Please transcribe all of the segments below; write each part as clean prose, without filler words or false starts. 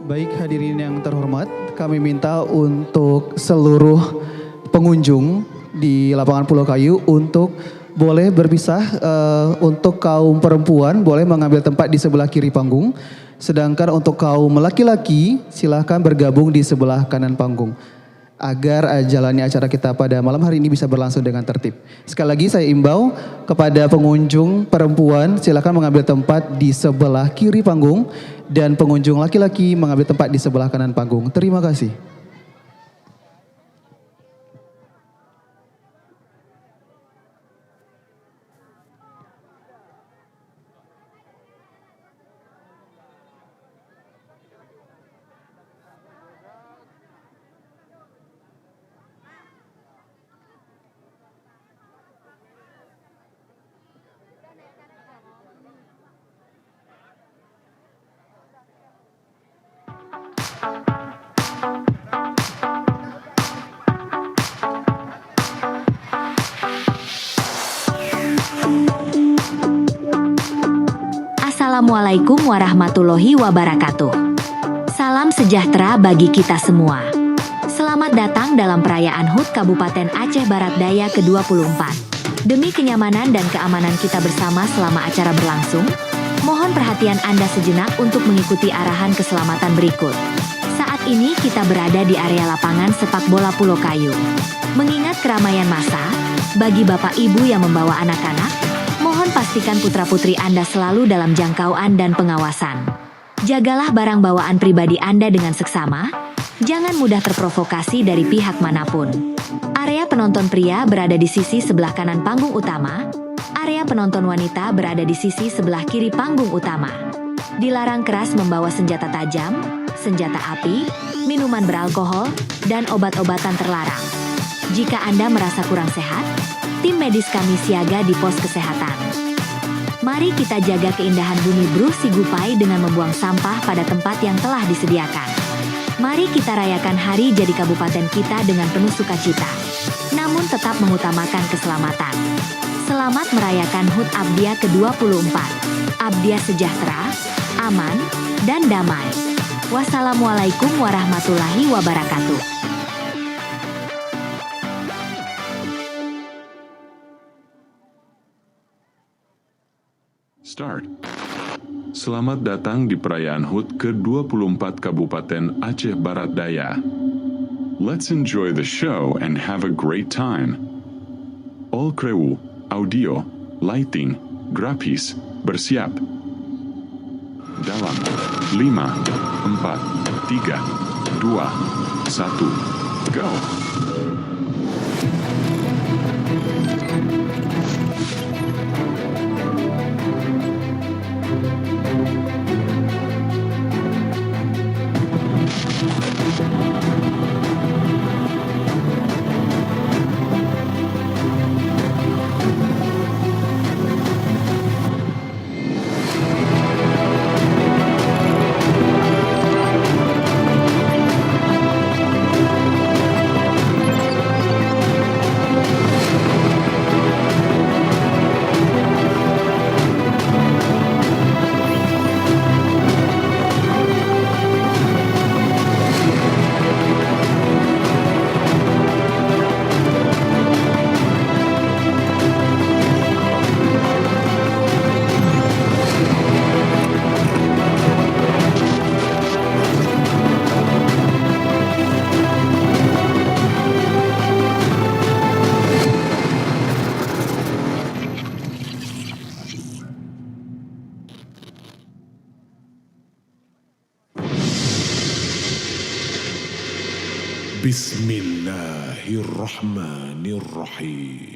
Baik hadirin yang terhormat, kami minta untuk seluruh pengunjung di lapangan Pulau Kayu untuk boleh berpisah, untuk kaum perempuan boleh mengambil tempat di sebelah kiri panggung, sedangkan untuk kaum laki-laki silahkan bergabung di sebelah kanan panggung. Agar jalannya acara kita pada malam hari ini bisa berlangsung dengan tertib. Sekali lagi saya imbau kepada pengunjung perempuan silakan mengambil tempat di sebelah kiri panggung dan pengunjung laki-laki mengambil tempat di sebelah kanan panggung. Terima kasih. Assalamualaikum warahmatullahi wabarakatuh. Salam sejahtera bagi kita semua. Selamat datang dalam perayaan HUT Kabupaten Aceh Barat Daya ke-24. Demi kenyamanan dan keamanan kita bersama selama acara berlangsung, mohon perhatian Anda sejenak untuk mengikuti arahan keselamatan berikut. Saat ini kita berada di area lapangan sepak bola Pulau Kayu. Mengingat keramaian massa, bagi Bapak Ibu yang membawa anak-anak, mohon pastikan putra-putri Anda selalu dalam jangkauan dan pengawasan. Jagalah barang bawaan pribadi Anda dengan seksama, jangan mudah terprovokasi dari pihak manapun. Area penonton pria berada di sisi sebelah kanan panggung utama, area penonton wanita berada di sisi sebelah kiri panggung utama. Dilarang keras membawa senjata tajam, senjata api, minuman beralkohol, dan obat-obatan terlarang. Jika Anda merasa kurang sehat, tim medis kami siaga di pos kesehatan. Mari kita jaga keindahan bumi Bruh Sigupai dengan membuang sampah pada tempat yang telah disediakan. Mari kita rayakan hari jadi kabupaten kita dengan penuh sukacita, namun tetap mengutamakan keselamatan. Selamat merayakan HUT Abdia ke-24. Abdia sejahtera, aman, dan damai. Wassalamualaikum warahmatullahi wabarakatuh. Start. Selamat datang di perayaan HUT ke-24 Kabupaten Aceh Barat Daya. Let's enjoy the show and have a great time. All crew, audio, lighting, grafis, bersiap. Dalam 5, 4, 3, 2, 1, go! Bismillahirrahmanirrahim.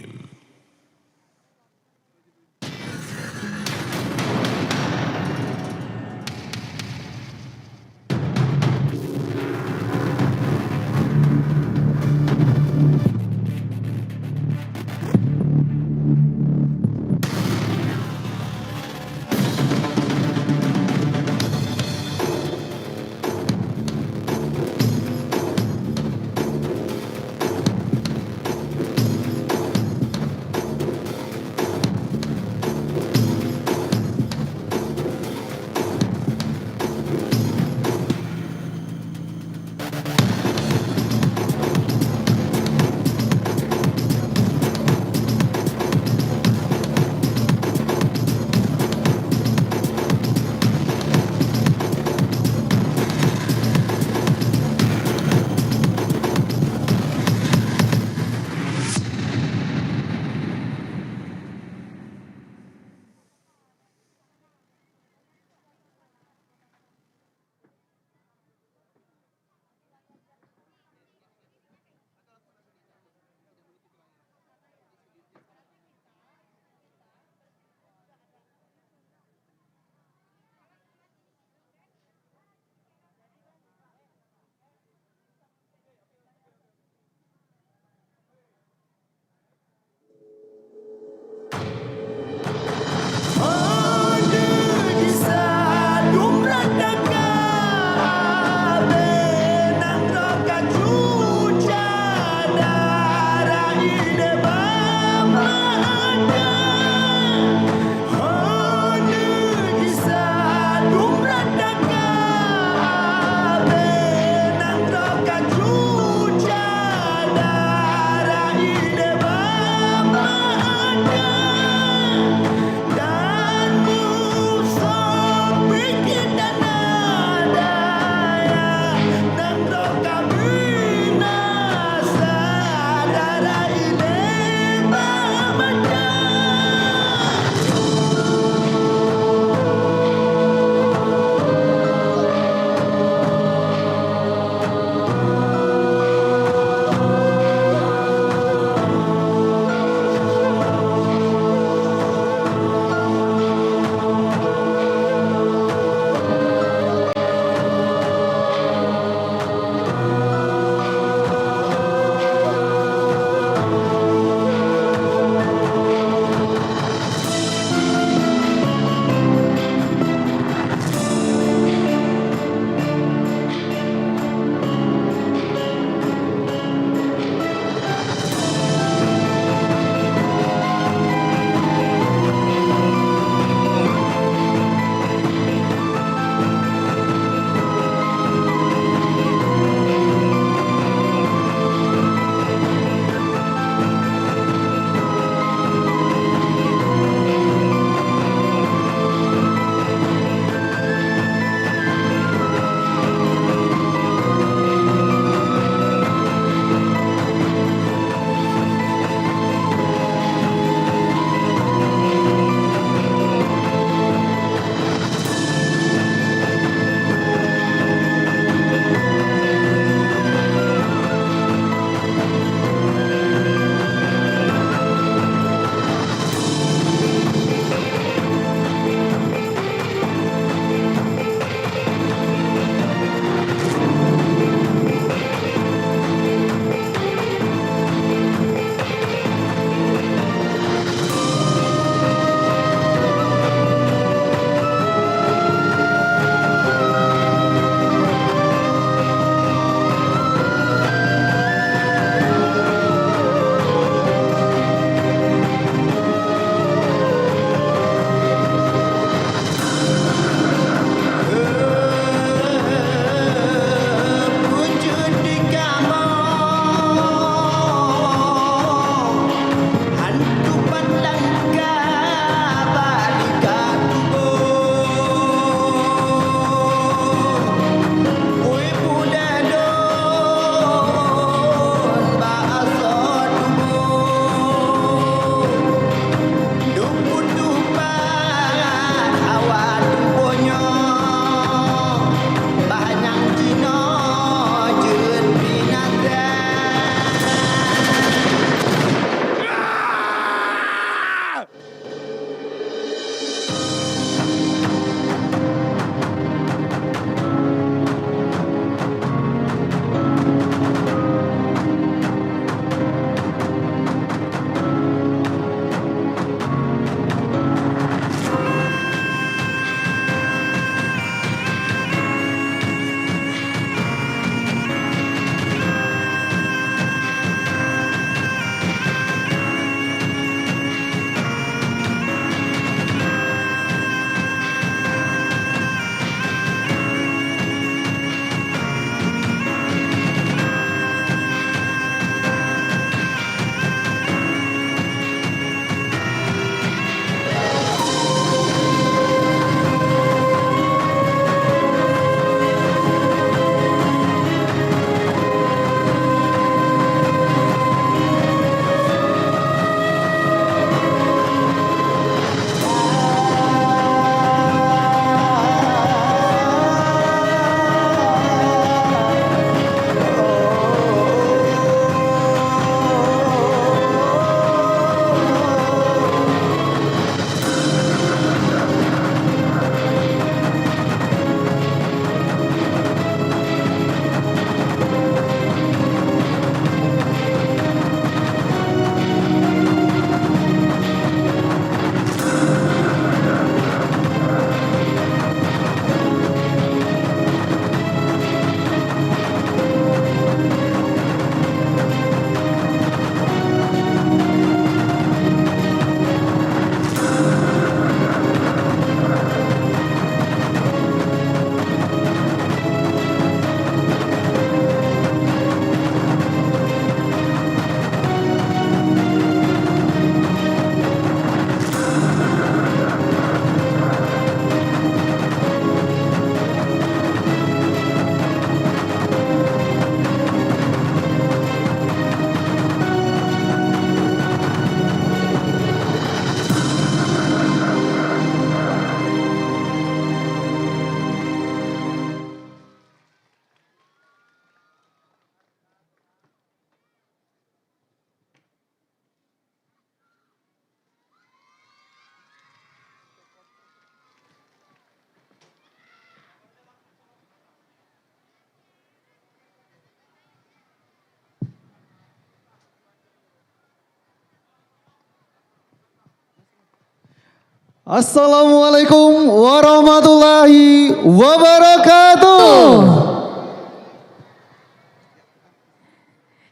Assalamualaikum warahmatullahi wabarakatuh.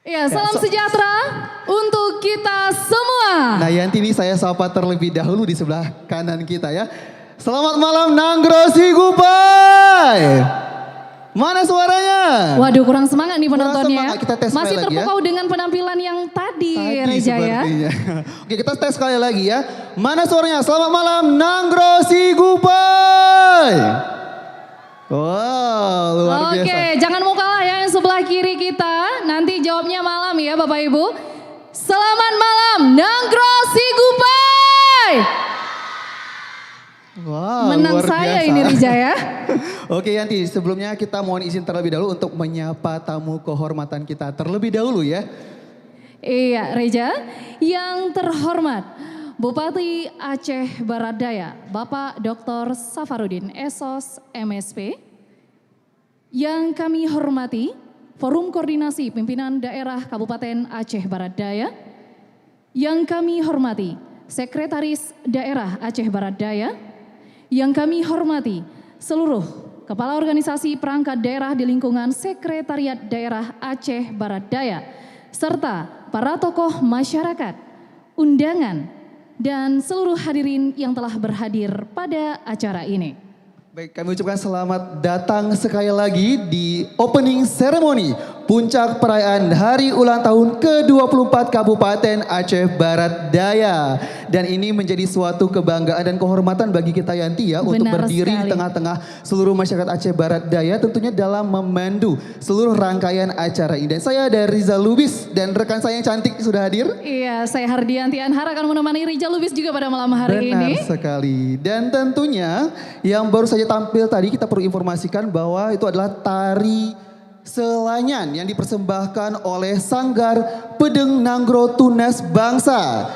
Ya, salam sejahtera untuk kita semua. Nah Yanti ini saya sapa terlebih dahulu di sebelah kanan kita ya. Selamat malam Nanggrosi Gupai. Mana suaranya? Waduh, kurang semangat nih penontonnya. semangat, kita tes Masih sekali lagi ya. terpukau dengan penampilan yang tadi Reja ya. sepertinya. Oke kita tes sekali lagi ya. Mana suaranya? Selamat malam Nanggrosi Gupai. Wow luar biasa. Oke, jangan mau kalah ya yang sebelah kiri kita. Nanti jawabnya malam ya Bapak Ibu. Selamat malam Nanggrosi Gupai. Wow, Menang luar saya biasa. ini Rija ya. Oke Yanti, sebelumnya kita mohon izin terlebih dahulu untuk menyapa tamu kehormatan kita terlebih dahulu ya. Iya Reja, yang terhormat Bupati Aceh Barat Daya, Bapak Dr. Safarudin SOS MSP. Yang kami hormati Forum Koordinasi Pimpinan Daerah Kabupaten Aceh Barat Daya. Yang kami hormati Sekretaris Daerah Aceh Barat Daya. Yang kami hormati seluruh Kepala Organisasi Perangkat Daerah di lingkungan Sekretariat Daerah Aceh Barat Daya. Serta para tokoh masyarakat, undangan, dan seluruh hadirin yang telah berhadir pada acara ini. Baik, kami ucapkan selamat datang sekali lagi di opening ceremony puncak perayaan Hari Ulang Tahun ke-24 Kabupaten Aceh Barat Daya. Dan ini menjadi suatu kebanggaan dan kehormatan bagi kita Yanti ya untuk Benar berdiri sekali. di tengah-tengah seluruh masyarakat Aceh Barat Daya tentunya dalam memandu seluruh rangkaian acara ini. Dan saya dari Rizal Lubis dan rekan saya yang cantik sudah hadir. Iya, saya Hardianti Anhar akan menemani Rijal Lubis juga pada malam hari Benar ini. sekali. Dan tentunya yang baru saja tampil tadi kita perlu informasikan bahwa itu adalah tari Selanyan yang dipersembahkan oleh Sanggar Pedeng Nanggro Tunas Bangsa.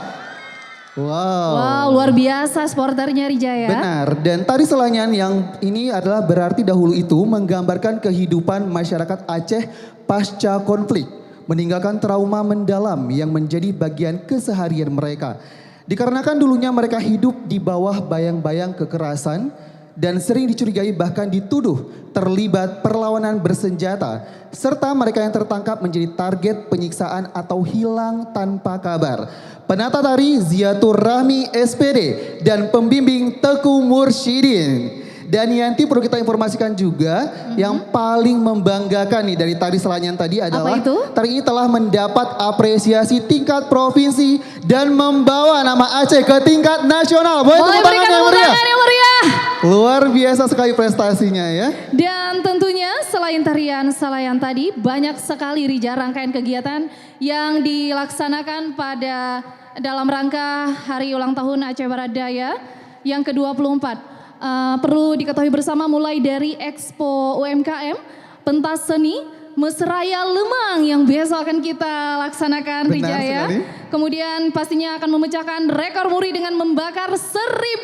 Wow, luar biasa sporternya Rija ya. Benar, dan tari Selanyan yang ini adalah berarti dahulu itu menggambarkan kehidupan masyarakat Aceh pasca konflik. Meninggalkan trauma mendalam yang menjadi bagian keseharian mereka. Dikarenakan dulunya mereka hidup di bawah bayang-bayang kekerasan dan sering dicurigai bahkan dituduh terlibat perlawanan bersenjata. Serta mereka yang tertangkap menjadi target penyiksaan atau hilang tanpa kabar. Penata tari Ziatur Rahmi SPD dan pembimbing Teku Mursyidin. Dan Yanti perlu kita informasikan juga yang paling membanggakan nih dari tari Selanyan tadi adalah itu? tari ini telah mendapat apresiasi tingkat provinsi dan membawa nama Aceh ke tingkat nasional. Boleh tepuk tangan berikan yang tepuk meriah. tangan yang meriah. Luar biasa sekali prestasinya ya. Dan tentunya selain tarian Selanyan tadi banyak sekali Rija rangkaian kegiatan yang dilaksanakan pada dalam rangka Hari Ulang Tahun Aceh Barat Daya yang ke-24. Perlu diketahui bersama mulai dari Expo UMKM, pentas seni, Mesraya Lemang yang besok akan kita laksanakan Benar Rija ya. sekali. Kemudian pastinya akan memecahkan rekor muri dengan membakar 1.000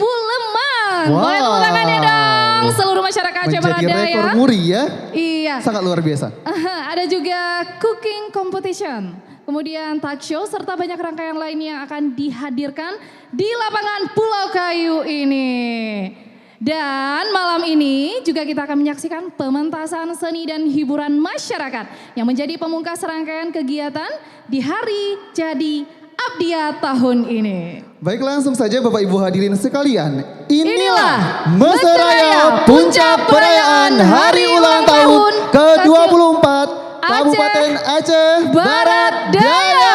lemang. Wow. Boleh tepuk tangannya dong seluruh masyarakat Aceh Barat Menjadi Daya. rekor muri ya. Iya. Sangat luar biasa. Ada juga cooking competition, kemudian talk show serta banyak rangkaian lain yang akan dihadirkan di lapangan Pulau Kayu ini. Dan malam ini juga kita akan menyaksikan pementasan seni dan hiburan masyarakat yang menjadi pemungkas rangkaian kegiatan di Hari Jadi Abdiat tahun ini. Baik langsung saja Bapak Ibu hadirin sekalian. Inilah Mesraya puncak perayaan Hari Ulang Tahun ke-24 Kabupaten Aceh Barat Daya.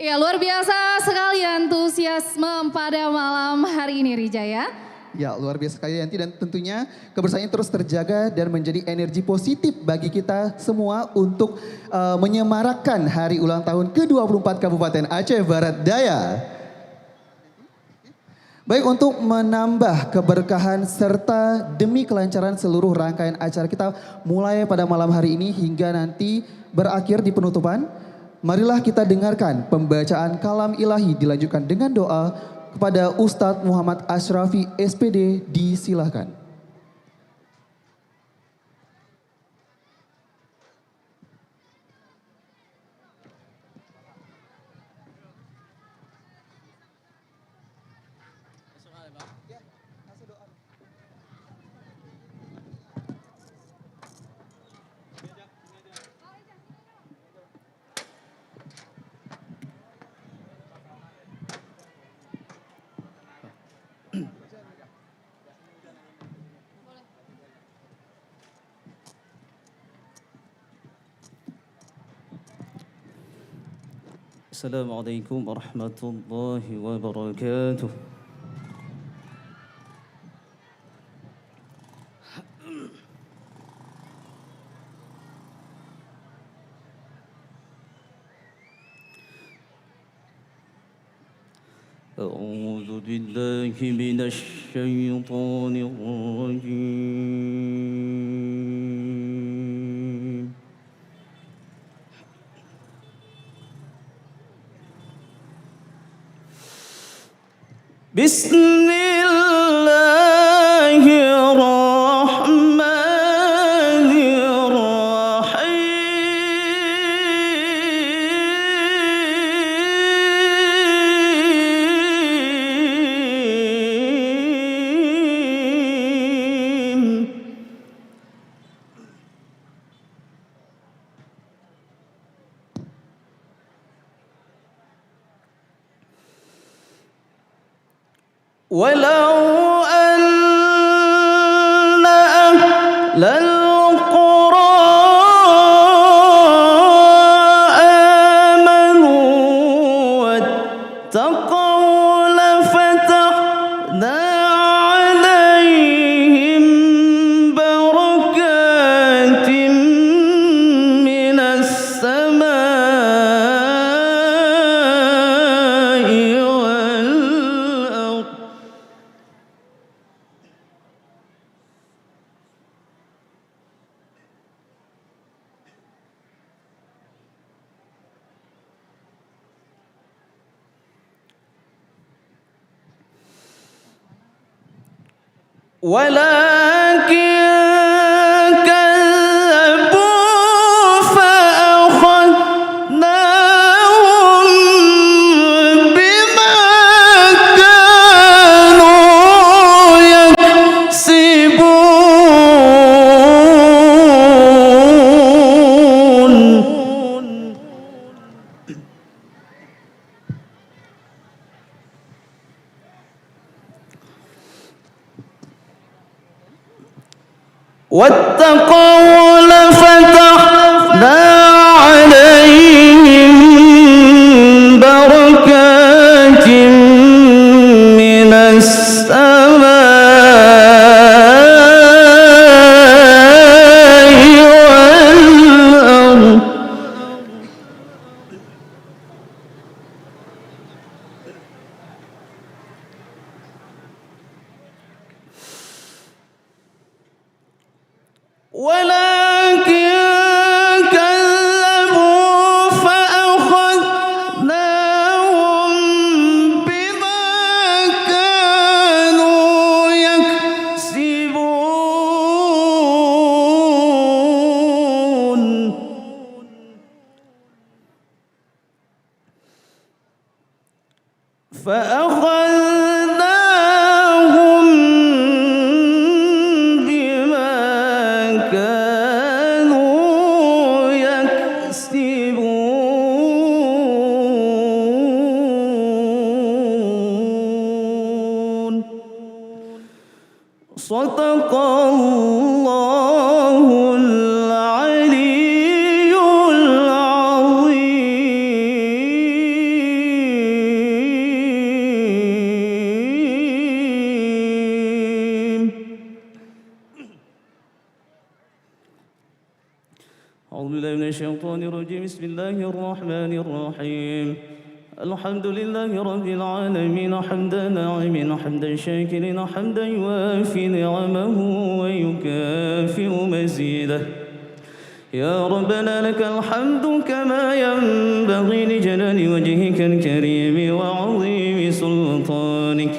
Ya, luar biasa sekali antusiasme pada malam hari ini Rija ya. Ya, luar biasa sekali Yanti, dan tentunya kebersamaan terus terjaga dan menjadi energi positif bagi kita semua untuk menyemarakkan hari ulang tahun ke-24 Kabupaten Aceh Barat Daya. Baik, untuk menambah keberkahan serta demi kelancaran seluruh rangkaian acara kita mulai pada malam hari ini hingga nanti berakhir di penutupan, marilah kita dengarkan pembacaan kalam ilahi dilanjutkan dengan doa kepada Ustadz Muhammad Ashrafi SPD, disilahkan. Assalamualaikum warahmatullahi wabarakatuh. أعوذ بالله من الشيطان الرجيم. بسم الله الرحمن الرحيم. ولو أن أهل القرى آمنوا واتقوا لفتحنا عليهم بركات من السماء والأرض. ولكن كذبوا فأخذناهم بما كانوا يكسبون. واتقوا لفتحنا عليهم بركات من السماء والأرض. ولكن كذبوا فأخذناهم بما كانوا يكسبون. فأخذناهم بما كانوا يكسبون. صدق الله العلي العظيم. الشيطان الرجيم بسم الله الرحمن الرحيم الحمد لله رب العالمين حمدا ناعمين حمدا شاكرين حمدا يوافي نعمه ويكافئ مزيده يا ربنا لك الحمد كما ينبغي لجلال وجهك الكريم وعظيم سلطانك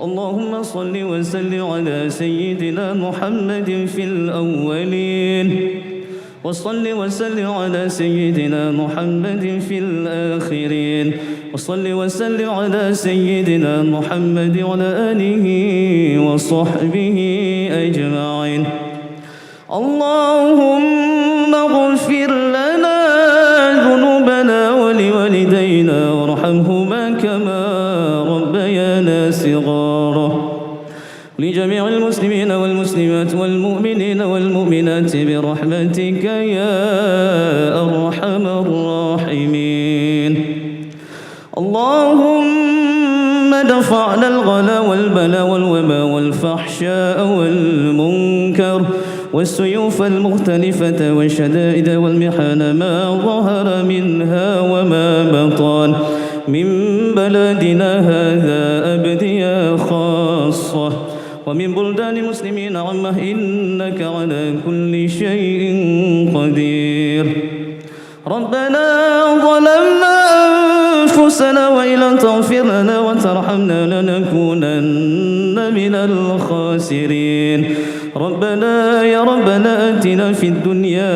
اللهم صل وسلم على سيدنا محمد في الأولين وصل وسلم على سيدنا محمد في الآخرين وصل وسلم على سيدنا محمد وعلى آله وصحبه أجمعين اللهم اغفر لنا ذنوبنا ولوالدينا وارحمهما كما ربيانا صغارا لجميع المسلمين والمسلمات والمؤمنين والمؤمنات برحمتك يا أرحم الراحمين اللهم دفعنا الغلا والبلا والوبا والفحشاء والمنكر والسيوف المختلفة والشدائد والمحن ما ظهر منها وما بطن من بلدنا هذا أبديا خاصة ومن بلدان المسلمين عامة إنك على كل شيء قدير ربنا ظلمنا أنفسنا وإن لم تغفر لنا وترحمنا لنكونن من الخاسرين ربنا يا ربنا آتنا في الدنيا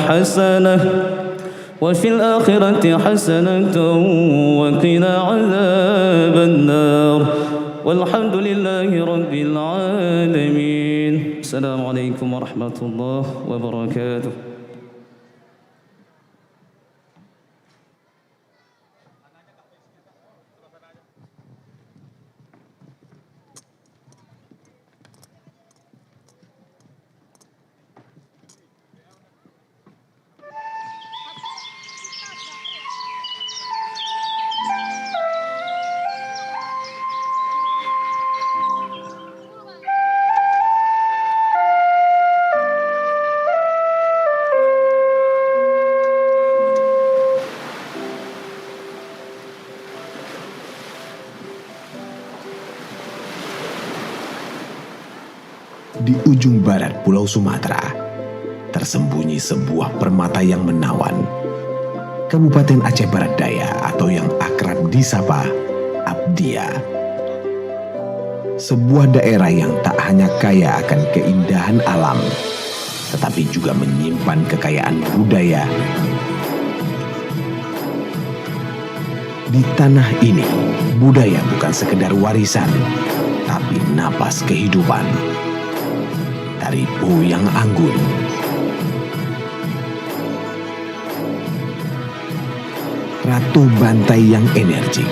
حسنة وفي الآخرة حسنة وقنا عذاب النار والحمد لله رب العالمين السلام عليكم ورحمة الله وبركاته. Di ujung barat Pulau Sumatera, tersembunyi sebuah permata yang menawan. Kabupaten Aceh Barat Daya atau yang akrab disapa Abdia. Sebuah daerah yang tak hanya kaya akan keindahan alam, tetapi juga menyimpan kekayaan budaya. Di tanah ini, budaya bukan sekedar warisan, tapi napas kehidupan. Dari yang anggun, ratu bantai yang energik,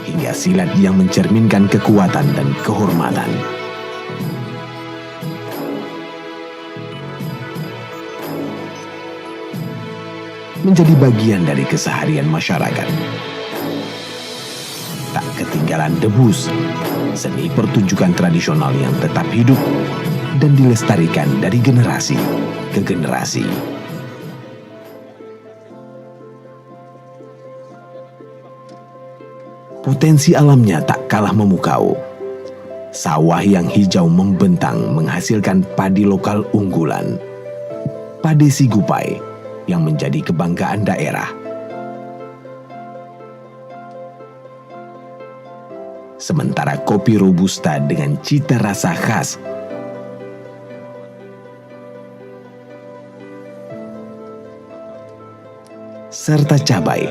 hingga silat yang mencerminkan kekuatan dan kehormatan. Menjadi bagian dari keseharian masyarakat. Tak ketinggalan debus, seni pertunjukan tradisional yang tetap hidup dan dilestarikan dari generasi ke generasi. Potensi alamnya tak kalah memukau. Sawah yang hijau membentang menghasilkan padi lokal unggulan. Padi Sigupai yang menjadi kebanggaan daerah. Sementara kopi Robusta dengan cita rasa khas serta cabai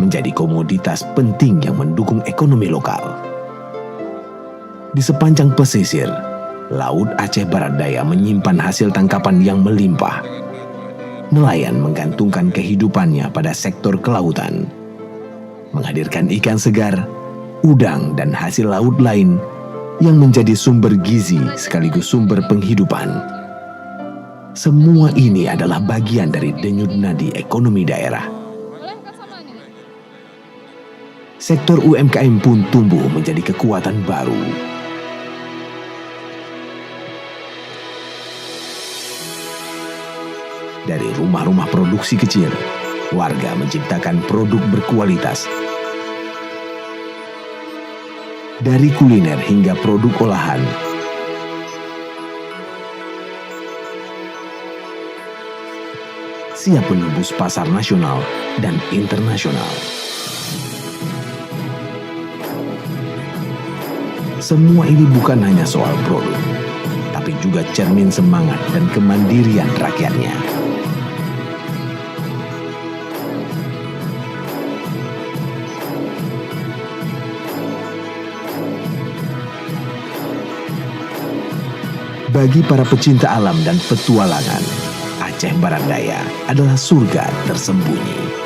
menjadi komoditas penting yang mendukung ekonomi lokal. Di sepanjang pesisir, Laut Aceh Barat Daya menyimpan hasil tangkapan yang melimpah. Nelayan menggantungkan kehidupannya pada sektor kelautan, menghadirkan ikan segar, udang dan hasil laut lain yang menjadi sumber gizi sekaligus sumber penghidupan. Semua ini adalah bagian dari denyut nadi ekonomi daerah. sektor UMKM pun tumbuh menjadi kekuatan baru. Dari rumah-rumah produksi kecil, warga menciptakan produk berkualitas. Dari kuliner hingga produk olahan, siap menembus pasar nasional dan internasional. Semua ini bukan hanya soal produk, tapi juga cermin semangat dan kemandirian rakyatnya. Bagi para pecinta alam dan petualangan, Aceh Barat Daya adalah surga tersembunyi.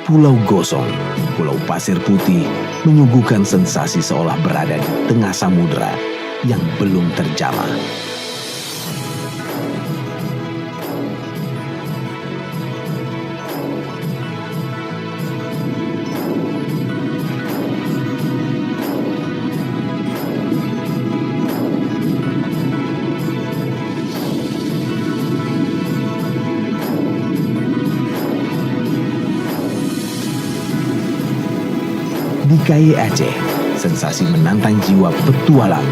Pulau Gosong, Pulau Pasir Putih, menyuguhkan sensasi seolah berada di tengah samudera yang belum terjamah. Di KAI Aceh, sensasi menantang jiwa petualang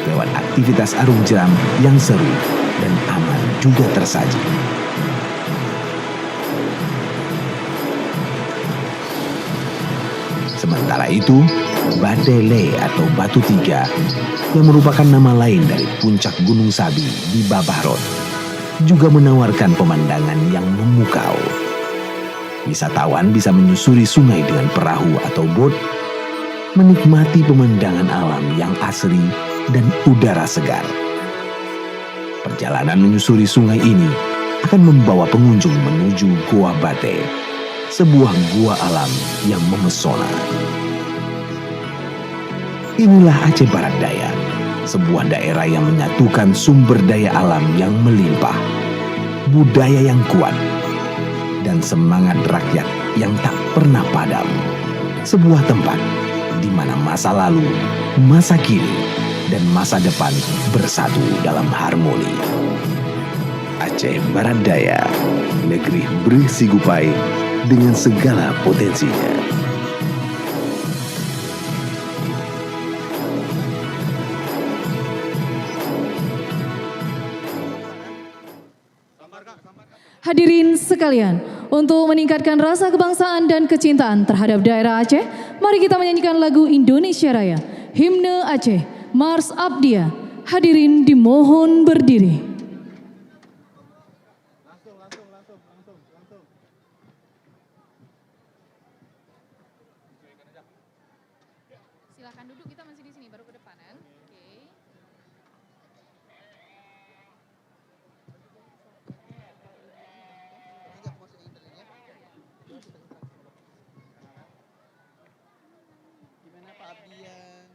lewat aktivitas arung jeram yang seru dan aman juga tersaji. Sementara itu, Badele atau Batu Tiga yang merupakan nama lain dari puncak Gunung Sabi di Babahrot juga menawarkan pemandangan yang memukau. Wisatawan bisa menyusuri sungai dengan perahu atau bot, menikmati pemandangan alam yang asri dan udara segar. Perjalanan menyusuri sungai ini akan membawa pengunjung menuju Goa Bate, sebuah gua alam yang memesona. Inilah Aceh Barat Daya, sebuah daerah yang menyatukan sumber daya alam yang melimpah, budaya yang kuat, dan semangat rakyat yang tak pernah padam. Sebuah tempat di mana masa lalu, masa kini, dan masa depan bersatu dalam harmoni. Aceh Barat Daya, negeri Brih Sigupai dengan segala potensinya. Hadirin sekalian, untuk meningkatkan rasa kebangsaan dan kecintaan terhadap daerah Aceh, mari kita menyanyikan lagu Indonesia Raya, Himne Aceh, Mars Abdia. Hadirin dimohon berdiri. Silakan duduk, kita masih di sini, baru ke depanan. Oke. Gimana Pak Abdian?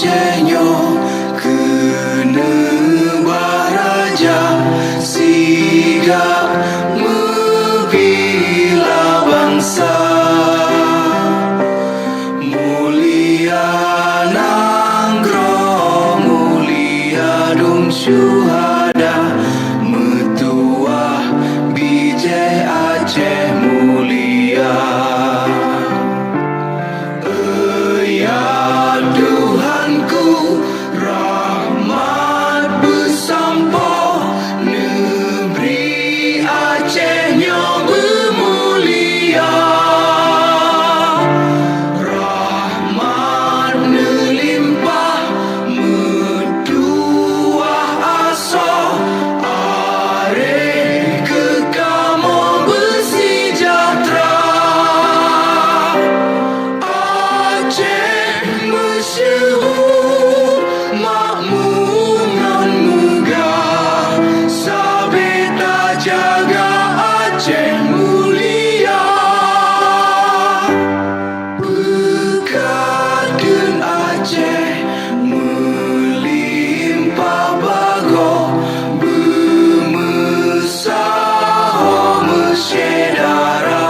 Acehnya kena baraja sigap membela bangsa. Mulia nanggroh, mulia dum syuhada, metuah bijih Aceh mulia. Ya Tuhanku, rahmat bersampo, negeri Acehnya bermulia. Rahmat melimpah, metuah asa, areh kekamo bersejahtera. Aceh masyhur, makmur dan megah, sabeta jaga Aceh mulia. Berkatkan Aceh melimpah bago, bermesah mesyedara.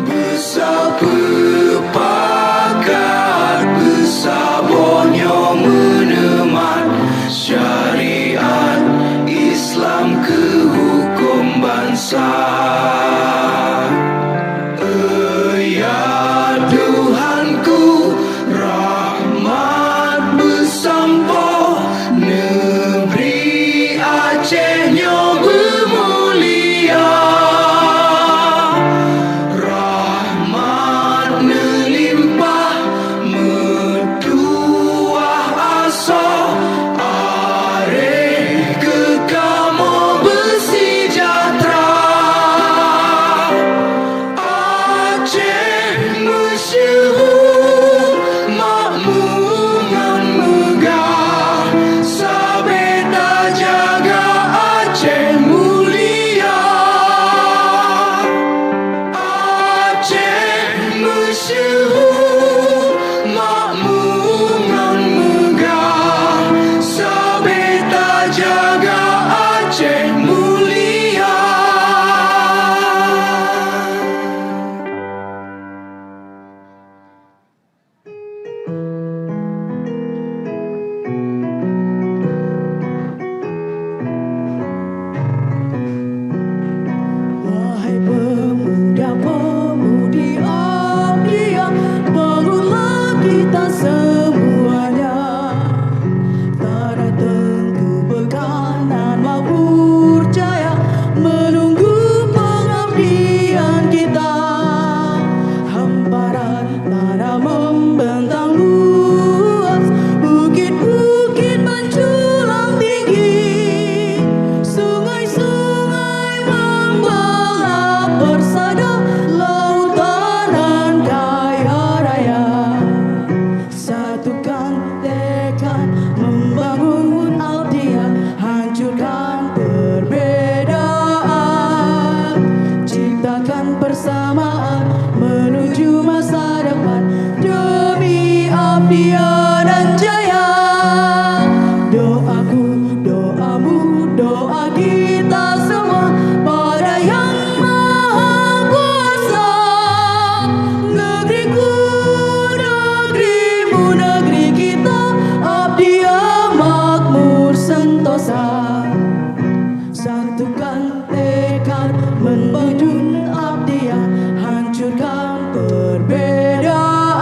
Bersepakat bersabarnya menemat syariat Islam ke hukum bangsa. Ya Tuhanku, rahmat bersampo, negeri Acehnya bermulia. Rahmat melimpah, metuah asa, areh kekamo bersejahtera. Aceh masyhur, makmur dan megah, sabeta jaga Aceh mulia. Aceh masyhur, makmur dan megah, sabeta jaga Aceh mulia. Wahai pemuda-pemudi Abdiya, bangunlah kita semuanya. Tanah Tengku Bekanan makmur jaya, menunggu pengabdian kita. Hamparan tanah membentang luas, bukit-bukit menculang tinggi, sungai-sungai membelah bersada, lautan kaya raya. Satukan tekad membangun Abdiya, hancurkan perbedaan, ciptakan persamaan menuju masa depan demi Abdiya dan jaya. Doaku, doamu, doa kita semua pada Yang Maha Kuasa. Negeriku, negerimu, negeri kita, Abdiya makmur sentosa. Satukan tekad membangun Abdiya, hancurkan perbedaan,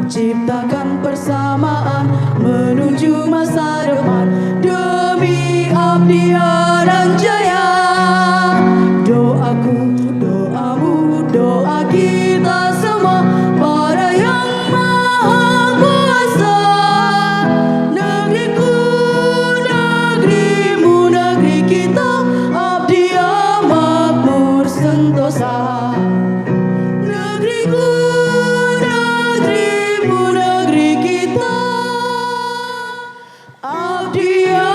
ciptakan persamaan menuju masa depan demi Abdiya dan jaya. Doaku, doamu, doa kita semua pada Yang Maha Kuasa. Negeriku, negerimu, negeri kita, Abdiya makmur sentosa. Negeriku, negerimu, negeri kita, Abdiya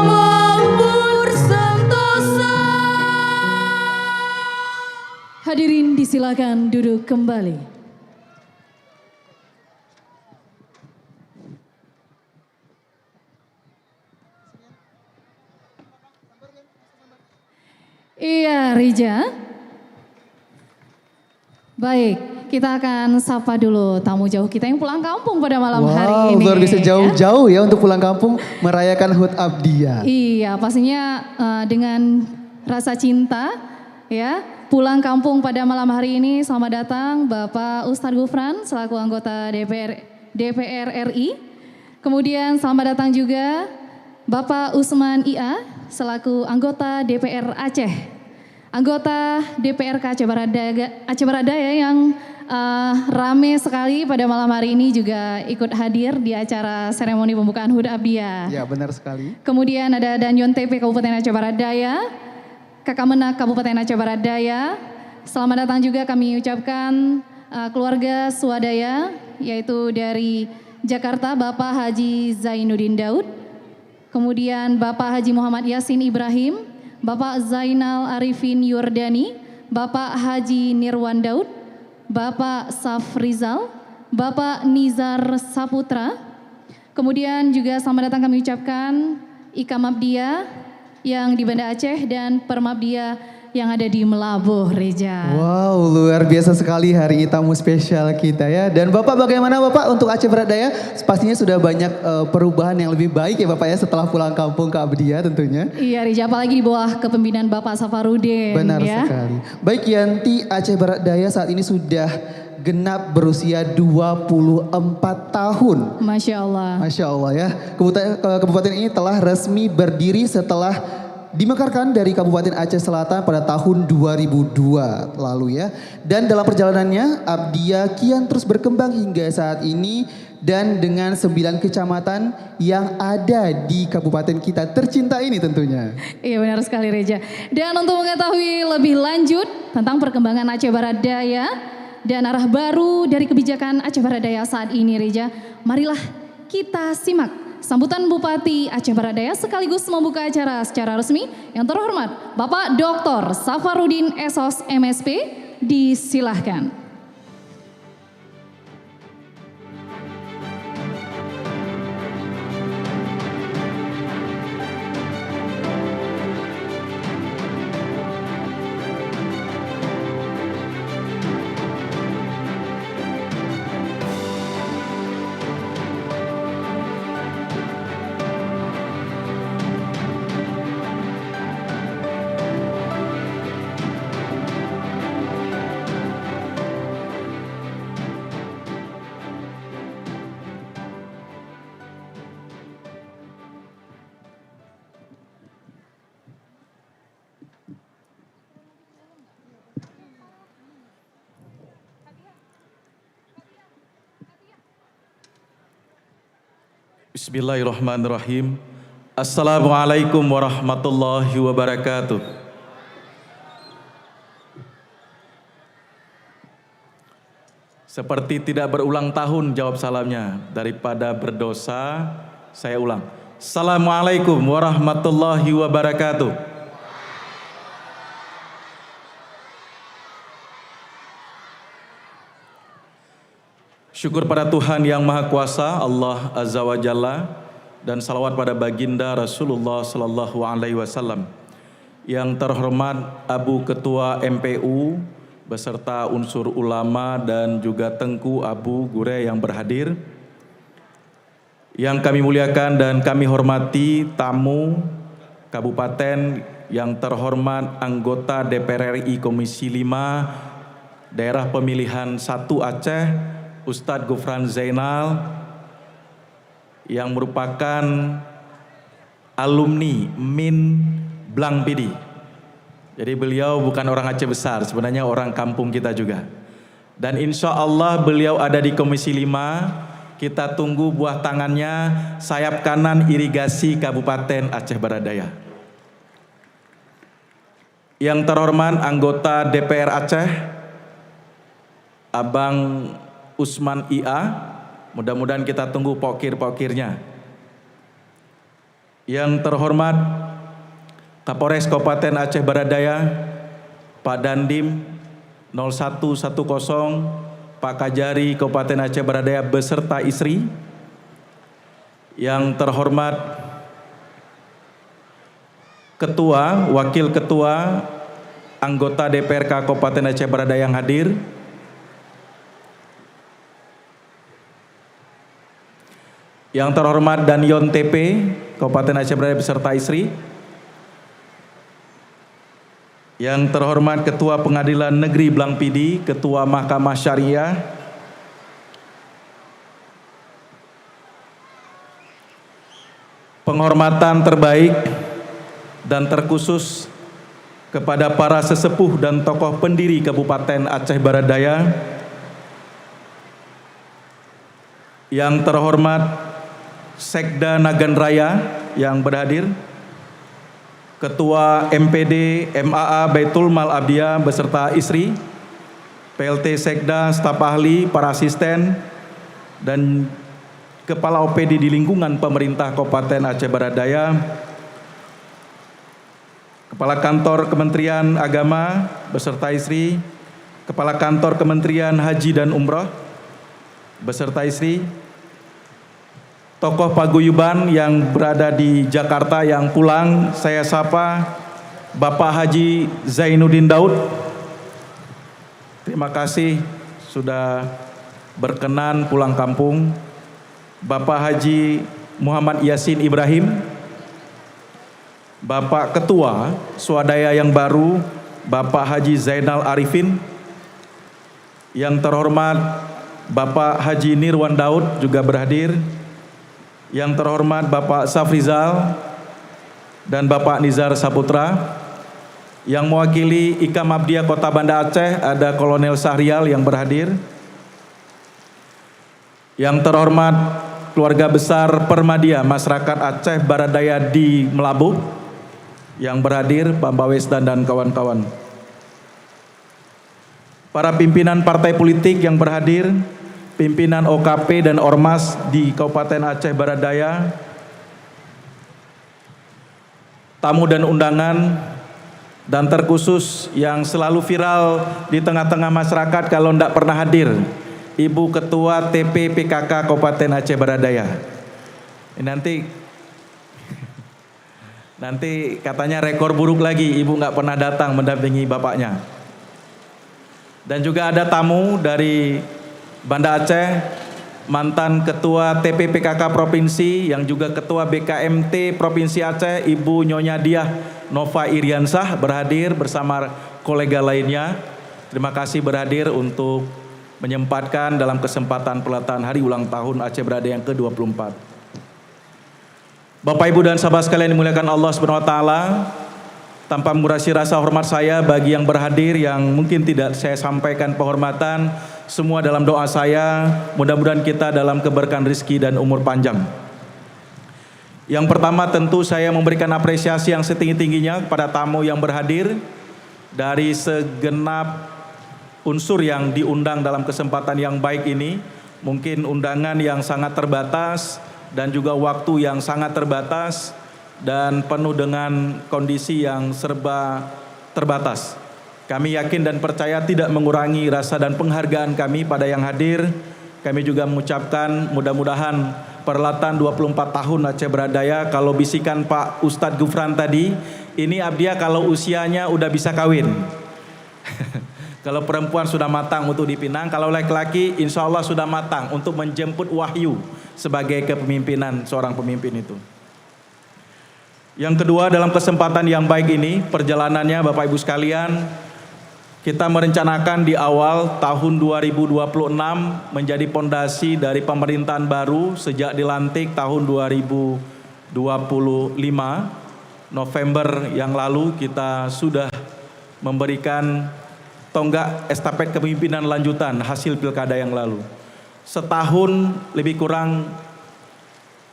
makmur sentosa. Hadirin disilakan duduk kembali. Iya, Rija. Baik, kita akan sapa dulu tamu jauh kita yang pulang kampung pada malam hari ini. Luar biasa ya. jauh-jauh ya untuk pulang kampung merayakan HUT Abdiya. Iya, pastinya dengan rasa cinta ya. Pulang kampung pada malam hari ini, selamat datang Bapak Ustadz Gufran selaku anggota DPR RI. Kemudian selamat datang juga Bapak Usman IA selaku anggota DPR Aceh. Anggota DPRK Aceh Barat Daya yang rame sekali pada malam hari ini juga ikut hadir di acara seremoni pembukaan HUT Abdiya. Ya, benar sekali. Kemudian ada Danyon TP Kabupaten Aceh Barat Daya, Kakak Menak Kabupaten Aceh Barat Daya. Selamat datang juga kami ucapkan keluarga swadaya, yaitu dari Jakarta Bapak Haji Zainuddin Daud, kemudian Bapak Haji Muhammad Yasin Ibrahim, Bapak Zainal Arifin Yordani, Bapak Haji Nirwan Daud, Bapak Safrizal, Bapak Nizar Saputra. Kemudian juga selamat datang kami ucapkan Ika Mabdia yang di Banda Aceh dan Permabdia yang ada di Melabuh, Reja. Wow, luar biasa sekali hari ini tamu spesial kita ya. Dan Bapak bagaimana Bapak untuk Aceh Barat Daya? Pastinya sudah banyak perubahan yang lebih baik ya Bapak ya setelah pulang kampung ke Abdiya tentunya. Iya Reja, apalagi di bawah kepemimpinan Bapak Safarudin. Benar ya. sekali. Baik Yanti, Aceh Barat Daya saat ini sudah genap berusia 24 tahun. Masya Allah. Masya Allah ya. Kabupaten ini telah resmi berdiri setelah dimekarkan dari Kabupaten Aceh Selatan pada tahun 2002 lalu ya. Dan dalam perjalanannya Abdiya kian terus berkembang hingga saat ini dan dengan 9 kecamatan yang ada di kabupaten kita tercinta ini tentunya. Iya benar sekali Reja. Dan untuk mengetahui lebih lanjut tentang perkembangan Aceh Barat Daya dan arah baru dari kebijakan Aceh Barat Daya saat ini Reja, marilah kita simak sambutan Bupati Aceh Barat Daya sekaligus membuka acara secara resmi yang terhormat Bapak Dr. Safarudin SOS MSP, disilahkan. Bismillahirrahmanirrahim. Assalamualaikum warahmatullahi wabarakatuh. Seperti tidak berulang tahun jawab salamnya, daripada berdosa saya ulang. Assalamualaikum warahmatullahi wabarakatuh. Syukur pada Tuhan yang Maha Kuasa, Allah Azza wa Jalla, dan salawat pada baginda Rasulullah Sallallahu Alaihi Wasallam. Yang terhormat Abu Ketua MPU beserta unsur ulama dan juga Tengku Abu Gure yang berhadir. Yang kami muliakan dan kami hormati tamu kabupaten yang terhormat anggota DPR RI Komisi 5 Daerah Pemilihan 1 Aceh, Ustadz Gufran Zainal yang merupakan alumni MIN Blang Pidi. Jadi beliau bukan orang Aceh besar, sebenarnya orang kampung kita juga. Dan insya Allah beliau ada di Komisi 5, kita tunggu buah tangannya sayap kanan irigasi Kabupaten Aceh Barat Daya. Yang terhormat anggota DPR Aceh, Abang Usman IA, mudah-mudahan kita tunggu pokir-pokirnya. Yang terhormat Kapolres Kabupaten Aceh Barat Daya, Pak Dandim 0110, Pak Kajari Kabupaten Aceh Barat Daya beserta istri. Yang terhormat Ketua, Wakil Ketua anggota DPRK Kabupaten Aceh Barat Daya yang hadir, yang terhormat Danyon TP Kabupaten Aceh Barat Daya beserta istri, yang terhormat Ketua Pengadilan Negeri Blangpidi, Ketua Mahkamah Syariah, penghormatan terbaik dan terkhusus kepada para sesepuh dan tokoh pendiri Kabupaten Aceh Barat Daya, yang terhormat Sekda Nagan Raya yang berhadir, Ketua MPD MAA Baitul Mal Abdiyah beserta istri, PLT Sekda, staf ahli, para asisten, dan Kepala OPD di lingkungan pemerintah Kabupaten Aceh Barat Daya, Kepala Kantor Kementerian Agama beserta istri, Kepala Kantor Kementerian Haji dan Umroh beserta istri, tokoh paguyuban yang berada di Jakarta yang pulang, saya sapa Bapak Haji Zainuddin Daud. Terima kasih sudah berkenan pulang kampung. Bapak Haji Muhammad Yasin Ibrahim, Bapak Ketua Swadaya yang baru, Bapak Haji Zainal Arifin, yang terhormat Bapak Haji Nirwan Daud juga berhadir, yang terhormat Bapak Safrizal dan Bapak Nizar Saputra, yang mewakili Ikam Abdiyah Kota Banda Aceh ada Kolonel Sahrial yang berhadir, yang terhormat keluarga besar Permadia Masyarakat Aceh Barat Daya di Melabuh yang berhadir, Pak Bawesdan dan kawan-kawan, para pimpinan partai politik yang berhadir, pimpinan OKP dan Ormas di Kabupaten Aceh Barat Daya, tamu dan undangan, dan terkhusus yang selalu viral di tengah-tengah masyarakat kalau tidak pernah hadir, Ibu Ketua TP PKK Kabupaten Aceh Barat Daya. Nanti katanya rekor buruk lagi, Ibu nggak pernah datang mendampingi bapaknya. Dan juga ada tamu dari Banda Aceh, mantan Ketua TPPKK Provinsi yang juga Ketua BKMT Provinsi Aceh, Ibu Nyonya Diah Nova Iriansah berhadir bersama kolega lainnya. Terima kasih berhadir untuk menyempatkan dalam kesempatan peletahan hari ulang tahun Aceh Barat Daya yang ke-24. Bapak Ibu dan sahabat sekalian dimuliakan Allah Subhanahu wa taala, tanpa mengurasi rasa hormat saya bagi yang berhadir yang mungkin tidak saya sampaikan penghormatan, semua dalam doa saya, mudah-mudahan kita dalam keberkahan rezeki dan umur panjang. Yang pertama tentu saya memberikan apresiasi yang setinggi-tingginya kepada tamu yang berhadir dari segenap unsur yang diundang dalam kesempatan yang baik ini. Mungkin undangan yang sangat terbatas dan juga waktu yang sangat terbatas dan penuh dengan kondisi yang serba terbatas. Kami yakin dan percaya tidak mengurangi rasa dan penghargaan kami pada yang hadir. Kami juga mengucapkan mudah-mudahan perhelatan 24 tahun Aceh Barat Daya, kalau bisikan Pak Ustadz Gufran tadi, ini Abdiyah kalau usianya udah bisa kawin. Kalau perempuan sudah matang untuk dipinang, kalau laki-laki insya Allah sudah matang untuk menjemput wahyu sebagai kepemimpinan seorang pemimpin itu. Yang kedua, dalam kesempatan yang baik ini, perjalanannya Bapak Ibu sekalian, kita merencanakan di awal tahun 2026 menjadi pondasi dari pemerintahan baru sejak dilantik tahun 2025. November yang lalu kita sudah memberikan tonggak estafet kepemimpinan lanjutan hasil pilkada yang lalu. Setahun lebih kurang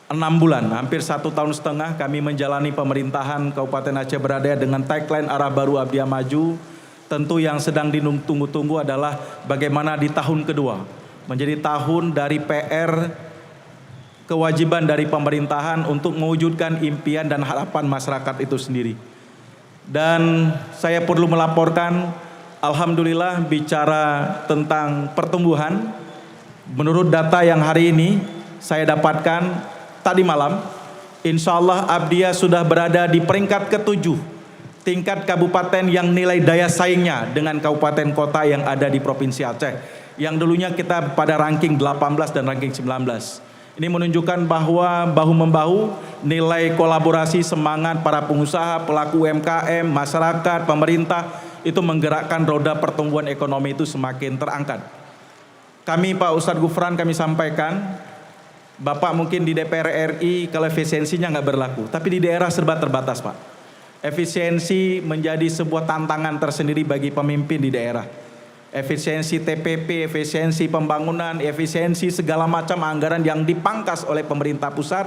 6 bulan, hampir 1,5 tahun kami menjalani pemerintahan Kabupaten Aceh Barat Daya dengan tagline Arah Baru Abdiyah Maju. Tentu yang sedang ditunggu-tunggu adalah bagaimana di tahun kedua menjadi tahun dari PR, kewajiban dari pemerintahan untuk mewujudkan impian dan harapan masyarakat itu sendiri. Dan saya perlu melaporkan, alhamdulillah bicara tentang pertumbuhan, menurut data yang hari ini saya dapatkan tadi malam, insya Allah Abdiyah sudah berada di peringkat ke-7 tingkat kabupaten yang nilai daya saingnya dengan kabupaten kota yang ada di Provinsi Aceh. Yang dulunya kita pada ranking 18 dan ranking 19. Ini menunjukkan bahwa bahu-membahu nilai kolaborasi semangat para pengusaha, pelaku UMKM, masyarakat, pemerintah itu menggerakkan roda pertumbuhan ekonomi itu semakin terangkat. Kami Pak Ustadz Gufran kami sampaikan, Bapak mungkin di DPR RI kalau efisiensinya nggak berlaku, tapi di daerah serba terbatas Pak. Efisiensi menjadi sebuah tantangan tersendiri bagi pemimpin di daerah. Efisiensi TPP, efisiensi pembangunan, efisiensi segala macam anggaran yang dipangkas oleh pemerintah pusat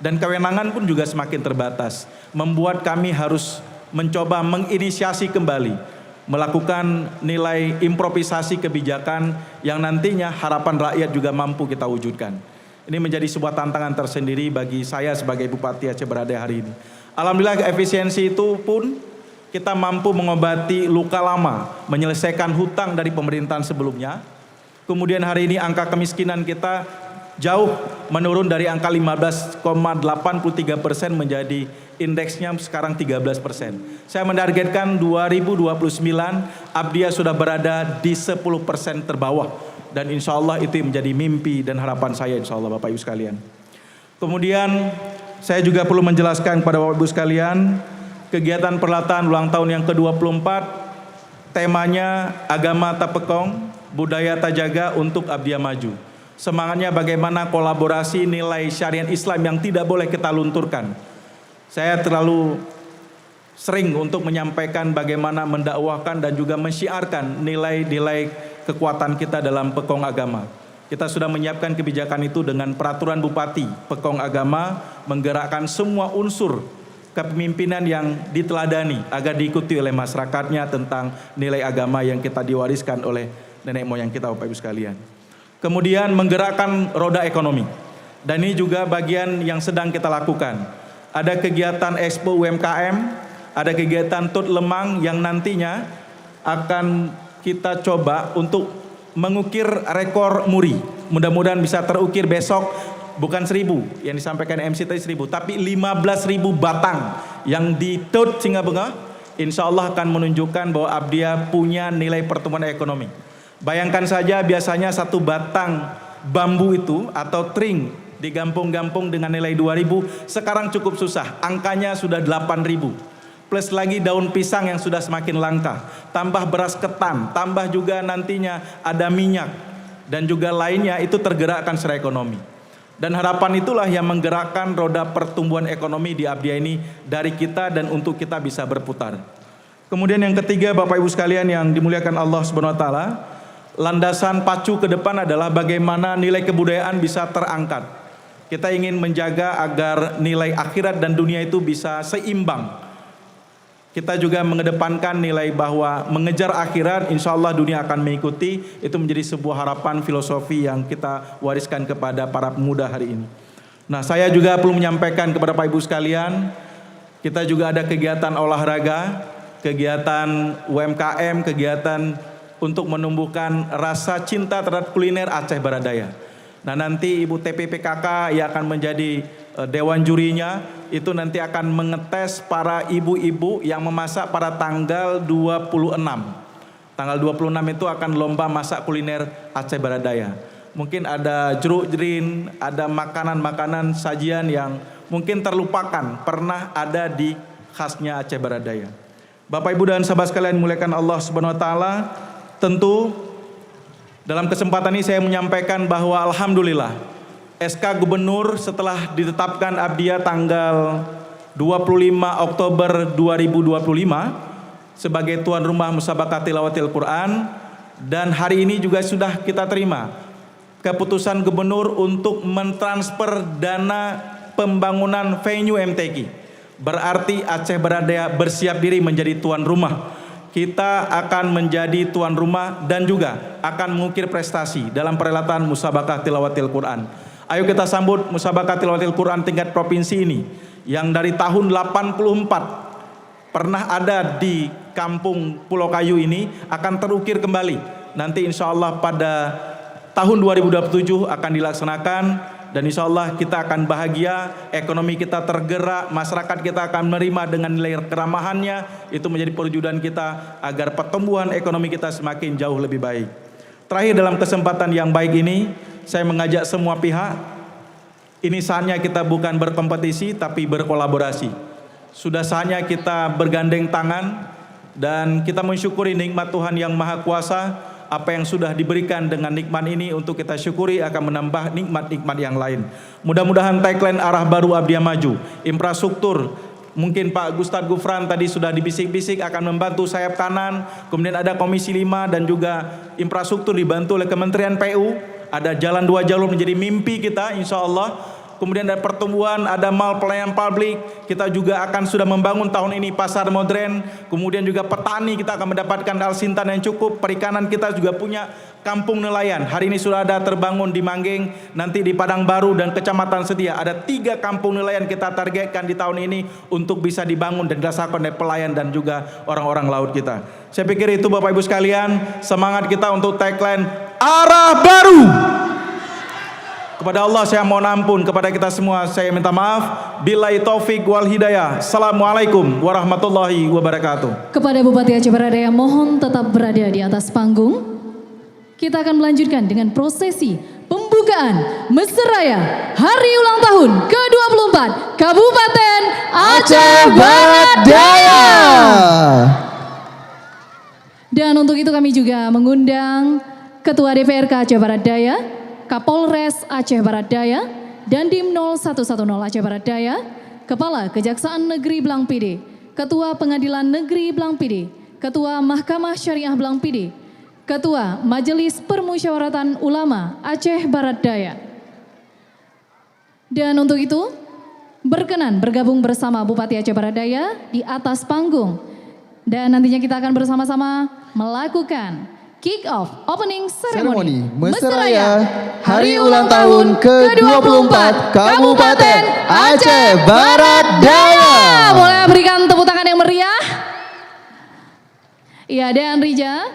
dan kewenangan pun juga semakin terbatas. Membuat kami harus mencoba menginisiasi kembali, melakukan nilai improvisasi kebijakan yang nantinya harapan rakyat juga mampu kita wujudkan. Ini menjadi sebuah tantangan tersendiri bagi saya sebagai Bupati Aceh Baradaya hari ini. Alhamdulillah efisiensi itu pun kita mampu mengobati luka lama, menyelesaikan hutang dari pemerintahan sebelumnya. Kemudian hari ini angka kemiskinan kita jauh menurun dari angka 15,83% menjadi indeksnya sekarang 13%. Saya menargetkan 2029 Abdiya sudah berada di 10% terbawah. Dan insya Allah itu menjadi mimpi dan harapan saya insya Allah Bapak Ibu sekalian. Kemudian saya juga perlu menjelaskan kepada Bapak Ibu sekalian, kegiatan perhelatan ulang tahun yang ke-24 temanya agama Tapekong, budaya Tajaga untuk Abdiya Maju. Semangatnya bagaimana kolaborasi nilai syariat Islam yang tidak boleh kita lunturkan. Saya terlalu sering untuk menyampaikan bagaimana mendakwahkan dan juga mensyiarkan nilai-nilai kekuatan kita dalam Pekong agama. Kita sudah menyiapkan kebijakan itu dengan peraturan Bupati Pekong agama, menggerakkan semua unsur kepemimpinan yang diteladani agar diikuti oleh masyarakatnya tentang nilai agama yang kita diwariskan oleh nenek moyang kita Bapak Ibu sekalian. Kemudian menggerakkan roda ekonomi. Dan ini juga bagian yang sedang kita lakukan. Ada kegiatan Expo UMKM, ada kegiatan TUT Lemang yang nantinya akan kita coba untuk mengukir rekor muri. Mudah-mudahan bisa terukir besok. Bukan 1.000 yang disampaikan MC tadi 1.000, tapi 15.000 batang yang ditut Singapura, insya Allah akan menunjukkan bahwa Abdiya punya nilai pertumbuhan ekonomi. Bayangkan saja biasanya satu batang bambu itu atau tring di gampung-gampung dengan nilai 2.000, sekarang cukup susah, angkanya sudah 8.000. Plus lagi daun pisang yang sudah semakin langka, tambah beras ketan, tambah juga nantinya ada minyak, dan juga lainnya itu tergerakkan secara ekonomi. Dan harapan itulah yang menggerakkan roda pertumbuhan ekonomi di Abdiya ini dari kita dan untuk kita bisa berputar. Kemudian yang ketiga Bapak Ibu sekalian yang dimuliakan Allah Subhanahu wa taala, landasan pacu ke depan adalah bagaimana nilai kebudayaan bisa terangkat. Kita ingin menjaga agar nilai akhirat dan dunia itu bisa seimbang. Kita juga mengedepankan nilai bahwa mengejar akhirat, insya Allah dunia akan mengikuti. Itu menjadi sebuah harapan filosofi yang kita wariskan kepada para pemuda hari ini. Nah, saya juga perlu menyampaikan kepada Bapak Ibu sekalian, kita juga ada kegiatan olahraga, kegiatan UMKM, kegiatan untuk menumbuhkan rasa cinta terhadap kuliner Aceh Baradaya. Nah, nanti Ibu TPPKK yang akan menjadi dewan jurinya itu nanti akan mengetes para ibu-ibu yang memasak pada tanggal 26. Tanggal 26 itu akan lomba masak kuliner Aceh Baradaya. Mungkin ada jeruk jerin, ada makanan-makanan sajian yang mungkin terlupakan pernah ada di khasnya Aceh Baradaya. Bapak Ibu dan sahabat sekalian dimuliakan Allah Subhanahu wa taala, tentu dalam kesempatan ini saya menyampaikan bahwa alhamdulillah SK Gubernur setelah ditetapkan Abdiya tanggal 25 Oktober 2025 sebagai tuan rumah Musabaqah Tilawatil Quran, dan hari ini juga sudah kita terima keputusan Gubernur untuk mentransfer dana pembangunan venue MTQ. Berarti Aceh Baradaya bersiap diri menjadi tuan rumah. Kita akan menjadi tuan rumah dan juga akan mengukir prestasi dalam perhelatan Musabaqah Tilawatil Quran. Ayo kita sambut Musabaqah Tilawatil Quran tingkat provinsi ini yang dari tahun 84 pernah ada di kampung Pulau Kayu ini akan terukir kembali. Nanti insya Allah pada tahun 2027 akan dilaksanakan dan insya Allah kita akan bahagia, ekonomi kita tergerak, masyarakat kita akan menerima dengan nilai keramahannya. Itu menjadi perwujudan kita agar pertumbuhan ekonomi kita semakin jauh lebih baik. Terakhir, dalam kesempatan yang baik ini, saya mengajak semua pihak, ini saatnya kita bukan berkompetisi tapi berkolaborasi. Sudah saatnya kita bergandeng tangan dan kita mensyukuri nikmat Tuhan yang Maha Kuasa. Apa yang sudah diberikan dengan nikmat ini untuk kita syukuri akan menambah nikmat-nikmat yang lain. Mudah-mudahan tagline arah baru Abdiya Maju, infrastruktur, mungkin Pak Gustad Gufran tadi sudah dibisik-bisik akan membantu sayap kanan, kemudian ada Komisi 5 dan juga infrastruktur dibantu oleh Kementerian PU, ada jalan 2 jalur menjadi mimpi kita insya Allah. Kemudian ada pertumbuhan, ada mal pelayanan publik, kita juga akan sudah membangun tahun ini pasar modern, kemudian juga petani kita akan mendapatkan alsintan yang cukup, perikanan kita juga punya kampung nelayan, hari ini sudah ada terbangun di Manggeng, nanti di Padang Baru dan Kecamatan Setia, ada 3 kampung nelayan kita targetkan di tahun ini untuk bisa dibangun dan dirasakan oleh pelayan dan juga orang-orang laut kita. Saya pikir itu Bapak Ibu sekalian, semangat kita untuk tagline arah baru. Kepada Allah saya mohon ampun, kepada kita semua saya minta maaf. Billahi taufik wal hidayah. Assalamualaikum warahmatullahi wabarakatuh. Kepada Bupati Aceh Barat Daya mohon tetap berada di atas panggung. Kita akan melanjutkan dengan prosesi pembukaan Mesiraya Hari Ulang Tahun ke-24 Kabupaten Aceh Barat Daya. Dan untuk itu kami juga mengundang Ketua DPRK Aceh Barat Daya, Kapolres Aceh Barat Daya, Dandim 0110 Aceh Barat Daya, Kepala Kejaksaan Negeri Blang Pidi, Ketua Pengadilan Negeri Blang Pidi, Ketua Mahkamah Syariah Blang Pidi, Ketua Majelis Permusyawaratan Ulama Aceh Barat Daya. Dan untuk itu berkenan bergabung bersama Bupati Aceh Barat Daya di atas panggung. Dan nantinya kita akan bersama-sama melakukan kick off opening ceremony Mesiraya Hari Ulang Tahun ke-24 Kabupaten Aceh Barat Daya. Boleh berikan tepuk tangan yang meriah. Iya, dan Rija,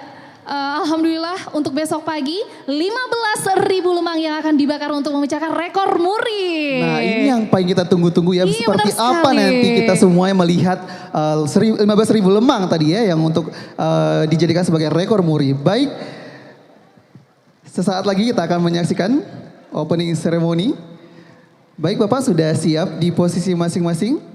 alhamdulillah untuk besok pagi 15.000 lemang yang akan dibakar untuk memecahkan rekor muri. Nah, ini yang paling kita tunggu-tunggu ya, Iya, seperti benar apa sekali. nanti kita semuanya melihat 15.000 lemang tadi ya yang untuk dijadikan sebagai rekor muri. Baik, sesaat lagi kita akan menyaksikan opening ceremony. Baik Bapak sudah siap di posisi masing-masing?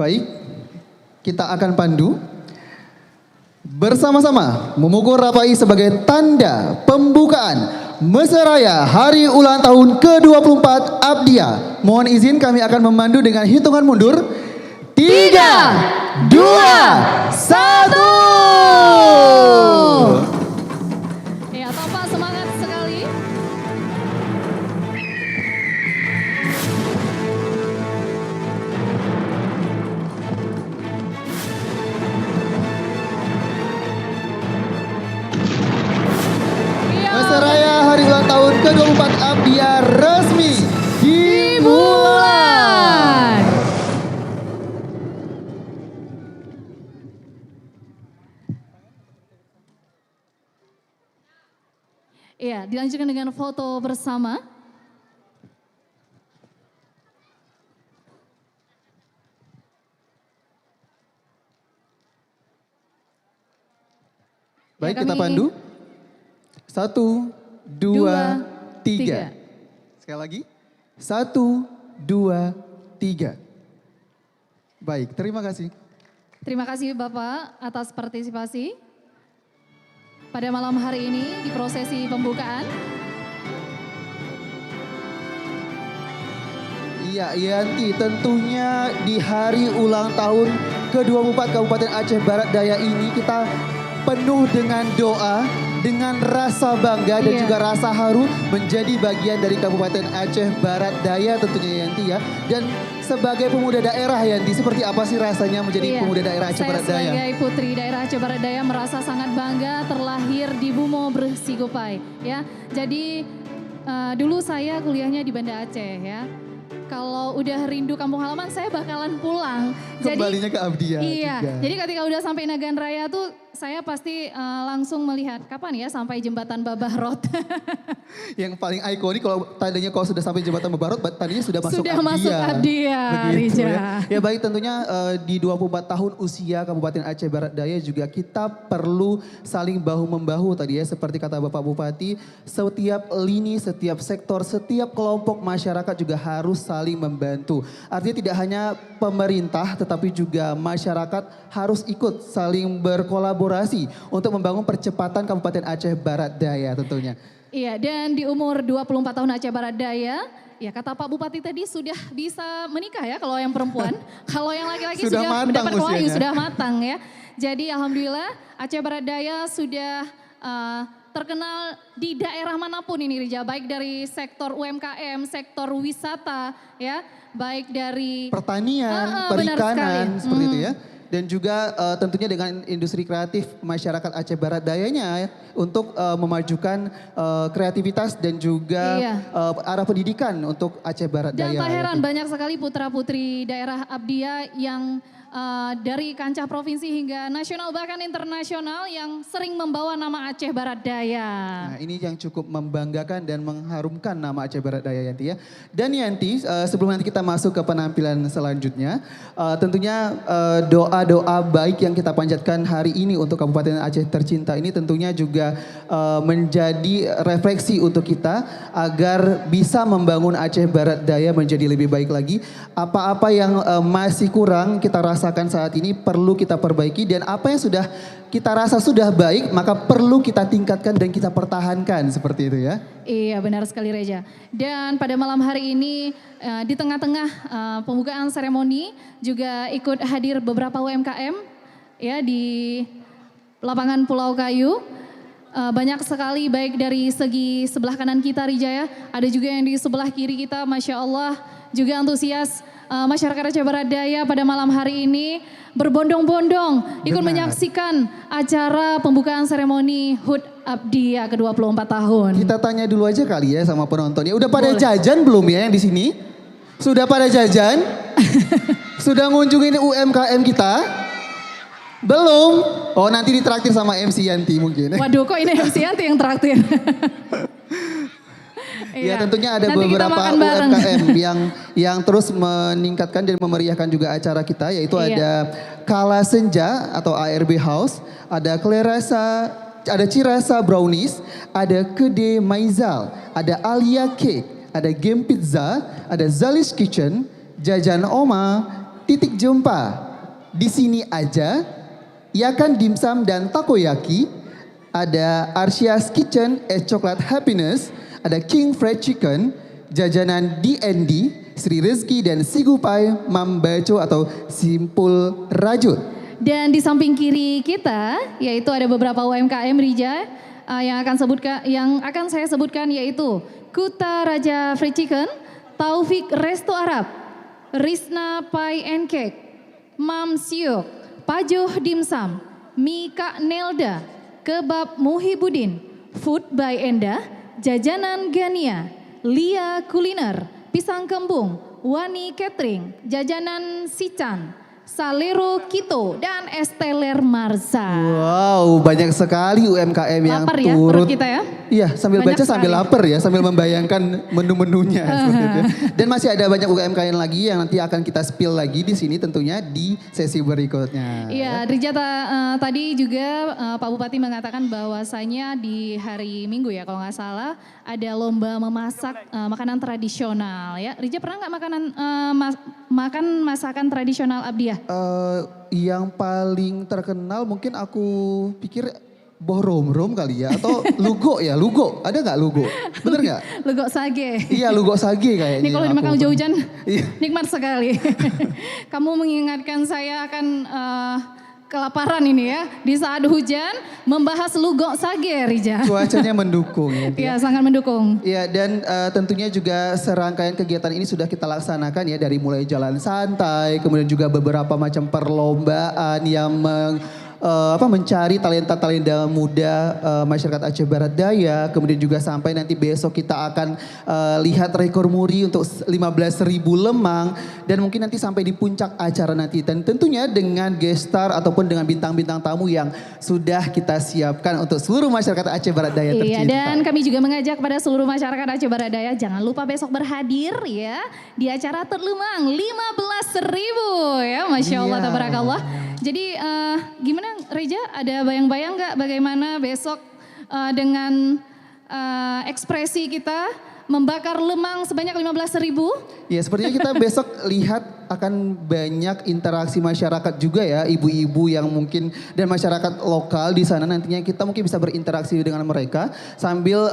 Baik, kita akan pandu bersama-sama memukul rapai sebagai tanda pembukaan Mesiraya Hari Ulang Tahun ke-24 Abdiya. Mohon izin kami akan memandu dengan hitungan mundur. 3, 2, 1. Ya, Topa semangat sekali. Mesiraya Hari Ulang Tahun ke-24 Abdiya resmi dimulai. Iya, dilanjutkan dengan foto bersama. Baik, Ya, kita kami- pandu. 1, 2, 3. Sekali lagi. 1, 2, 3. Baik, terima kasih. Terima kasih Bapak atas partisipasi pada malam hari ini di prosesi pembukaan. Iya, Yanti, tentunya di hari ulang tahun ke-24 Kabupaten Aceh Barat Daya ini kita penuh dengan doa, dengan rasa bangga dan Iya. juga rasa haru menjadi bagian dari Kabupaten Aceh Barat Daya tentunya Yanti ya. Dan sebagai pemuda daerah Yanti, seperti apa sih rasanya menjadi Iya, pemuda daerah Aceh Barat saya Daya? sebagai putri daerah Aceh Barat Daya merasa sangat bangga terlahir di Bumo Bersikupai ya. Jadi dulu saya kuliahnya di Banda Aceh ya. kalau udah rindu kampung halaman saya bakalan pulang. Kembalinya ke Abdia Iya, juga. jadi ketika udah sampai Nagan Raya tuh saya pasti langsung melihat kapan ya sampai jembatan Babahrot. Yang paling ikonik kalau tandanya kalau sudah sampai jembatan Babahrot, tandanya sudah masuk Sudah Abdia. masuk Abdia, Rija. Ya baik, tentunya di 24 tahun usia Kabupaten Aceh Barat Daya juga kita perlu saling bahu-membahu tadi ya. Seperti kata Bapak Bupati, setiap lini, setiap sektor, setiap kelompok masyarakat juga harus saling membantu. Artinya tidak hanya pemerintah tetapi juga masyarakat harus ikut saling berkolaborasi untuk membangun percepatan Kabupaten Aceh Barat Daya tentunya. Iya, dan di umur 24 tahun Aceh Barat Daya, ya kata Pak Bupati tadi sudah bisa menikah ya kalau yang perempuan. Kalau yang laki-laki Sudah sudah matang mendapat wahyu, usianya. sudah matang ya. Jadi alhamdulillah Aceh Barat Daya sudah terkenal di daerah manapun ini Rija. Baik dari sektor UMKM, sektor wisata ya. Baik dari Pertanian, benar sekali. perikanan seperti itu ya. Dan juga tentunya dengan industri kreatif masyarakat Aceh Barat Dayanya untuk memajukan kreativitas dan juga Iya. arah pendidikan untuk Aceh Barat Dan Daya. tak heran ya. banyak sekali putra-putri daerah Abdia yang dari kancah provinsi hingga nasional bahkan internasional yang sering membawa nama Aceh Barat Daya. Nah, ini yang cukup membanggakan dan mengharumkan nama Aceh Barat Daya Yanti ya. Dan Yanti, sebelum nanti kita masuk ke penampilan selanjutnya, tentunya doa-doa baik yang kita panjatkan hari ini untuk Kabupaten Aceh tercinta ini tentunya juga menjadi refleksi untuk kita agar bisa membangun Aceh Barat Daya menjadi lebih baik lagi. Apa-apa yang masih kurang kita rasakan saat ini perlu kita perbaiki, dan apa yang sudah kita rasa sudah baik maka perlu kita tingkatkan dan kita pertahankan seperti itu ya. Iya benar sekali Reja. Dan pada malam hari ini di tengah-tengah pembukaan seremoni juga ikut hadir beberapa UMKM ya di lapangan Pulau Kayu. Banyak sekali baik dari segi sebelah kanan kita Rija ya. Ada juga yang di sebelah kiri kita, Masya Allah juga antusias masyarakat Aceh Barat Daya pada malam hari ini berbondong-bondong ikut Benar. menyaksikan acara pembukaan seremoni HUT Abdia ke-24 tahun. Kita tanya dulu aja kali ya sama penontonnya. Udah pada Boleh. jajan belum ya yang di sini? Sudah pada jajan? Sudah ngunjungin UMKM kita? Belum? Oh nanti ditraktir sama MC Yanti mungkin. Waduh kok ini MC Yanti yang traktir. Ya Iya. tentunya ada Nanti kita beberapa makan bareng. UMKM yang terus meningkatkan dan memeriahkan juga acara kita, yaitu Iya. ada Kala Senja atau ARB House, ada Klerasa, ada Cirasa Brownies, ada Kede Maizal, ada Alia Cake, ada Game Pizza, ada Zalish Kitchen, Jajan Oma, Titik Jumpa, Di Sini Aja, Yakan Dimsum dan Takoyaki, ada Arsia's Kitchen, Chocolate Happiness, ada King Fried Chicken, jajanan D&D, Sri Rezeki dan Sigupai Mambaco atau Simpul Rajut. Dan di samping kiri kita yaitu ada beberapa UMKM Rija yang akan saya sebutkan yaitu Kuta Raja Fried Chicken, Taufik Resto Arab, Risna Pie and Cake, Mam Siok, Pajoh Dimsum, Mika Nelda, Kebab Muhibudin, Food by Enda, Jajanan Gania, Lia Kuliner, Pisang Kembung, Wani Catering, Jajanan Sican, Salero Kito, dan Esteller Marza. Wow, banyak sekali UMKM yang Lapar ya turut. perut kita ya. Iya, sambil Banyak baca sambil sekali. lapar ya, sambil membayangkan menu-menunya. seperti itu. Dan masih ada banyak UMKM lagi yang nanti akan kita spill lagi di sini tentunya di sesi berikutnya. Iya, Rija tadi juga Pak Bupati mengatakan bahwasanya di hari Minggu ya kalau nggak salah ada lomba memasak makanan tradisional ya. Rija pernah nggak makan masakan tradisional Abdiah? Yang paling terkenal mungkin aku pikir boh rom kali ya, atau lugo ya, lugo. Ada nggak lugo? Bener nggak? Legok sage. Iya, lugo sage kayaknya. Ini kalau yang dimakan aku- hujan-hujan Iya. nikmat sekali. Kamu mengingatkan saya akan kelaparan ini ya. Di saat hujan membahas lugok sage Rija. Cuacanya mendukung ya. Iya sangat mendukung. Ya, dan tentunya juga serangkaian kegiatan ini sudah kita laksanakan ya, dari mulai jalan santai, kemudian juga beberapa macam perlombaan yang mencari talenta-talenta muda masyarakat Aceh Barat Daya. Kemudian juga sampai nanti besok kita akan lihat rekor muri untuk 15.000 lemang dan mungkin nanti sampai di puncak acara nanti, dan tentunya dengan guest star ataupun dengan bintang-bintang tamu yang sudah kita siapkan untuk seluruh masyarakat Aceh Barat Daya tercinta. Iya, dan kami juga mengajak pada seluruh masyarakat Aceh Barat Daya jangan lupa besok berhadir ya di acara Terlemang 15.000 ya, Masya Allah, Iya. tabarakallah. Jadi gimana Reja, ada bayang-bayang nggak bagaimana besok dengan ekspresi kita membakar lemang sebanyak 15.000? Ya, sepertinya kita besok lihat akan banyak interaksi masyarakat juga ya, ibu-ibu yang mungkin dan masyarakat lokal di sana, nantinya kita mungkin bisa berinteraksi dengan mereka sambil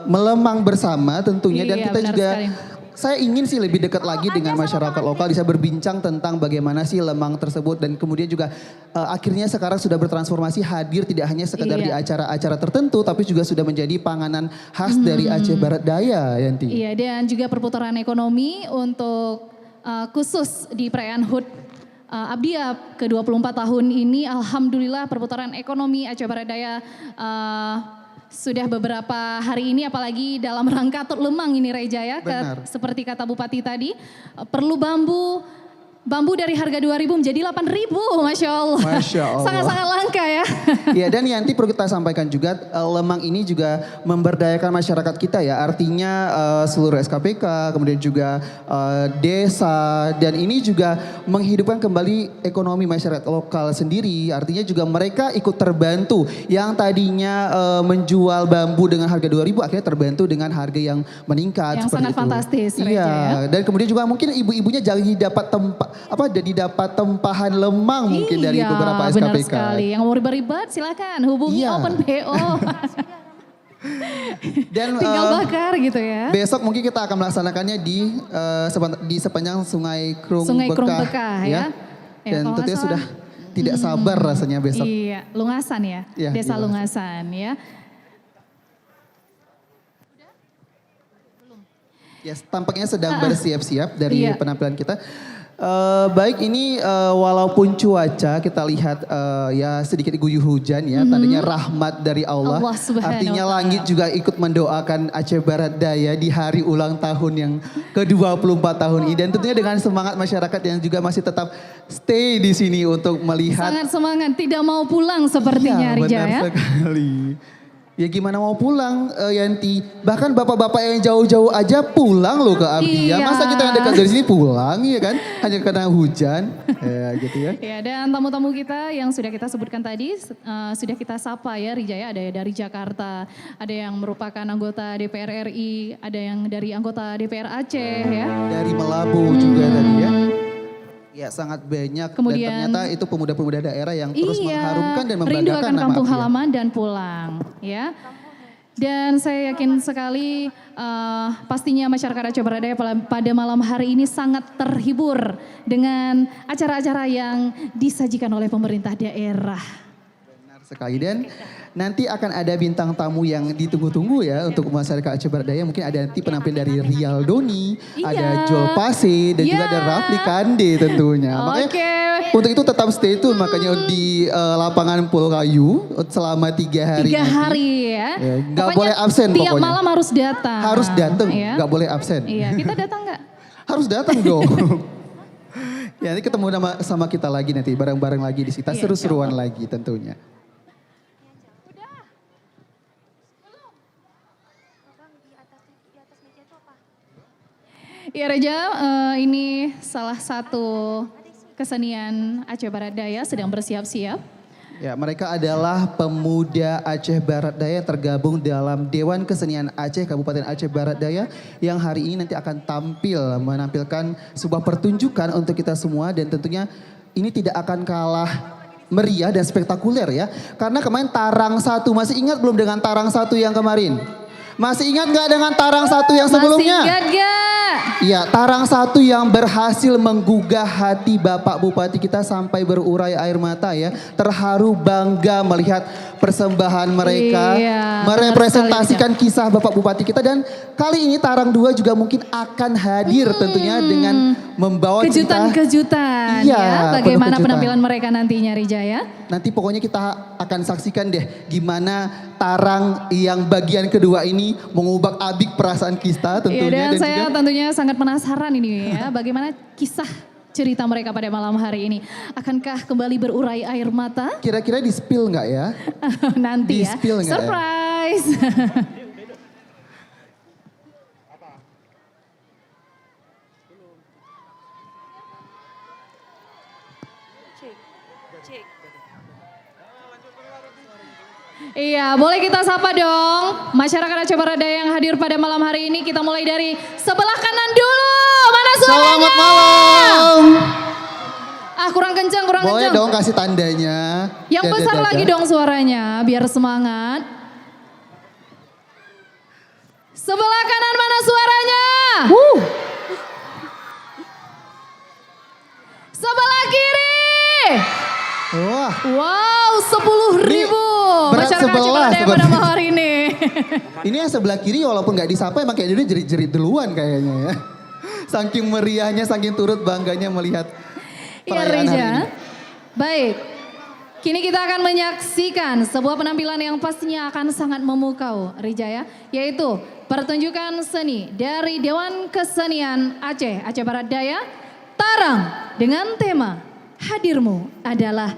melemang bersama tentunya, dan Iya, kita benar juga sekali. saya ingin sih lebih dekat lagi dengan masyarakat lokal, bisa berbincang tentang bagaimana sih lemang tersebut, dan kemudian juga akhirnya sekarang sudah bertransformasi hadir tidak hanya sekedar di Iya. acara-acara tertentu, tapi juga sudah menjadi panganan khas dari Aceh Barat Daya, Yanti. Iya, dan juga perputaran ekonomi untuk khusus di perayaan HUT Abdiab ke-24 tahun ini, alhamdulillah perputaran ekonomi Aceh Barat Daya sudah beberapa hari ini, apalagi dalam rangka Terlemang ini Reja ya, Benar. seperti kata Bupati tadi, perlu bambu dari harga 2.000 menjadi 8.000, Masya Allah. Masya Allah. Sangat-sangat langka ya. Ya, dan Yanti perlu kita sampaikan juga, lemang ini juga memberdayakan masyarakat kita ya. Artinya seluruh SKPK, kemudian juga desa, dan ini juga menghidupkan kembali ekonomi masyarakat lokal sendiri. Artinya juga mereka ikut terbantu. Yang tadinya menjual bambu dengan harga 2.000 akhirnya terbantu dengan harga yang meningkat. Yang seperti sangat itu. fantastis, Reja, Iya, ya. dan kemudian juga mungkin ibu-ibunya jadi dapat dapat tempahan lemang mungkin dari beberapa SKPK. Benar sekali. Yang mau ribet-ribet silakan hubungi Iya. Open PO. Dan Tinggal bakar gitu ya. besok mungkin kita akan melaksanakannya di sepanjang Sungai Krung Sungai Bekah, Krung Bekah ya. Ya, Dan kalau tentunya nggak sudah salah, tidak sabar rasanya besok. Iya, Lungasan ya. Iya, Desa di Lungasan ya. Ya, tampaknya sedang bersiap-siap dari Iya. penampilan kita. Baik, ini walaupun cuaca kita lihat ya sedikit diguyur hujan ya, tadinya rahmat dari Allah. Allah Subhanahu Artinya wa ta'ala. langit juga ikut mendoakan Aceh Barat Daya di hari ulang tahun yang ke-24 tahun ini, dan tentunya dengan semangat masyarakat yang juga masih tetap stay di sini untuk melihat. Sangat semangat, tidak mau pulang sepertinya Iya, Rija benar ya. sekali. Ya gimana mau pulang Yanti? Bahkan bapak-bapak yang jauh-jauh aja pulang loh ke Abdiya. Iya. Masa kita yang dekat dari sini pulang ya kan? Hanya karena hujan. Ya gitu ya. Ya, dan tamu-tamu kita yang sudah kita sebutkan tadi sudah kita sapa ya Rija ya. Ada dari Jakarta, ada yang merupakan anggota DPR RI, ada yang dari anggota DPR Aceh ya. Dari Melabu juga tadi ya. Ya sangat banyak, Kemudian- dan ternyata itu pemuda-pemuda daerah yang terus Iya, mengharumkan dan rindu membanggakan akan nama kampung Abdiya. halaman dan pulang ya. Dan saya yakin sekali pastinya masyarakat Aceh Barat Daya pada malam hari ini sangat terhibur dengan acara-acara yang disajikan oleh pemerintah daerah. Benar sekali, dan nanti akan ada bintang tamu yang ditunggu-tunggu ya untuk masyarakat Aceh Barat Daya. Mungkin ada nanti penampilan dari Rial Doni, ada Iya. Joel Pase, dan juga ada Iya. Rafli Kande tentunya. Makanya Oke. untuk itu tetap stay tune makanya di lapangan Pulau Kayu selama 3 hari 3 nanti. hari ya. Ya, nggak Pokoknya boleh absen tiap pokoknya. malam harus datang. Harus datang, Ya. nggak boleh absen. Iya, kita datang nggak? Harus datang dong. Ya, nanti ketemu sama kita lagi nanti, bareng-bareng lagi di situ, Iya, seru-seruan lagi tentunya. Ya Reja, ini salah satu kesenian Aceh Barat Daya sedang bersiap-siap. Ya, mereka adalah pemuda Aceh Barat Daya yang tergabung dalam Dewan Kesenian Aceh Kabupaten Aceh Barat Daya yang hari ini nanti akan menampilkan sebuah pertunjukan untuk kita semua, dan tentunya ini tidak akan kalah meriah dan spektakuler ya. Karena kemarin Tarang 1, masih ingat belum dengan Tarang 1 yang kemarin? Masih ingat gak dengan Tarang 1 yang sebelumnya? Masih ingat gak? Ya, Tarang satu yang berhasil menggugah hati Bapak Bupati kita sampai berurai air mata ya. Terharu bangga melihat persembahan mereka. Iya, merepresentasikan kisah Bapak Bupati kita. Dan kali ini Tarang 2 juga mungkin akan hadir tentunya dengan membawa cerita. Kejutan-kejutan Iya, ya. penuh Bagaimana kejutan. penampilan mereka nantinya Rija ya. Nanti pokoknya kita akan saksikan deh gimana Tarang yang bagian kedua ini mengubah-abik perasaan kita tentunya. Iya, dan saya juga tentunya sangat penasaran ini ya. Bagaimana kisah cerita mereka pada malam hari ini. Akankah kembali berurai air mata? kira-kira di spill nggak ya? Nanti ya. Di-spill nggak ya? Surprise. Iya, boleh kita sapa dong masyarakat Aceh Barat Daya yang hadir pada malam hari ini. Kita mulai dari sebelah kanan dulu. Mana suaranya? Selamat malam. Ah, kurang kencang, kurang Boleh kencang. dong kasih tandanya. Yang Dadah, besar dadah. lagi dong suaranya, biar semangat. Sebelah kanan mana suaranya? Sebelah kiri. Wah, Wow, 10.000 berat masyarakat Aceh sebelah Barat Daya pada seperti- malam hari ini. ini yang sebelah kiri walaupun nggak disapa emang kayak dia jerit-jerit duluan kayaknya ya. Saking meriahnya, saking turut bangganya melihat Iya perayaan hari Rija. ini. Baik. Kini kita akan menyaksikan sebuah penampilan yang pastinya akan sangat memukau Rija ya. Yaitu pertunjukan seni dari Dewan Kesenian Aceh, Aceh Barat Daya. Tarang dengan tema Hadirmu Adalah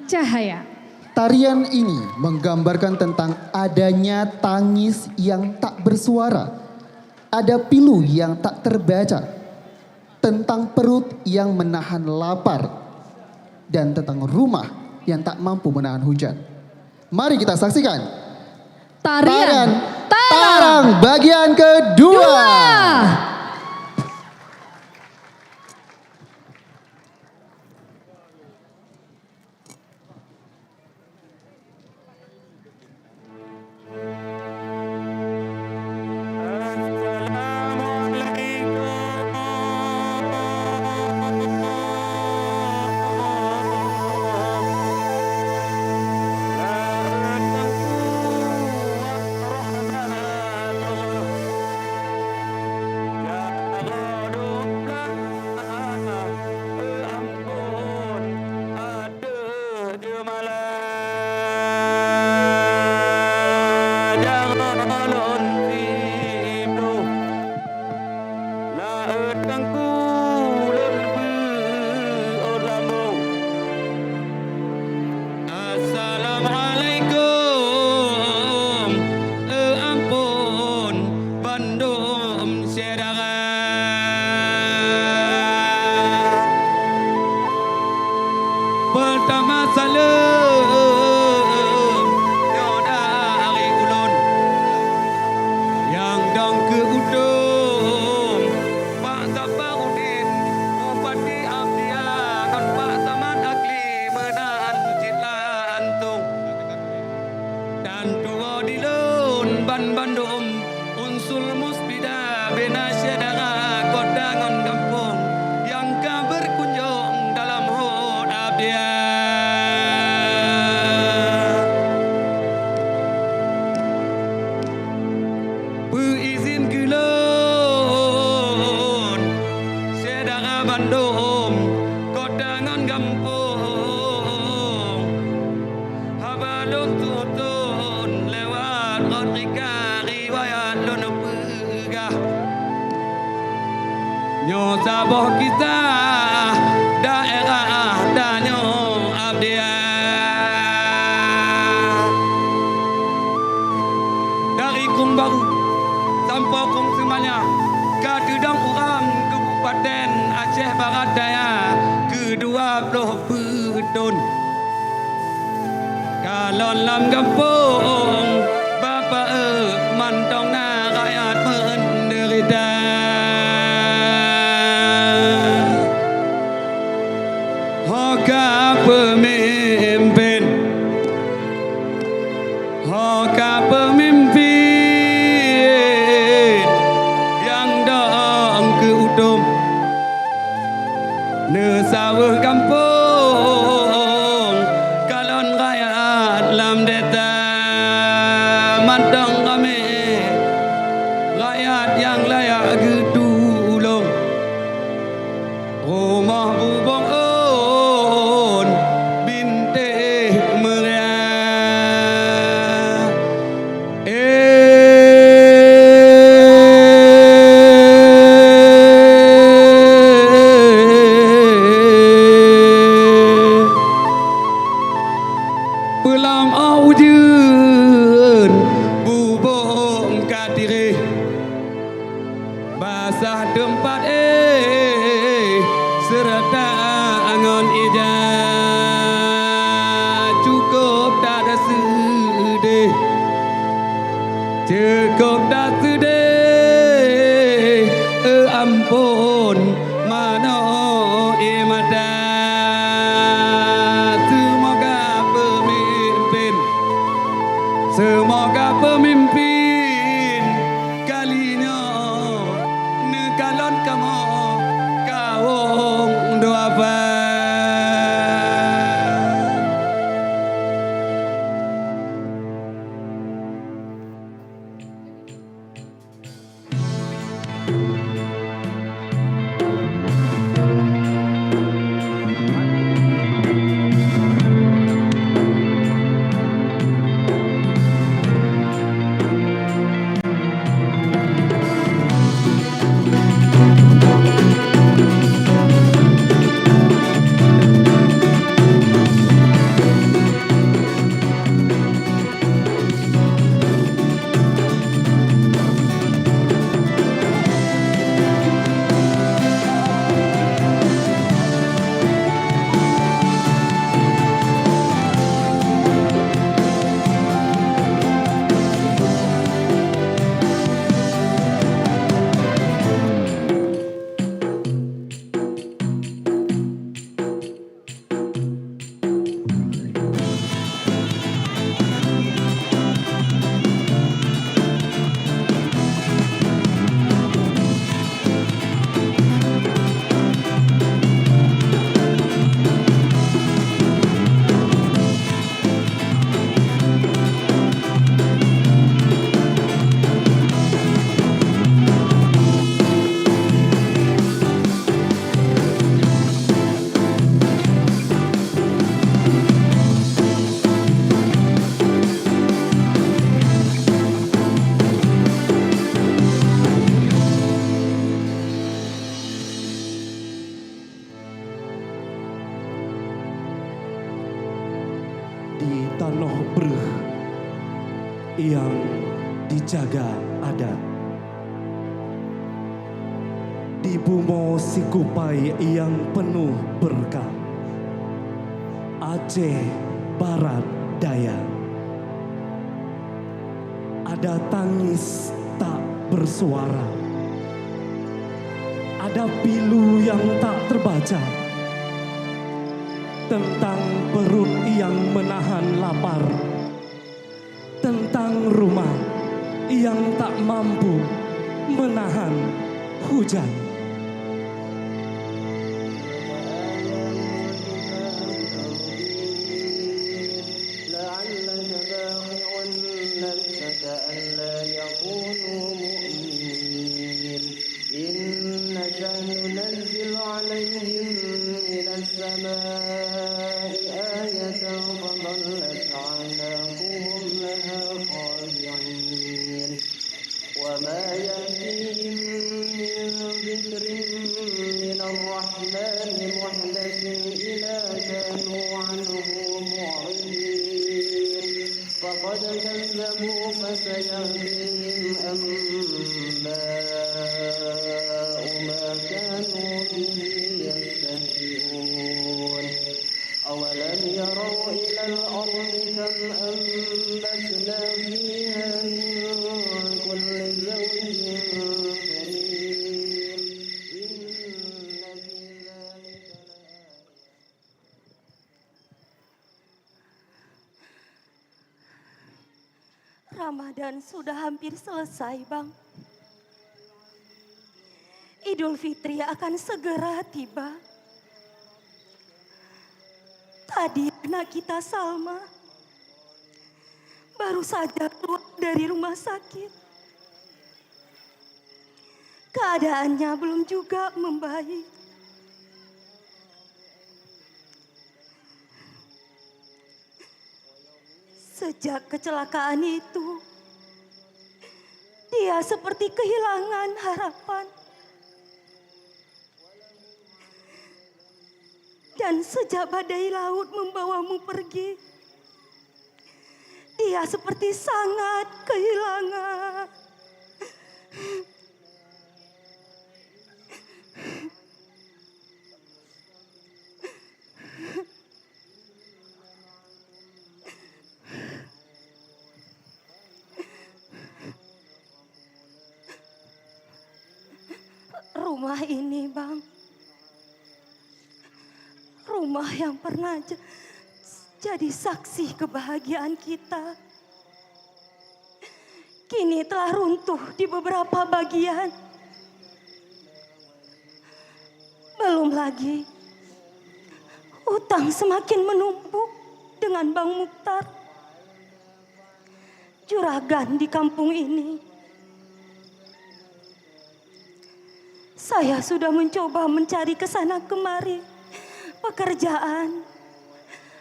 Cahaya. Tarian ini menggambarkan tentang adanya tangis yang tak bersuara. Ada pilu yang tak terbaca. Tentang perut yang menahan lapar. Dan tentang rumah yang tak mampu menahan hujan. Mari kita saksikan. Tarian Tarang bagian kedua. Dua. Assalamualaikum, ampun, Bandung Sedara. Pertama salam, nyoda hari ulun, yang dong ke udung, Pak Safarudin, Bupati Abdian, Pak Saman Akli, Menahan Citlaan Tung. Dan dua di lun ban Bandung unsul musbida bina syedara kodangan kampung yang ka berkunjung dalam hud abdian. Berizin kulun syedara Bandung kodangan kampung Habalun tutun lewat Rodrika riwayat lun pegah Nyo saboh kita daerah danyo abdian Dari Kung Baru sampai Kung Semanya Kadudang orang Kabupaten Aceh Barat Daya ke-20 tahun Kalau lam kampung Bapa mantong na rakyat menderita Hoka pemimpin Hoka pemimpin Yang dong ke pun mano imadat. Semoga pemimpin kalinya negalon kamu kaum doa. Di tanah Breh yang dijaga adat, di Bumo Sikupai yang penuh berkah, Aceh Barat Daya, ada tangis tak bersuara, ada pilu yang tak terbaca, tentang perut yang menahan lapar, tentang rumah yang tak mampu menahan hujan. Ramadan sudah hampir selesai, Bang. Idul Fitri akan segera tiba. Tadi anak kita Salma baru saja keluar dari rumah sakit. Keadaannya belum juga membaik. Sejak kecelakaan itu, dia seperti kehilangan harapan. Dan sejak badai laut membawamu pergi, dia seperti sangat kehilangan. Rumah ini, Bang. Rumah yang pernah jadi saksi kebahagiaan kita. Kini telah runtuh di beberapa bagian. Belum lagi, utang semakin menumpuk dengan Bang Mukhtar. Juragan di kampung ini. Saya sudah mencoba mencari kesana kemari pekerjaan,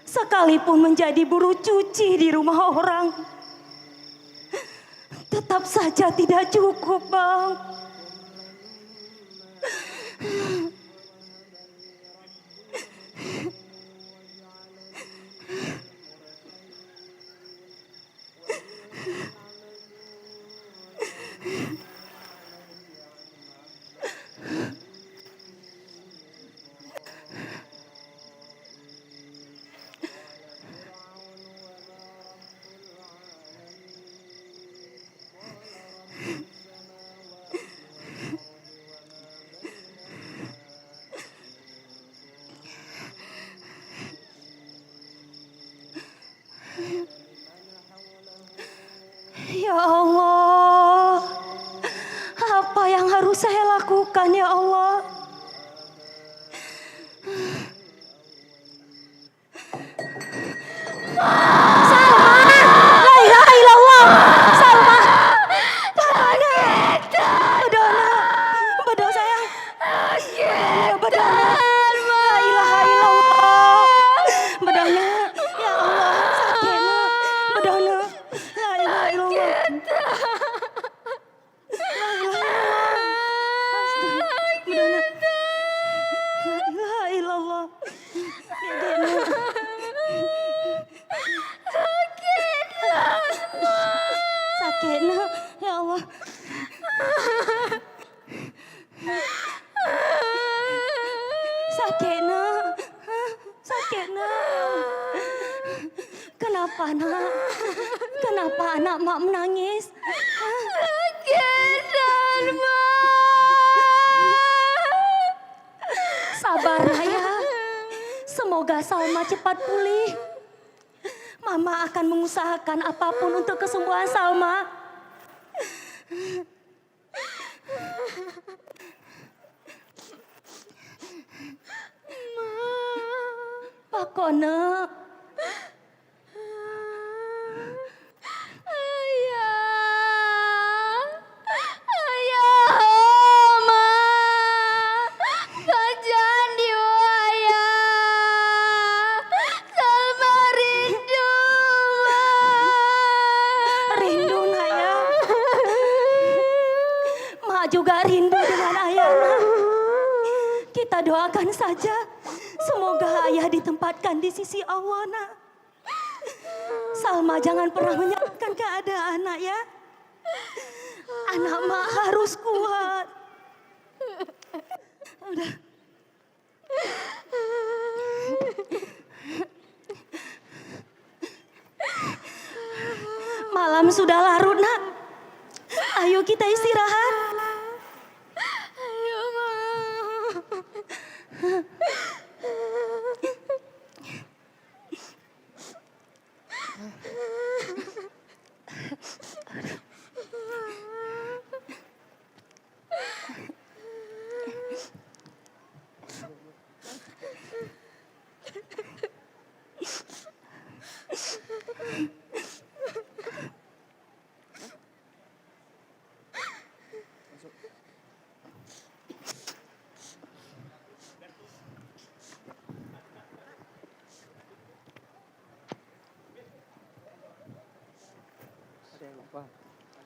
sekalipun menjadi buruh cuci di rumah orang. Tetap saja tidak cukup, Bang. Ya Allah, apa yang harus saya lakukan ya Allah? Salma, la ilaha illallah, Salma, bedona, bedona sayang, bedona, la ilaha illallah, bedona, ya Allah, sakitna, bedona, la ilaha illallah. Sakitna, ya Allah. Sakitna, sakitna. Kenapa nak? Kenapa anak mak menangis? Sabarlah ya. Semoga Salma cepat pulih. Mama akan mengusahakan apapun untuk kesembuhan Salma. Pakone. Juga rindu dengan ayah. Kita doakan saja semoga ayah ditempatkan di sisi Allah, nak. Salma jangan pernah menyalahkan keadaan, nak ya. Anak mak harus kuat. Udah. Malam sudah larut, nak. Ayo kita istirahat.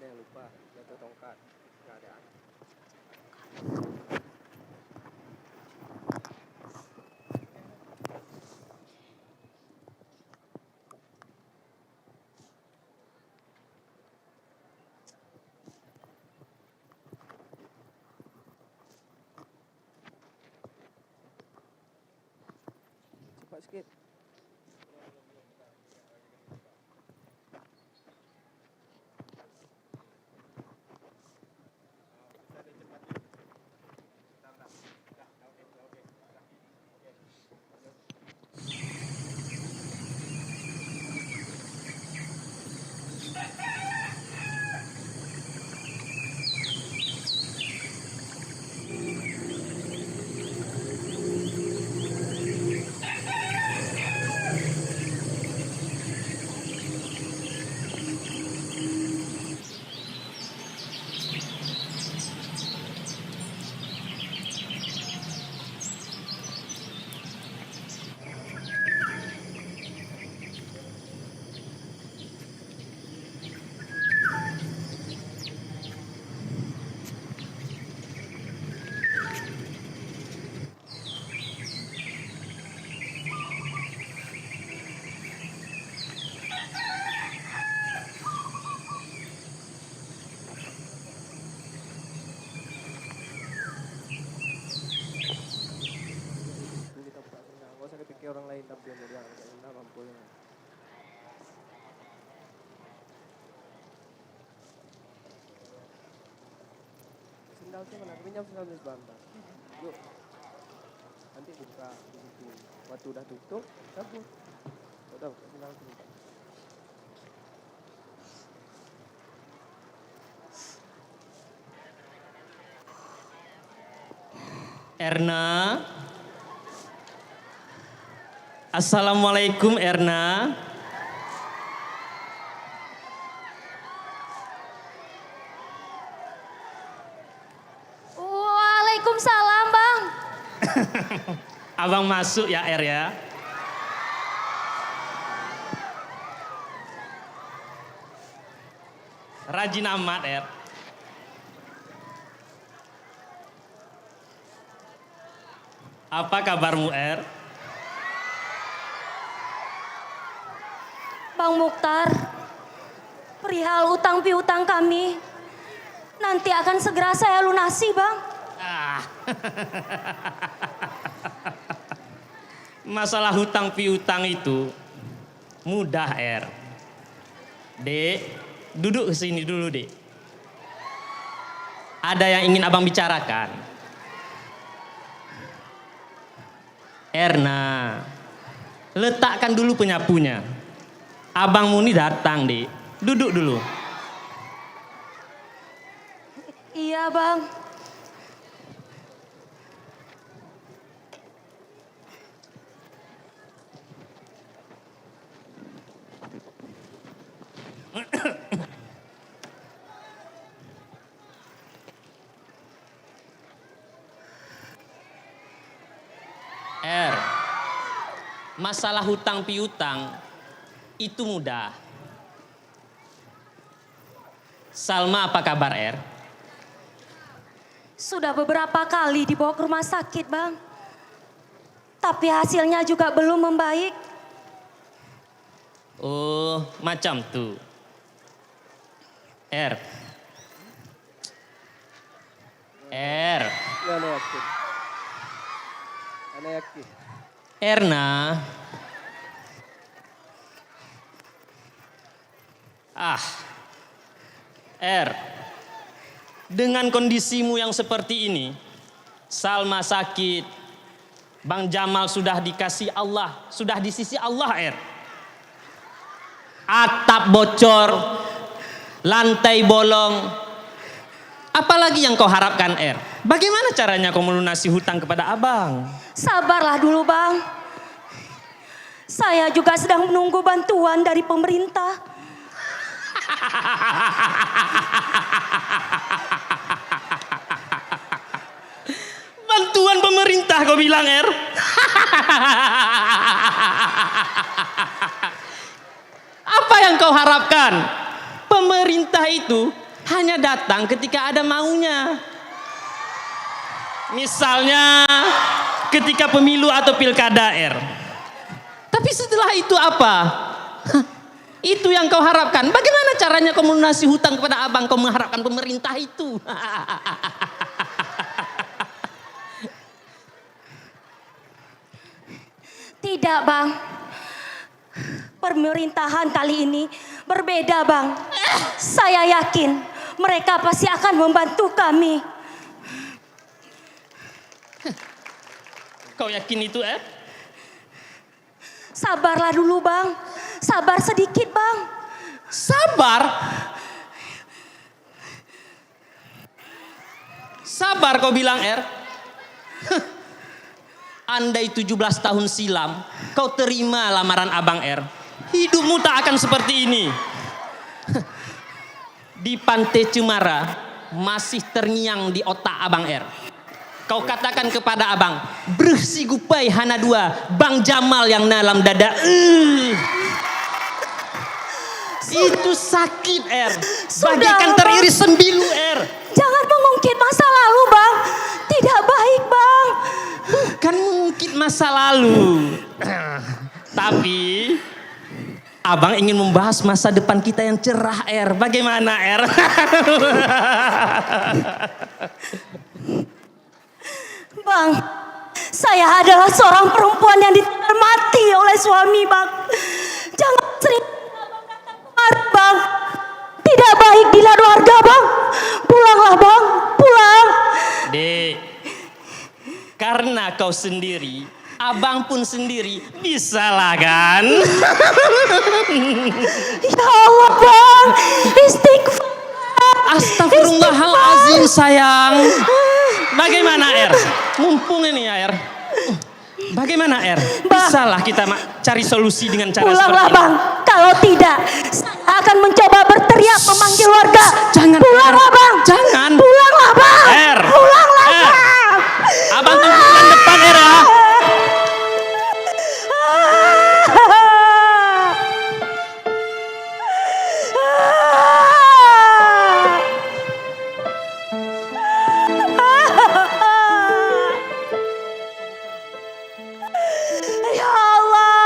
Ada yang lupa jatuh tongkat, nggak ada. Cepat sikit. penalti mana? Pinjam 19 bamba. Yuk. Nanti buka begitu. Waktu udah tutup, cabut. Udah buka penalti. Erna. Assalamualaikum Erna. Waalaikumsalam Bang. Abang masuk ya Er ya. Rajin amat Er. Apa kabarmu Er? Bang Mukhtar, perihal utang piutang kami nanti akan segera saya lunasi Bang. Masalah hutang piutang itu mudah Er. Dek, duduk ke sini dulu Dek. Ada yang ingin abang bicarakan. Erna, letakkan dulu penyapunya. Abangmu ini datang Dek. Duduk dulu. Iya Bang. Er, masalah hutang piutang itu mudah. Salma apa kabar Er? Sudah beberapa kali dibawa ke rumah sakit Bang. Tapi hasilnya juga belum membaik. Oh, macam tuh. Er. Er. Ya, Ana yakin. Ana yakin. Erna. Er. Dengan kondisimu yang seperti ini, Salma sakit, Bang Jamal sudah dikasih Allah, sudah di sisi Allah Er. Atap bocor, lantai bolong. Apalagi yang kau harapkan Er? Bagaimana caranya kau melunasi hutang kepada abang? Sabarlah dulu Bang. Saya juga sedang menunggu bantuan dari pemerintah. Bantuan pemerintah kau bilang Er? Apa yang kau harapkan? Pemerintah itu hanya datang ketika ada maunya. Misalnya ketika pemilu atau pilkada Er. Tapi setelah itu apa? Itu yang kau harapkan. Bagaimana caranya kau melunasi hutang kepada abang? Kau mengharapkan pemerintah itu. Tidak Bang. Pemerintahan kali ini berbeda Bang. Saya yakin mereka pasti akan membantu kami. Kau yakin itu Er? Sabarlah dulu Bang. Sabar sedikit Bang. Sabar? Sabar kau bilang Er? Andai 17 tahun silam kau terima lamaran abang Er, hidupmu tak akan seperti ini. Di Pantai Cemara masih terngiang di otak abang Er. Kau katakan kepada abang, bersih gupai hana dua, Bang Jamal yang dalam dada. Itu sakit Er, bagaikan teriris sembilu Er. Jangan mengungkit masa lalu Bang. Tidak baik Bang. Bukan mengungkit masa lalu. Tapi abang ingin membahas masa depan kita yang cerah Er. Bagaimana Er? Bang, saya adalah seorang perempuan yang dihormati oleh suami Bang. Jangan sering Bang. Tidak baik di keluarga Bang. Pulanglah Bang, pulang. kau sendiri, abang pun sendiri, bisalah kan? Ya Allah bang, istighfar. Astagfirullahalazim sayang. Bagaimana Er? Mumpung ini ya Er. Bagaimana Er? Bisalah kita cari solusi dengan cara Pulanglah seperti ini. bang, kalau tidak saya akan mencoba berteriak memanggil warga. Jangan Pulanglah Er. bang. Jangan. Pulanglah bang. Er. Pulanglah Er. bang. Abang tunggu di depan Er ya. Ya Allah.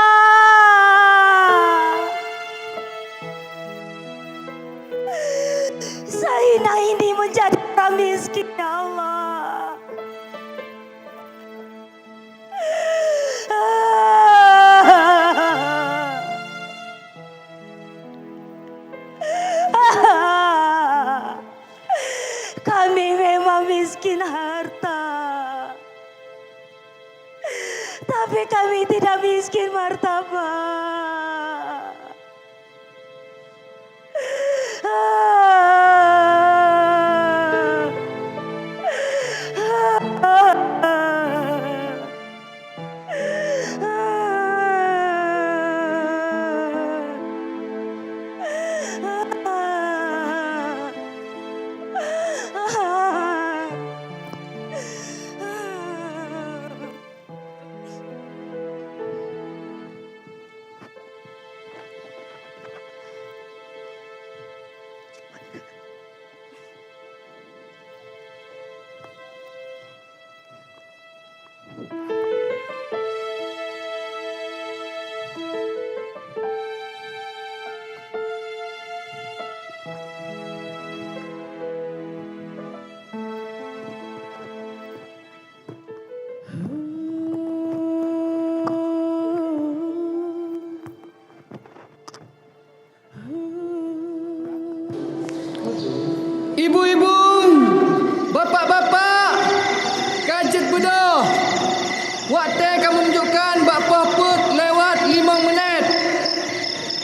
Saina ini menjadi orang miskin ya Allah. Kami memang miskin harta. Tapi kami tidak miskin martabat. Ibu-ibu, bapak-bapak, kajet bedah. Waktu kamu menunjukkan bapa put lewat 5 minit.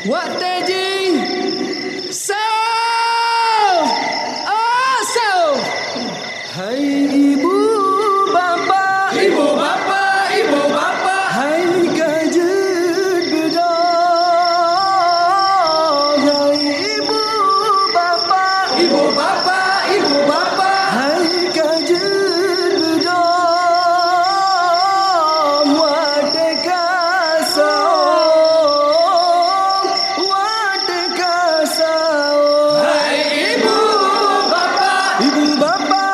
Waktu ji. Hai ibu bapa, ibu bapa, ibu bapa. Hai kajet bedah. Hai ibu bapa, ibu bapa, ibu bapa. Hai kajet bedah. Wate kasau. Hai ibu bapa, ibu bapa.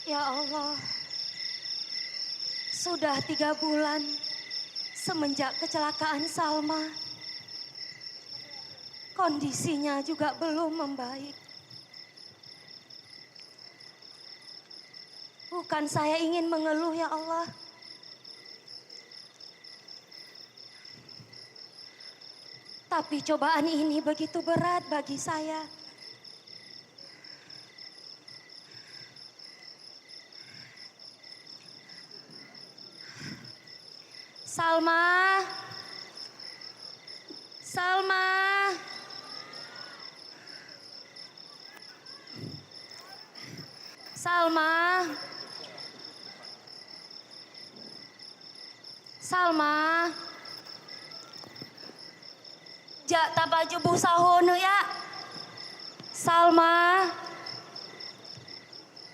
Ya Allah, sudah 3 bulan semenjak kecelakaan Salma. Kondisinya juga belum membaik. Bukan saya ingin mengeluh ya Allah. Tapi cobaan ini begitu berat bagi saya. Salma, Salma, Salma. Salma. Jak tak baju busahon ya. Salma.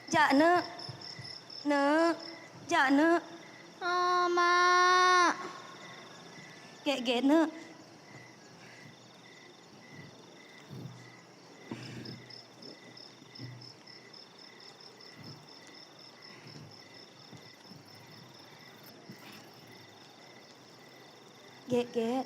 Jak ne. Ne. Jak ne. Mak. Gek ne. Gek.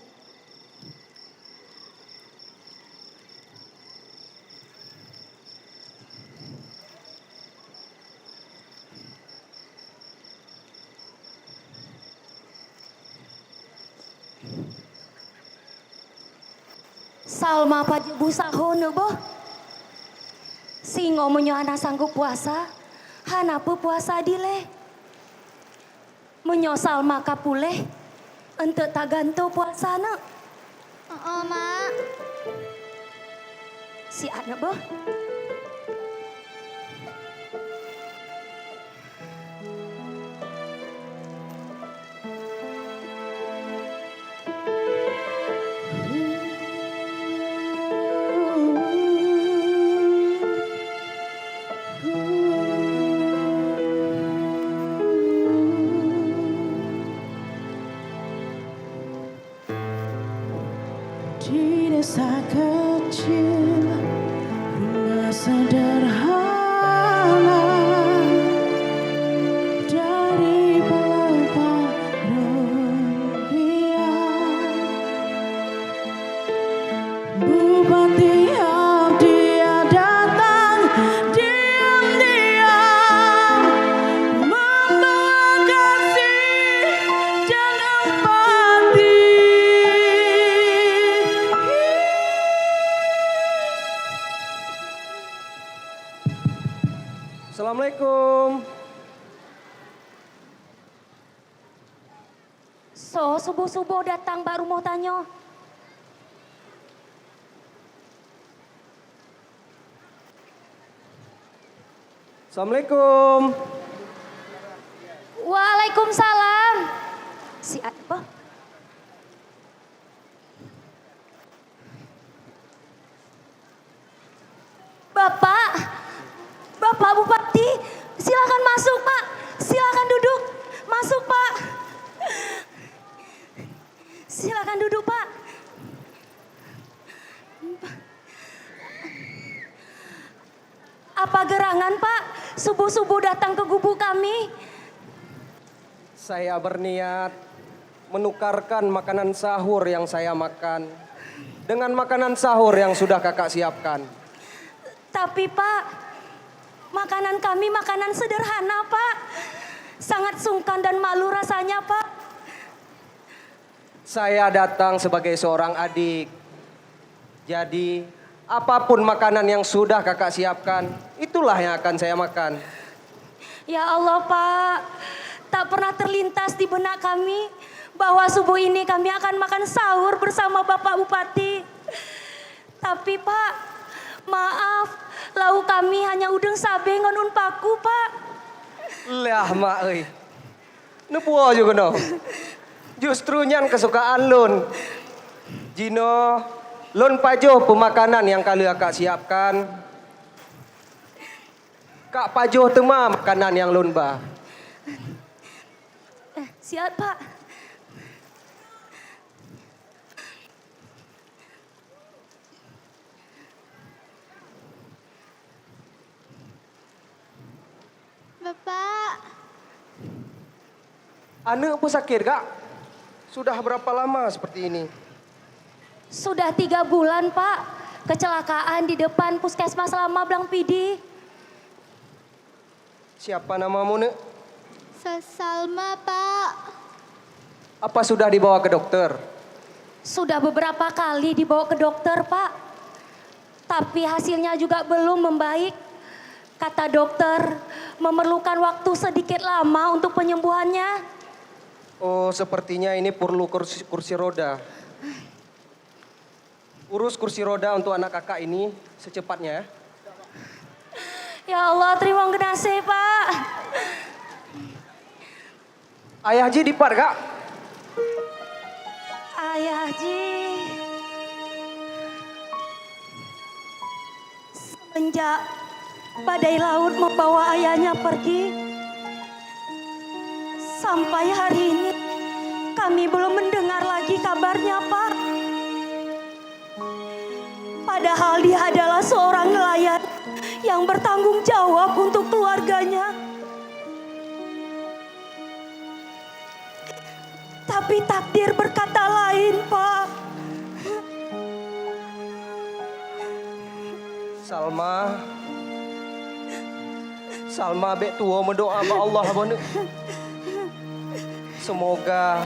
Salma pajak busahon boh. Singo menyo anak sanggup puasa, hana pu puasa dile. Menyo Salma kapuleh, ente tak ganto puasa na. Mak. Si anak boh. Di desa kecil, rumah sederhana dari pelepah rupiah. Bupati Abdiya datang diam-diam, membawa kasih dan empati. Assalamualaikum. So subuh-subuh datang baru mau tanya. Assalamualaikum. Waalaikumsalam. Si apa? Bapak Bupati, silakan masuk Pak. Silakan duduk. Masuk Pak. Silakan duduk Pak. Apa gerangan Pak? Subuh-subuh datang ke gubuk kami. Saya berniat menukarkan makanan sahur yang saya makan dengan makanan sahur yang sudah kakak siapkan. Tapi Pak, makanan kami makanan sederhana Pak. Sangat sungkan dan malu rasanya Pak. Saya datang sebagai seorang adik. Jadi apapun makanan yang sudah kakak siapkan, itulah yang akan saya makan. Ya Allah Pak, tak pernah terlintas di benak kami bahwa subuh ini kami akan makan sahur bersama Bapak Bupati. Tapi Pak, maaf, lauk kami hanya udang sabe ngonun paku Pak. Lah mak euy. Nu puo juga no. Justru nyan kesukaan lun. Jino, lun pajo pemakanan yang kali kakak siapkan. Kak pajo tema makanan yang lun ba. Siap Pak. Bapak. Anu apa sakit kak? Sudah berapa lama seperti ini? Sudah 3 bulan Pak. Kecelakaan di depan puskesmas lama Blang Pidi. Siapa namamu Nek? Salma Pak. Apa sudah dibawa ke dokter? Sudah beberapa kali dibawa ke dokter Pak. Tapi hasilnya juga belum membaik. Kata dokter, memerlukan waktu sedikit lama untuk penyembuhannya. Oh, sepertinya ini perlu kursi roda. Urus kursi roda untuk anak kakak ini secepatnya ya. Ya Ya Allah, terima kasih Pak. Ayah Ji dipar kak? Ayah Ji. Semenjak badai laut membawa ayahnya pergi, sampai hari ini kami belum mendengar lagi kabarnya Pak. Padahal dia adalah seorang nelayan yang bertanggung jawab untuk keluarganya. Tapi takdir berkata lain, Pak. Salma bek tua mendoa sama Allah abang. Semoga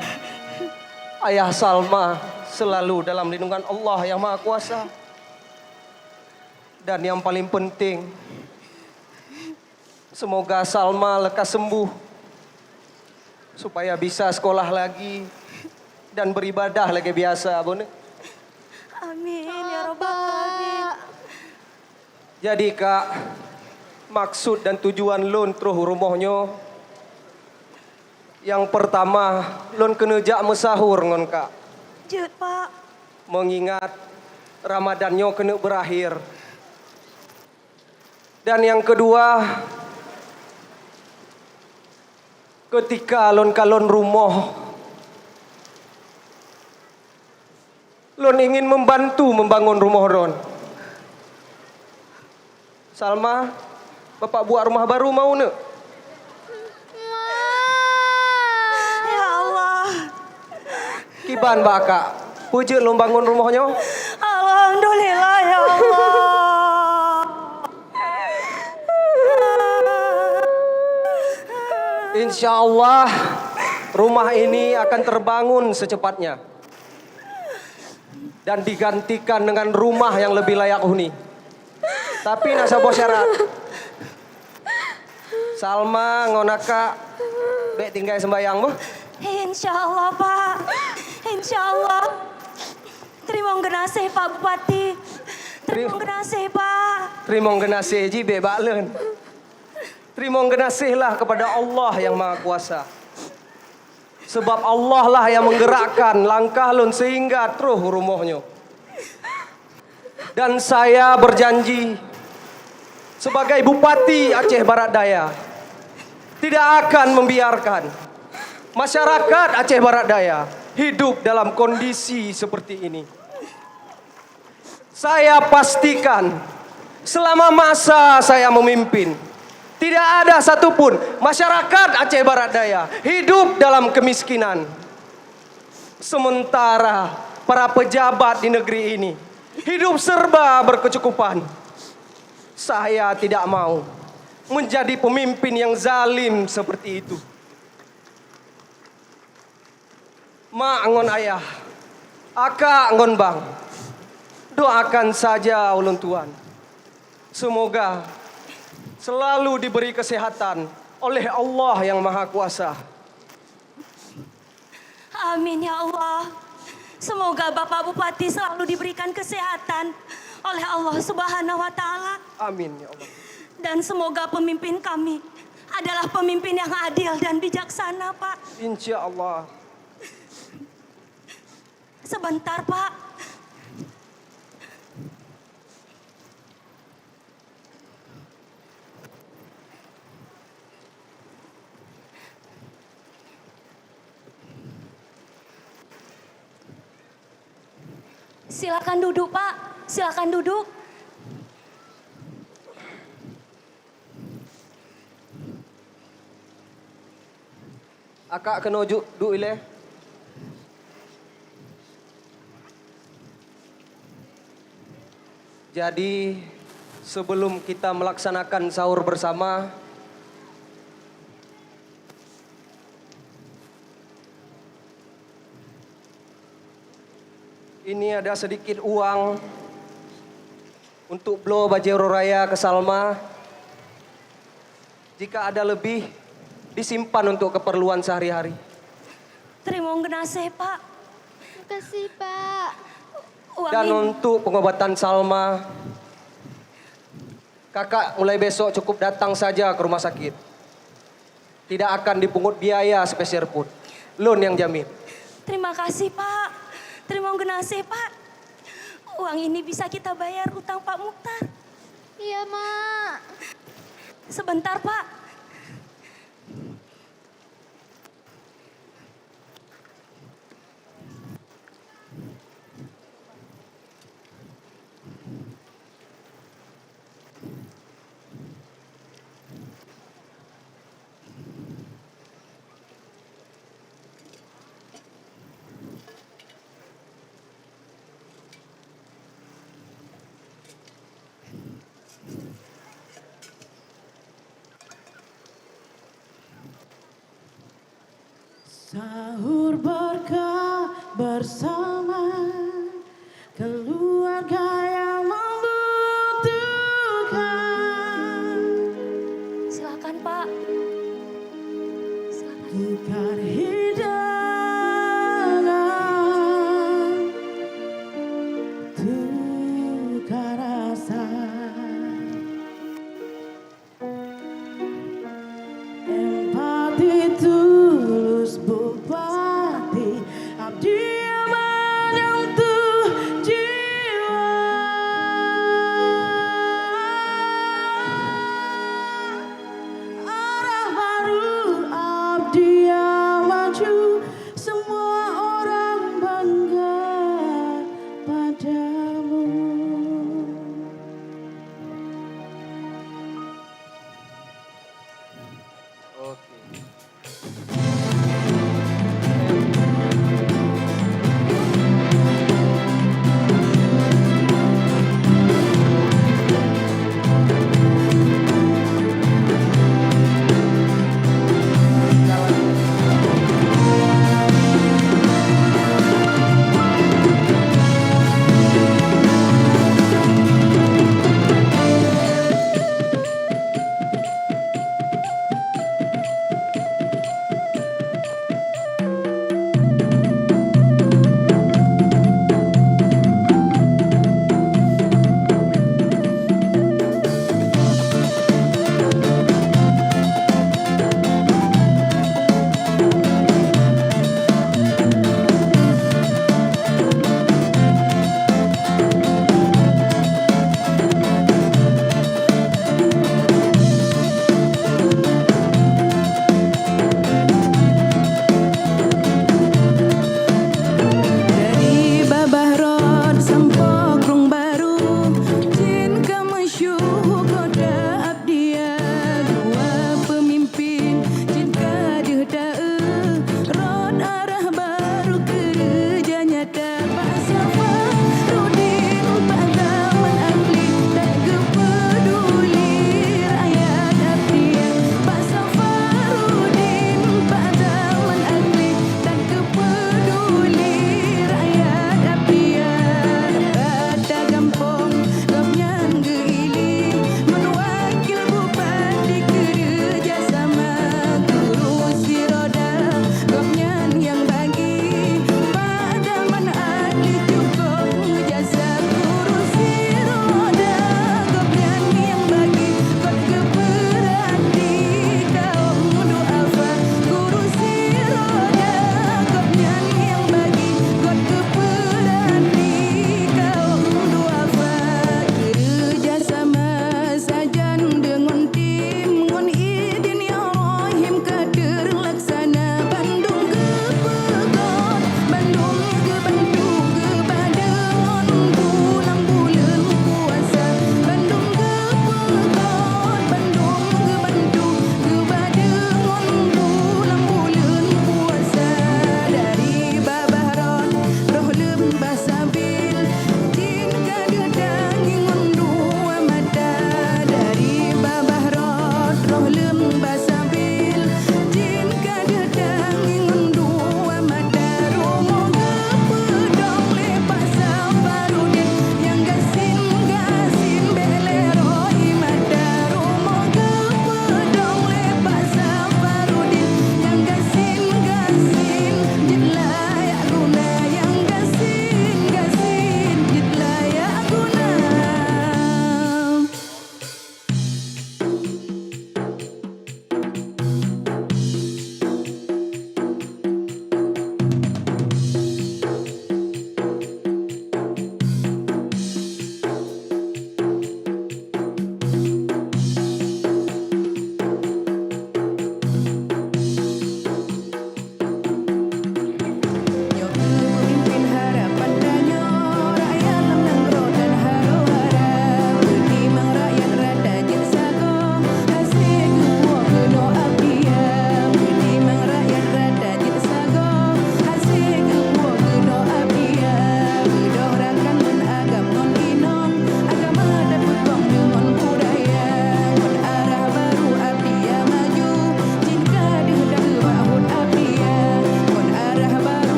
ayah Salma selalu dalam lindungan Allah yang Maha Kuasa. Dan yang paling penting, semoga Salma lekas sembuh supaya bisa sekolah lagi dan beribadah lagi biasa, abang. Amin ya Rabbal Alamin. Jadi kak, maksud dan tujuan lon terus rumahnya, yang pertama lon kena jak mesahur ngon kak. Jut Pak. Mengingat Ramadannya kena berakhir. Dan yang kedua, ketika lon kalon rumah, lon ingin membantu membangun rumah lon. Salma, bapak buat rumah baru mau ne? Ya Allah. Kiban bakak, pujuk lon bangun rumahnya? Alhamdulillah ya Allah. Insya Allah rumah ini akan terbangun secepatnya dan digantikan dengan rumah yang lebih layak huni. Tapi nak sebuah syarat. Salma ngonaka bek tinggal sembayang bu. Insya Allah Pak. Insya Allah. Terima kasih Pak Bupati. Terima kasih Pak. Terima kasih ji bek baklen. Terima kasihlah kepada Allah yang Maha Kuasa. Sebab Allah lah yang menggerakkan langkah lun sehingga terus rumahnya. Dan saya berjanji sebagai Bupati Aceh Barat Daya tidak akan membiarkan masyarakat Aceh Barat Daya hidup dalam kondisi seperti ini. Saya pastikan selama masa saya memimpin, tidak ada satupun masyarakat Aceh Barat Daya hidup dalam kemiskinan. Sementara para pejabat di negeri ini hidup serba berkecukupan. Saya tidak mau menjadi pemimpin yang zalim seperti itu. Ma ngon ayah, aka ngon bang, doakan saja ulun tuan. Semoga selalu diberi kesehatan oleh Allah yang Maha Kuasa. Amin ya Allah. Semoga Bapak Bupati selalu diberikan kesehatan oleh Allah Subhanahu wa Ta'ala. Amin ya Allah. Dan semoga pemimpin kami adalah pemimpin yang adil dan bijaksana, Pak. Insya Allah. Sebentar, Pak. Silakan duduk, Pak. Silakan duduk. Akak kena duduk ile. Jadi sebelum kita melaksanakan sahur bersama, ini ada sedikit uang untuk belo bajero raya ke Salma. Jika ada lebih, disimpan untuk keperluan sehari-hari. Terima kasih, Pak. Terima kasih, Pak. Uang Dan ini, untuk pengobatan Salma, Kakak mulai besok cukup datang saja ke rumah sakit. Tidak akan dipungut biaya sepeser pun. Lun yang jamin. Terima kasih Pak. Terima kasih Pak. Uang ini bisa kita bayar hutang Pak Mukhtar. Iya, Mak. Sebentar Pak. Sahur berkah bersama keluarga yang membutuhkan. Silakan Pak. Silakan. Tukar hidangan, tukar rasa. Empati tulus Bupati, abdi yang menyentuh jiwa. Arah baru, abdi yang maju, semua orang bangga padamu. Oke.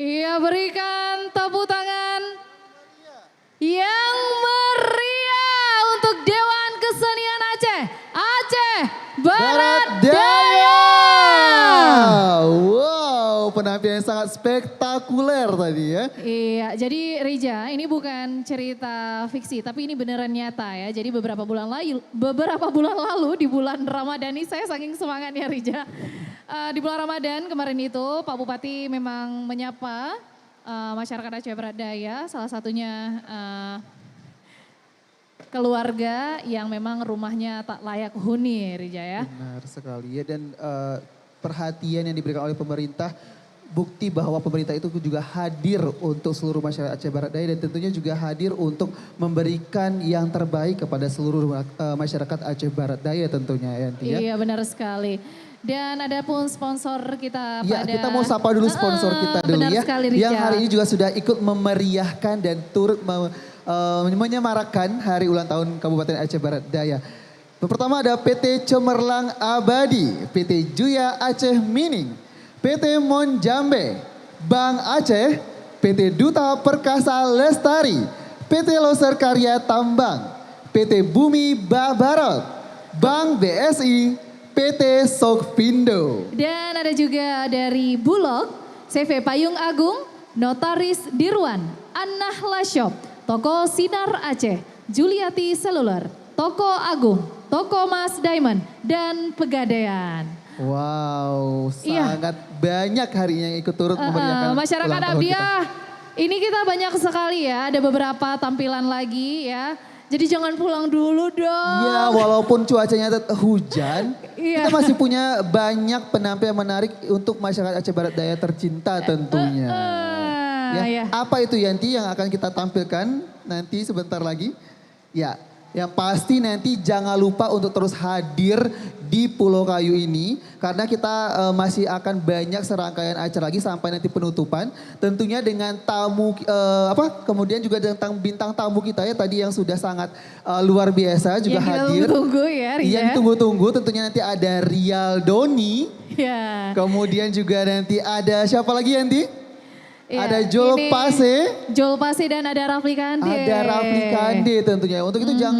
Iya, berikan tepuk tangan yang meriah untuk Dewan Kesenian Aceh, Aceh Barat Daya. Wow, penampilan yang sangat spektakuler tadi ya. Iya, jadi Rija, ini bukan cerita fiksi, tapi ini beneran nyata ya. Jadi beberapa bulan lalu di bulan Ramadan ini saya saking semangatnya Rija. Di bulan Ramadan kemarin itu Pak Bupati memang menyapa masyarakat Aceh Barat Daya, salah satunya keluarga yang memang rumahnya tak layak huni Rija ya. Benar sekali ya, dan perhatian yang diberikan oleh pemerintah, bukti bahwa pemerintah itu juga hadir untuk seluruh masyarakat Aceh Barat Daya dan tentunya juga hadir untuk memberikan yang terbaik kepada seluruh masyarakat Aceh Barat Daya tentunya Yanti ya. Iya benar sekali. Dan ada pun sponsor kita ya, pada... kita mau sapa dulu sponsor kita dulu ya. Sekali, yang hari ini juga sudah ikut memeriahkan dan turut menyemarakan hari ulang tahun Kabupaten Aceh Barat Daya. Pertama ada PT Cemerlang Abadi, PT Juya Aceh Mining, PT Monjambe, Bank Aceh, PT Duta Perkasa Lestari, PT Loser Karya Tambang, PT Bumi Babarot, Bank BSI, PT Sokpindo. Dan ada juga dari Bulog, CV Payung Agung, Notaris Dirwan, An-Nahla Shop, Toko Sinar Aceh, Juliati Seluler, Toko Agung, Toko Mas Diamond, dan Pegadaian. Wow, sangat banyak hari ini yang ikut turut memeriahkan masyarakat ulang tahun Abdiah, ini kita banyak sekali ya, ada beberapa tampilan lagi ya. Jadi jangan pulang dulu dong. Ya, walaupun cuacanya hujan, Iya. kita masih punya banyak penampilan menarik untuk masyarakat Aceh Barat Daya tercinta tentunya. Ya. Apa itu Yanti yang akan kita tampilkan nanti sebentar lagi? Ya, yang pasti nanti jangan lupa untuk terus hadir di Pulau Kayu ini karena kita masih akan banyak serangkaian acara lagi sampai nanti penutupan. Tentunya dengan tamu kemudian juga tentang bintang tamu kita ya tadi yang sudah sangat luar biasa juga yang hadir. Tunggu-tunggu ya Rija. Yang tunggu-tunggu tentunya nanti ada Rial Doni. Ya. Kemudian juga nanti ada siapa lagi Yanti? Ya, ada Jol Pase. Jol Pase dan ada Rafli Kande. Ada Rafli Kande tentunya. Untuk itu jangan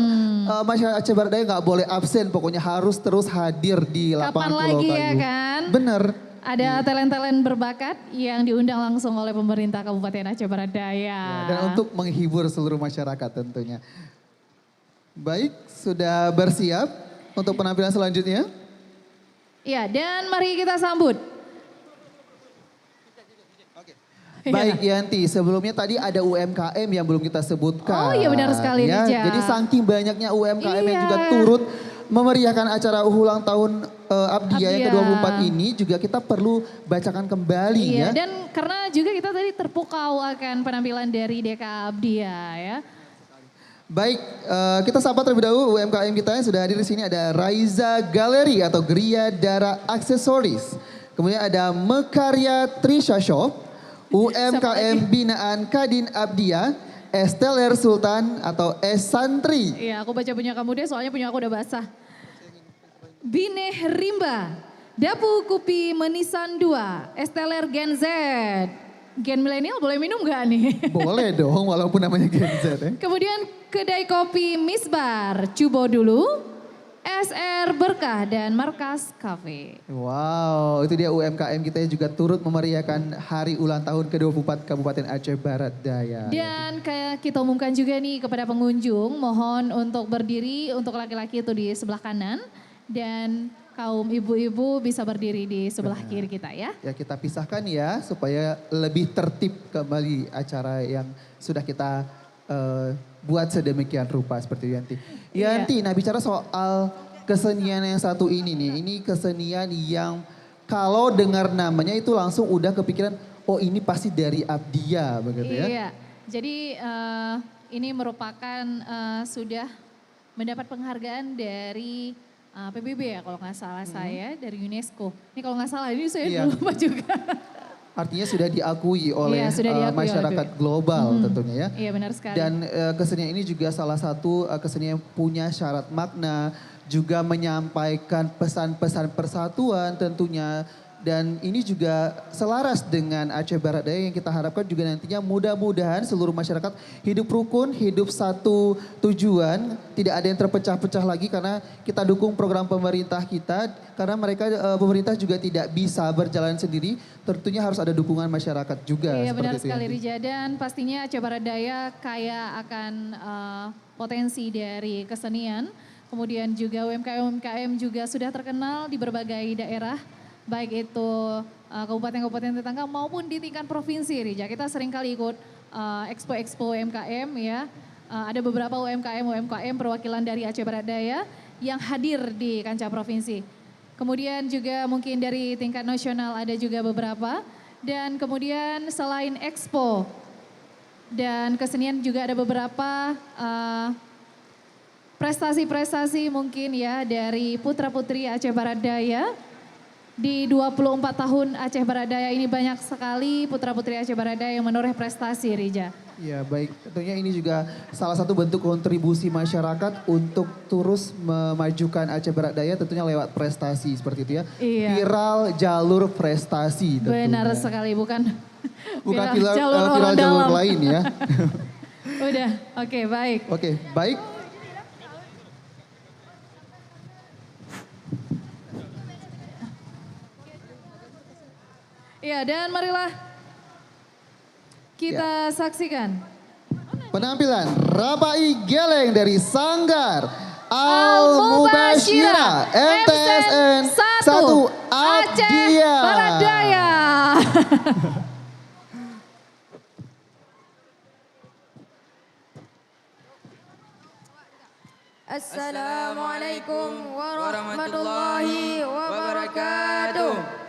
masyarakat Aceh Barat Daya nggak boleh absen. Pokoknya harus terus hadir di lapangan Kapan Pulau lagi Kayu. ya kan? Bener. Ada talent-talent berbakat yang diundang langsung oleh pemerintah Kabupaten Aceh Barat Daya. Dan untuk menghibur seluruh masyarakat tentunya. Baik, sudah bersiap untuk penampilan selanjutnya? Ya, dan mari kita sambut. Baik Yanti, sebelumnya tadi ada UMKM yang belum kita sebutkan. Oh iya benar sekali ya. Rija. Jadi saking banyaknya UMKM yang Iya. juga turut memeriahkan acara ulang tahun Abdiah yang ke-24 ini juga kita perlu bacakan kembali Iya, ya. dan karena juga kita tadi terpukau akan penampilan dari DK Abdiah ya. Baik, kita sapa terlebih dahulu UMKM kita yang sudah hadir di sini. Ada Raiza Galeri atau Geria Dara Aksesoris. Kemudian ada Mekarya Trisha Shop. UMKM binaan Kadin Abdiah, Esteller Sultan atau S Santri. Iya, aku baca punya kamu deh soalnya punya aku udah basah. Bineh Rimba, Dapu Kupi Menisan 2, Esteller Gen Z. Gen milenial boleh minum gak nih? Boleh dong walaupun namanya Gen Z ya. Kemudian kedai kopi Misbar, Cubo dulu, SR Berkah dan Markas Cafe. Wow, itu dia UMKM kita yang juga turut memeriahkan hari ulang tahun ke-24 Kabupaten Aceh Barat Daya. Dan kayak kita umumkan juga nih kepada pengunjung, mohon untuk berdiri untuk laki-laki itu di sebelah kanan dan kaum ibu-ibu bisa berdiri di sebelah kiri kita ya. Ya kita pisahkan ya supaya lebih tertib kembali acara yang sudah kita buat sedemikian rupa seperti itu Yanti. Yanti, nah bicara soal kesenian yang satu ini nih, ini kesenian yang kalau dengar namanya itu langsung udah kepikiran, oh ini pasti dari Abdiah begitu ya. Iya, jadi ini merupakan sudah mendapat penghargaan dari PBB ya kalau nggak salah saya, dari UNESCO. Ini kalau nggak salah ini saya lupa juga. Artinya sudah diakui oleh sudah diakui masyarakat global tentunya ya. Iya benar sekali. Dan kesenian ini juga salah satu kesenian yang punya syarat makna, juga menyampaikan pesan-pesan persatuan tentunya, Dan ini juga selaras dengan Aceh Barat Daya yang kita harapkan juga nantinya mudah-mudahan seluruh masyarakat hidup rukun, hidup satu tujuan, tidak ada yang terpecah-pecah lagi karena kita dukung program pemerintah kita karena mereka pemerintah juga tidak bisa berjalan sendiri, tentunya harus ada dukungan masyarakat juga. Iya benar seperti itu, sekali Yanti. Rija, dan pastinya Aceh Barat Daya kaya akan potensi dari kesenian, kemudian juga UMKM juga sudah terkenal di berbagai daerah, baik itu kabupaten-kabupaten tetangga maupun di tingkat provinsi Rija. Kita sering kali ikut expo UMKM ya, ada beberapa UMKM perwakilan dari Aceh Barat Daya yang hadir di kancah provinsi. Kemudian juga mungkin dari tingkat nasional ada juga beberapa. Dan kemudian selain expo dan kesenian juga ada beberapa prestasi-prestasi mungkin ya dari putra-putri Aceh Barat Daya. Di 24 tahun Aceh Barat Daya ini banyak sekali putra-putri Aceh Barat Daya yang menoreh prestasi, Rija. Ya baik, tentunya ini juga salah satu bentuk kontribusi masyarakat untuk terus memajukan Aceh Barat Daya tentunya lewat prestasi seperti itu ya. Iya. Viral jalur prestasi tentunya. Benar sekali, bukan Viral jalur orang jalur dalam. lain ya. Udah, oke baik. Oke, baik. Ya, dan marilah kita saksikan Penampilan Rabai Geleng dari Sanggar Al-Mubashira MTSN 1 Abdia. Barat Daya. Assalamualaikum warahmatullahi wabarakatuh.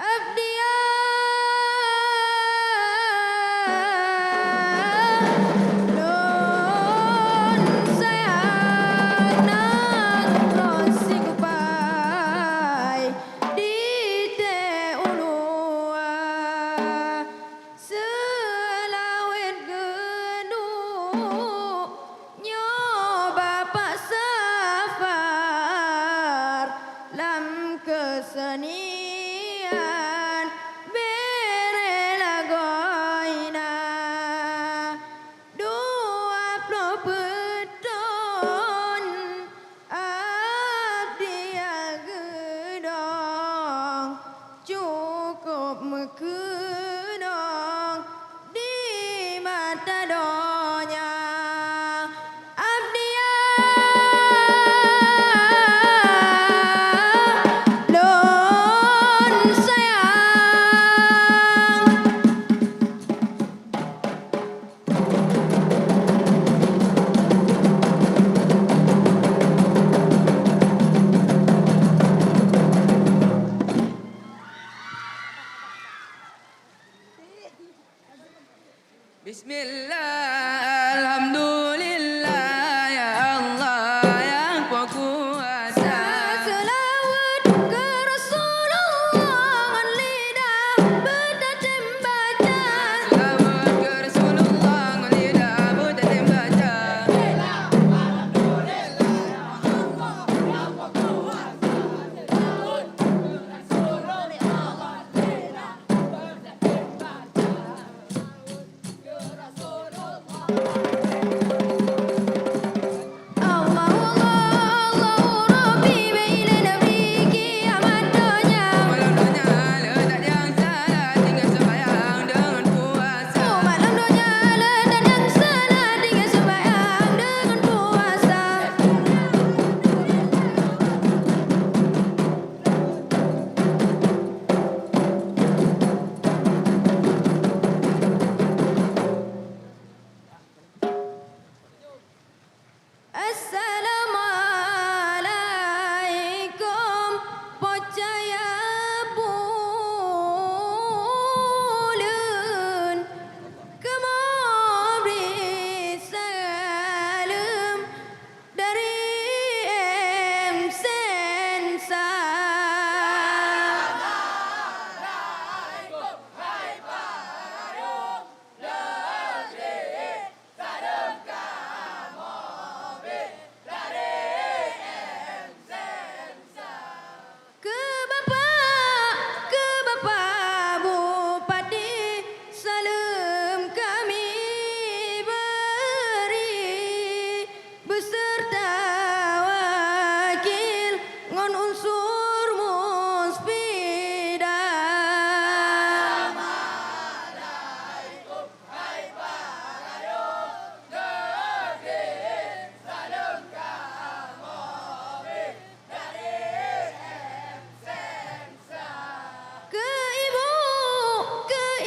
Abdia nun sayang nang rosi kupai di te ulua selawet genu nyoba pak safar lam kesenian berela goina dua puluh beton abdia gedong cukup mekedong di mata donya abdia nun sayang. Bismillah, alhamdulillah, ya Allah yang kuasa. Selawat ke Rasulullah ngan lidah betajem baca. Selamat ke Rasulullah, ngelidah budatim baca. unsur musbida. Ke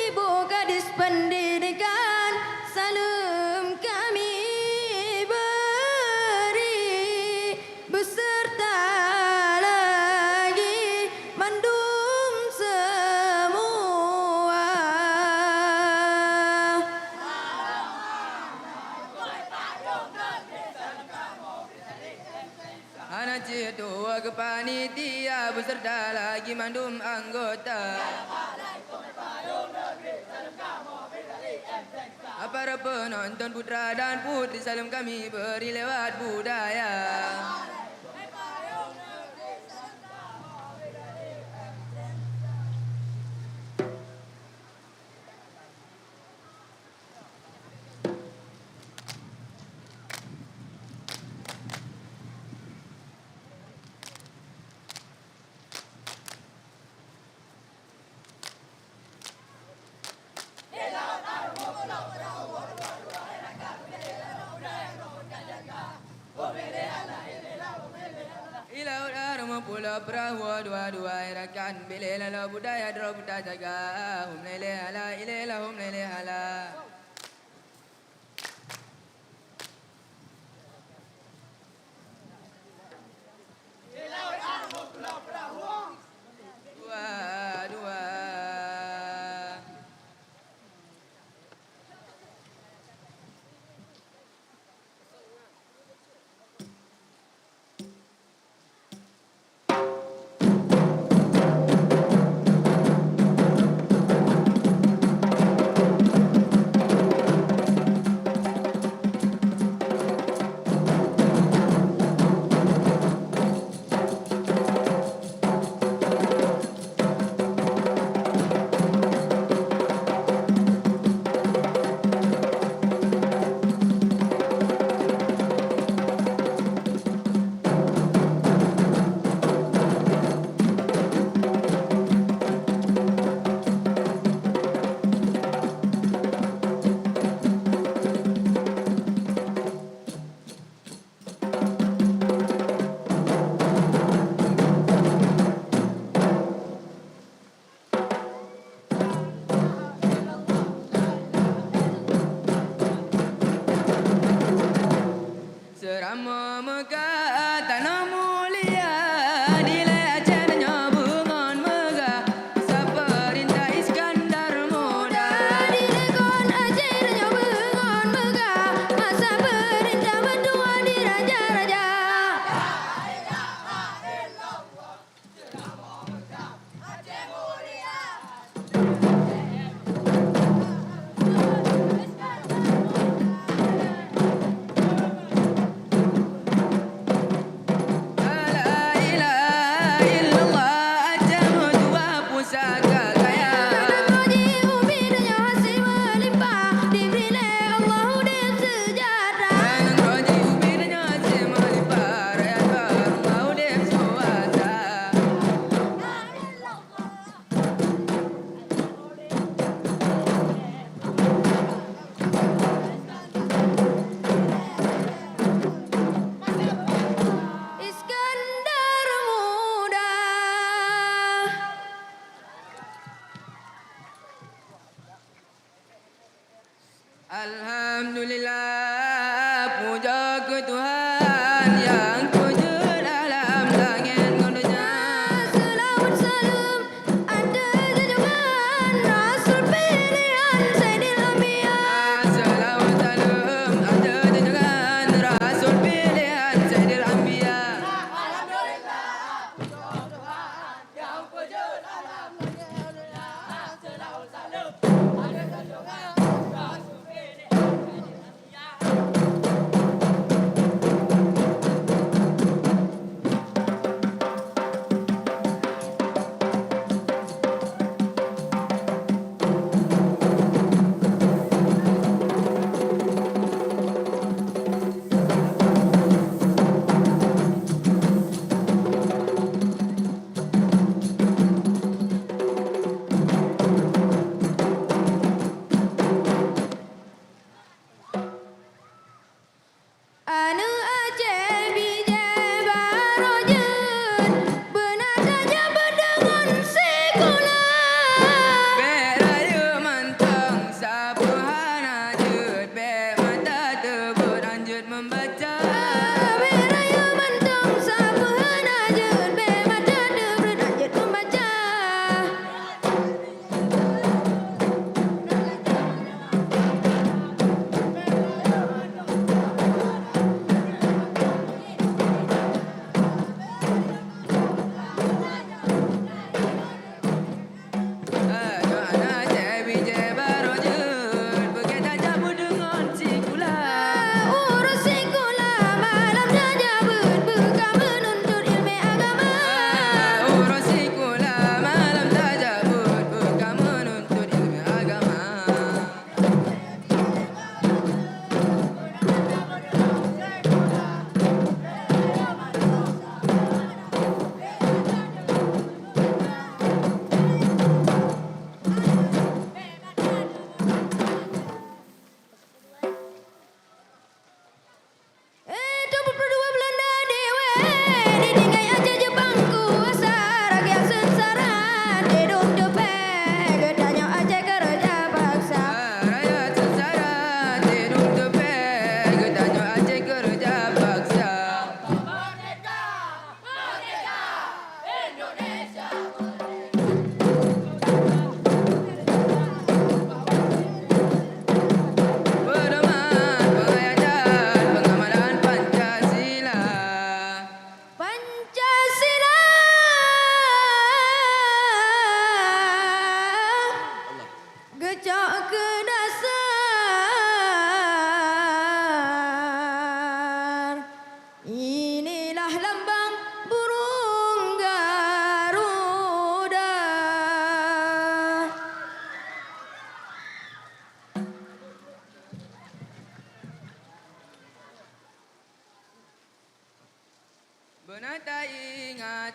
ibu gadis pendidikan, salam kami beri, beserta lagi mandum semua. Anak tua kepanitia beserta lagi mandum anggota. Para penonton putra dan putri, salam kami beri lewat budaya. Ilaut arma pulau perahu dua-dua irakan bila la budaya drop tak jaga hum lele hala ilela hum lele hala. Dua-dua.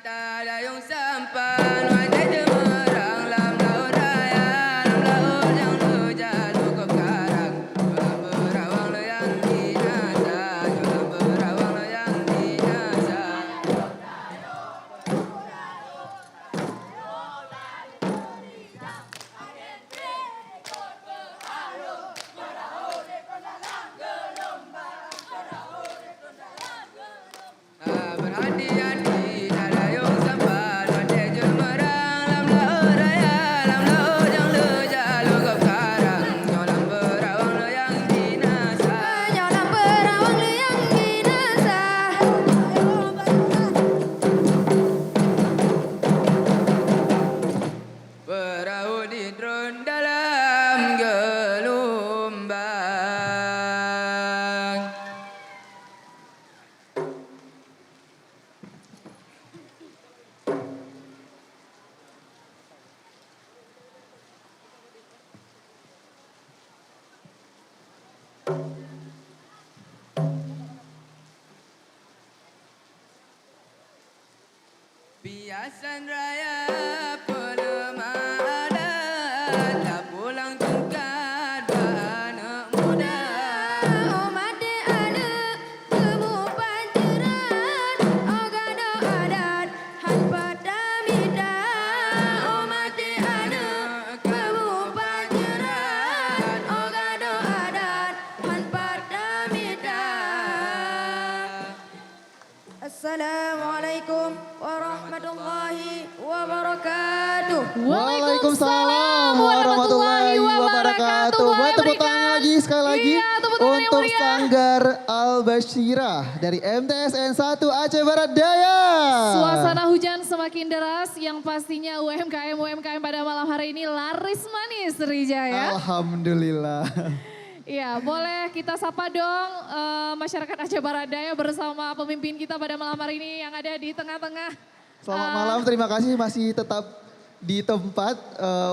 tak dayung sampan Wajah cemerlang lam laut raya Lam laut yang lejat cukup karang Jolam berawang layang dinasa Jolam berawang layang dinasa Berhati-hati tak dayung sampan Wajah cemerlang lam laut raya Lam laut yang lejat cukup karang Jolam berawang layang dinasa Jolam berawang layang dinasa. Perahu didron dalam gelombang Biasan raya pelemah adat Tak pulang tungkat anak muda Umat dia ada temu panceran, ogado adat han pada mida. Umat dia ada temu panceran, ogado adat han pada mida. Assalamualaikum warahmatullahi wabarakatuh. Waalaikumsalam warahmatullahi wabarakatuh. Buat tepuk tangan lagi sekali lagi Iya, tepuk tangan yang untuk mulia. Sanggar Al-Bashirah dari MTSN 1 Aceh Barat Daya. Suasana hujan semakin deras yang pastinya UMKM pada malam hari ini laris manis Rija ya. Alhamdulillah. Iya, boleh kita sapa dong masyarakat Aceh Barat Daya bersama pemimpin kita pada malam hari ini yang ada di tengah-tengah. Selamat malam, terima kasih masih tetap di tempat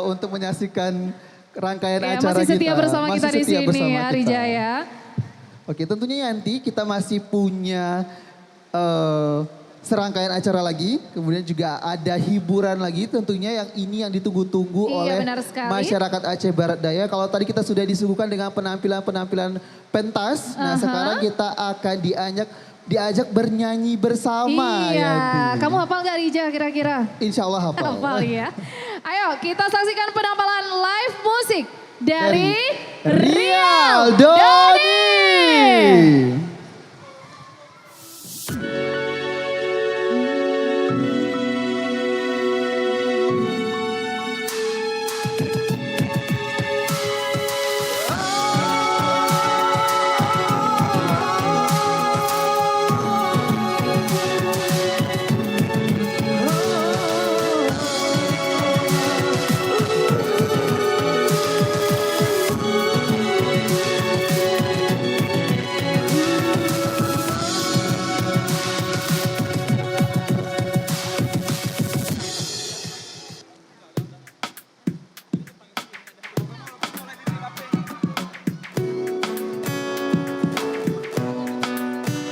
untuk menyaksikan rangkaian Ya, acara masih setia kita. bersama kita di setia sini bersama ya kita. Rija ya. Oke, tentunya nanti kita masih punya serangkaian acara lagi, kemudian juga ada hiburan lagi tentunya yang ini yang ditunggu-tunggu Iya, oleh benar sekali. masyarakat Aceh Barat Daya. Kalau tadi kita sudah disuguhkan dengan penampilan-penampilan pentas, nah sekarang kita akan diajak bernyanyi bersama. Iya, Yanti. kamu hafal gak Rija kira-kira? Insya Allah hafal. Hafal ya. Ayo kita saksikan penampalan live musik dari Rial Doni.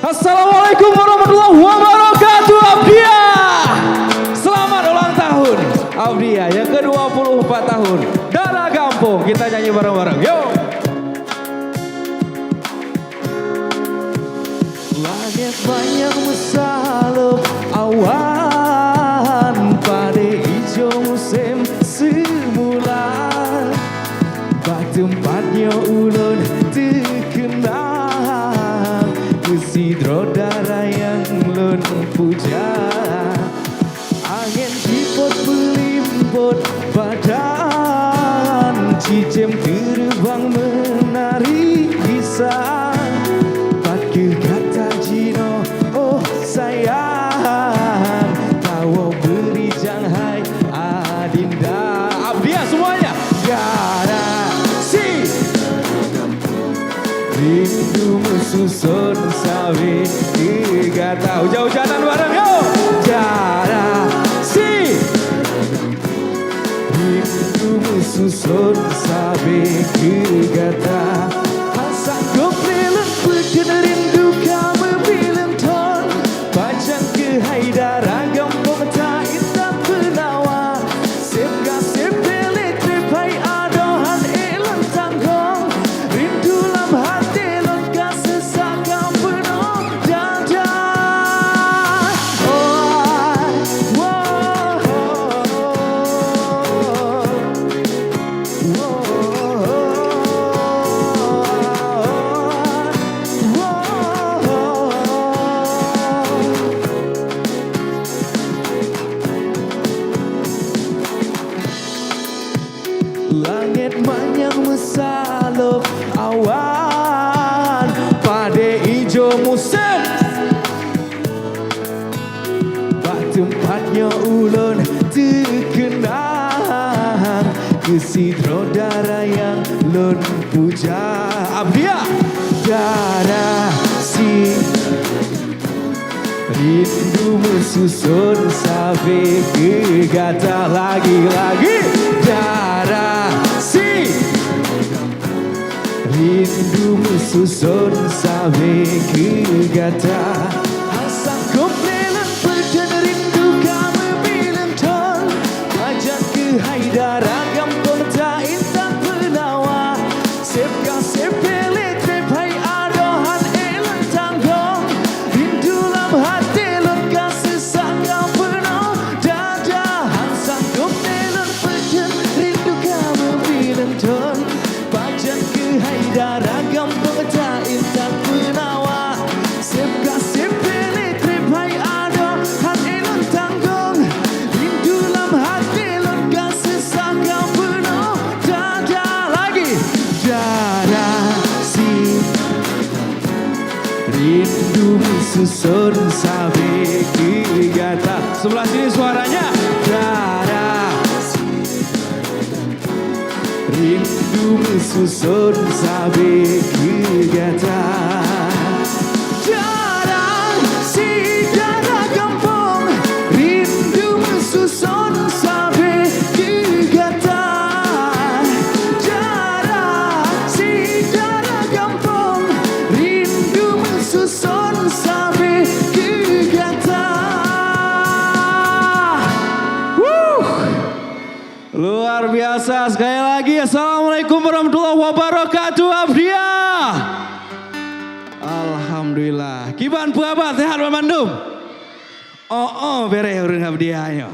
Assalamualaikum warahmatullahi wabarakatuh Abdia. Selamat ulang tahun Abdia yang ke-24 tahun. Dara Kampung, kita nyanyi bareng-bareng. Yuk. Langit banyak mesalub awan pada hijau musim semula. Tempatnya ulun terkenal kesidro darah yang lun puja. Angin ciput melimput badan, cicem terbang menari kisah. Pakai kata Jino, oh sayang, tahu beri janghai adinda. Abdia semuanya. Rindu mesusun sawi tiga tahu jauh-jauhan bareng yuk. Jara si rindu mesusun sawi tiga tahu. Sanggup film bikin rindu kamu film ton. Pajang ke Haidara gampang terkenang kesidro darah yang lun puja Abdia darah si rindu mesusun sampai gegata lagi-lagi darah si rindu mesusun sampai gegata asal kompelan perdan rindu kami bilang tol ajak ke haidara gampang tak intan penawa sepka sepele tepai adohan elan tanggung rindu lam hati lon kasih sangka penuh dadahan sanggup nelon perdan rindu kami bilang tol ajak ke haidara gampang tak intan penawa sepka sepele tepai adohan elan tanggung rindu lam hati lon kasih sangka penuh dada lagi dada si rindu susun sampai gegata sebelah sini suaranya dada rindu susun sampai gegata dada si dada kampung rindu susun sampai gegata dada si dada kampung rindu susun sampai gegata. Luar biasa sekali lagi. Assalamualaikum warahmatullahi wabarakatuh Abdia. Alhamdulillah. Kiban puaba sehat Bandung. Bereh urang Abdia nya.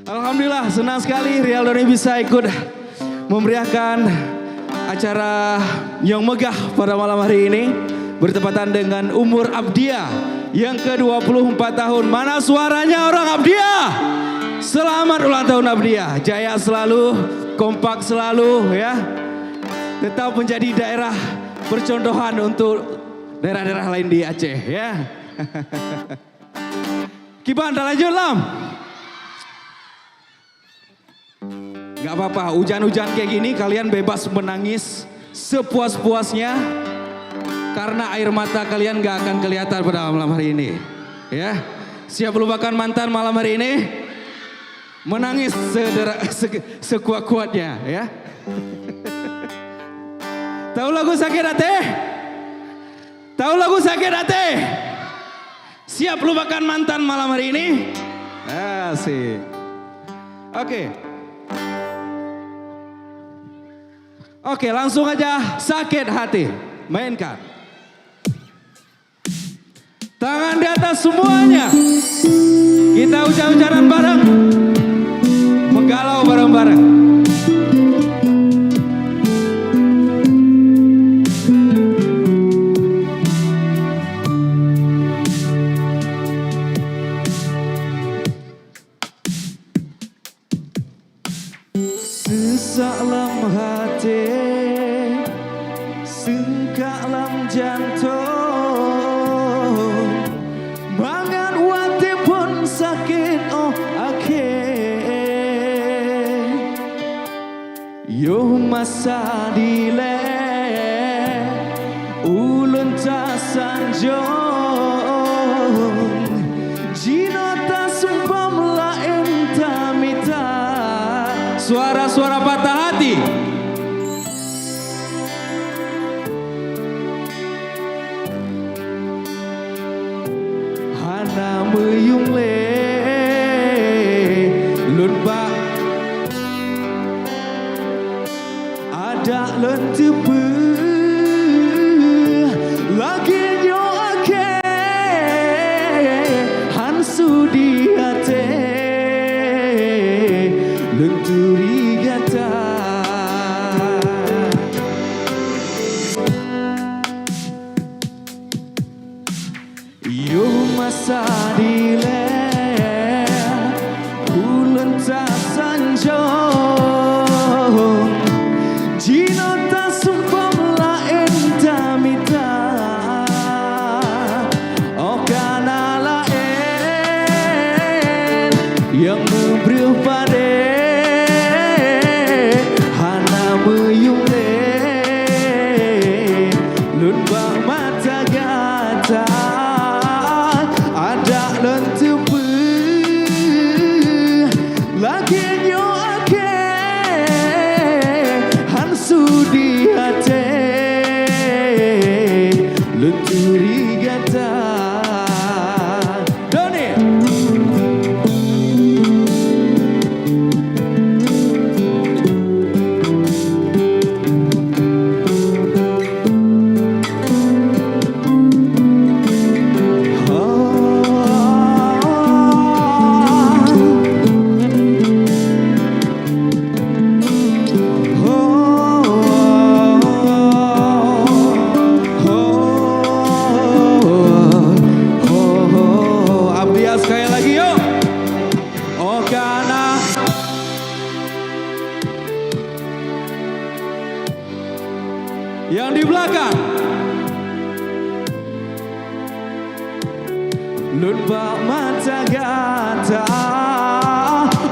Alhamdulillah senang sekali Rial Doni bisa ikut memeriahkan acara yang megah pada malam hari ini bertepatan dengan umur Abdia yang ke-24 tahun. Mana suaranya orang Abdia? Selamat ulang tahun Abdia, jaya selalu, kompak selalu ya. Tetap menjadi daerah percontohan untuk daerah-daerah lain di Aceh ya. Kiban, dah lanjut Lam. Gak apa-apa, hujan-hujan kayak gini kalian bebas menangis sepuas-puasnya. Karena air mata kalian gak akan kelihatan pada malam hari ini ya. Siap lupakan mantan malam hari ini? Menangis sekuat-kuatnya ya. Tahu lagu sakit hati? Tahu lagu sakit hati? Siap lupakan mantan malam hari ini? Asik. Oke, langsung aja sakit hati. Mainkan. Tangan di atas semuanya. Kita ucap-ucapan bareng. Menggalau bareng-bareng. Sesak lam hati, sengkak lam jantung, mangan wati pun sakit yo masa dile ulun tak sanjung jino tak sumpam lain tak mita. Suara-suara patah hati. Hana meyung le lun bak ada lentepe lagi nyoake hansu di hati lenturi gata yo masa dile ulun tak sanjung jino tak sumpah yang membriuh pada hana meyung le lun bak mata gata ada lun tepu lagi nyo ake han sudi hate lun turi gata Doni Abdia sekali lagi yuk. Oh karena yang di belakang lun bak mata gata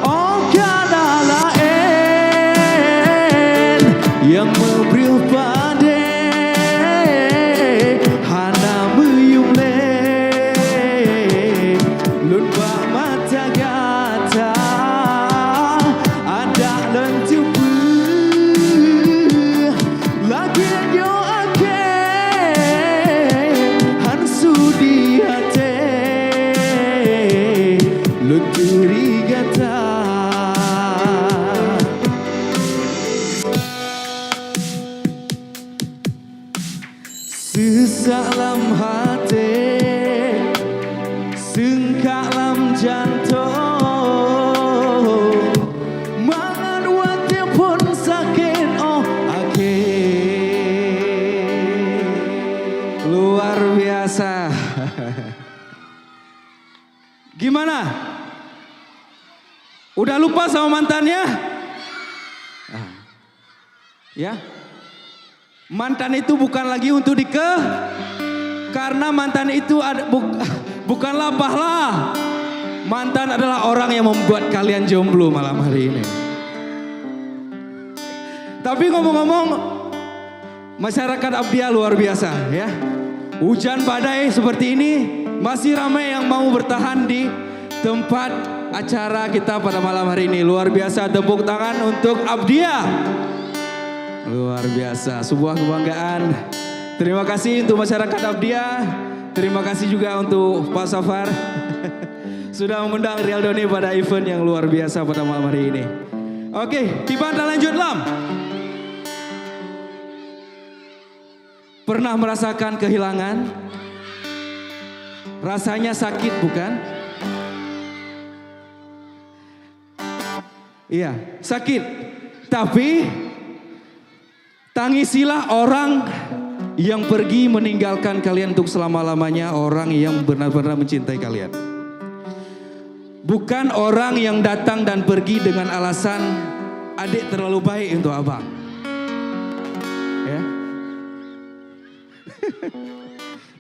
oh karena lain yang memberiu pada hana meyung le lun bak mata gata ada lun tupu lagi nyo ake han sudi hate lun turi gata sesalam hati sengkak lam jantung mangan wati pun sakit oh akhir luar biasa. Gimana? Udah lupa sama mantannya? Ya? Mantan itu bukan lagi untuk karena mantan itu bukanlah pahala. Mantan adalah orang yang membuat kalian jomblo malam hari ini. Tapi ngomong-ngomong, masyarakat Abdia luar biasa ya. Hujan badai seperti ini masih ramai yang mau bertahan di tempat acara kita pada malam hari ini. Luar biasa, tepuk tangan untuk Abdia. Luar biasa, sebuah kebanggaan. Terima kasih untuk masyarakat Abdia. Terima kasih juga untuk Pak Safar sudah mengundang Rial Doni pada event yang luar biasa pada malam hari ini. Oke, tiba dan lanjut Lam. Pernah merasakan kehilangan? Rasanya sakit bukan? Iya, sakit. Tapi tangisilah orang yang pergi meninggalkan kalian untuk selama-lamanya, orang yang benar-benar mencintai kalian. Bukan orang yang datang dan pergi dengan alasan adik terlalu baik untuk abang. Ya.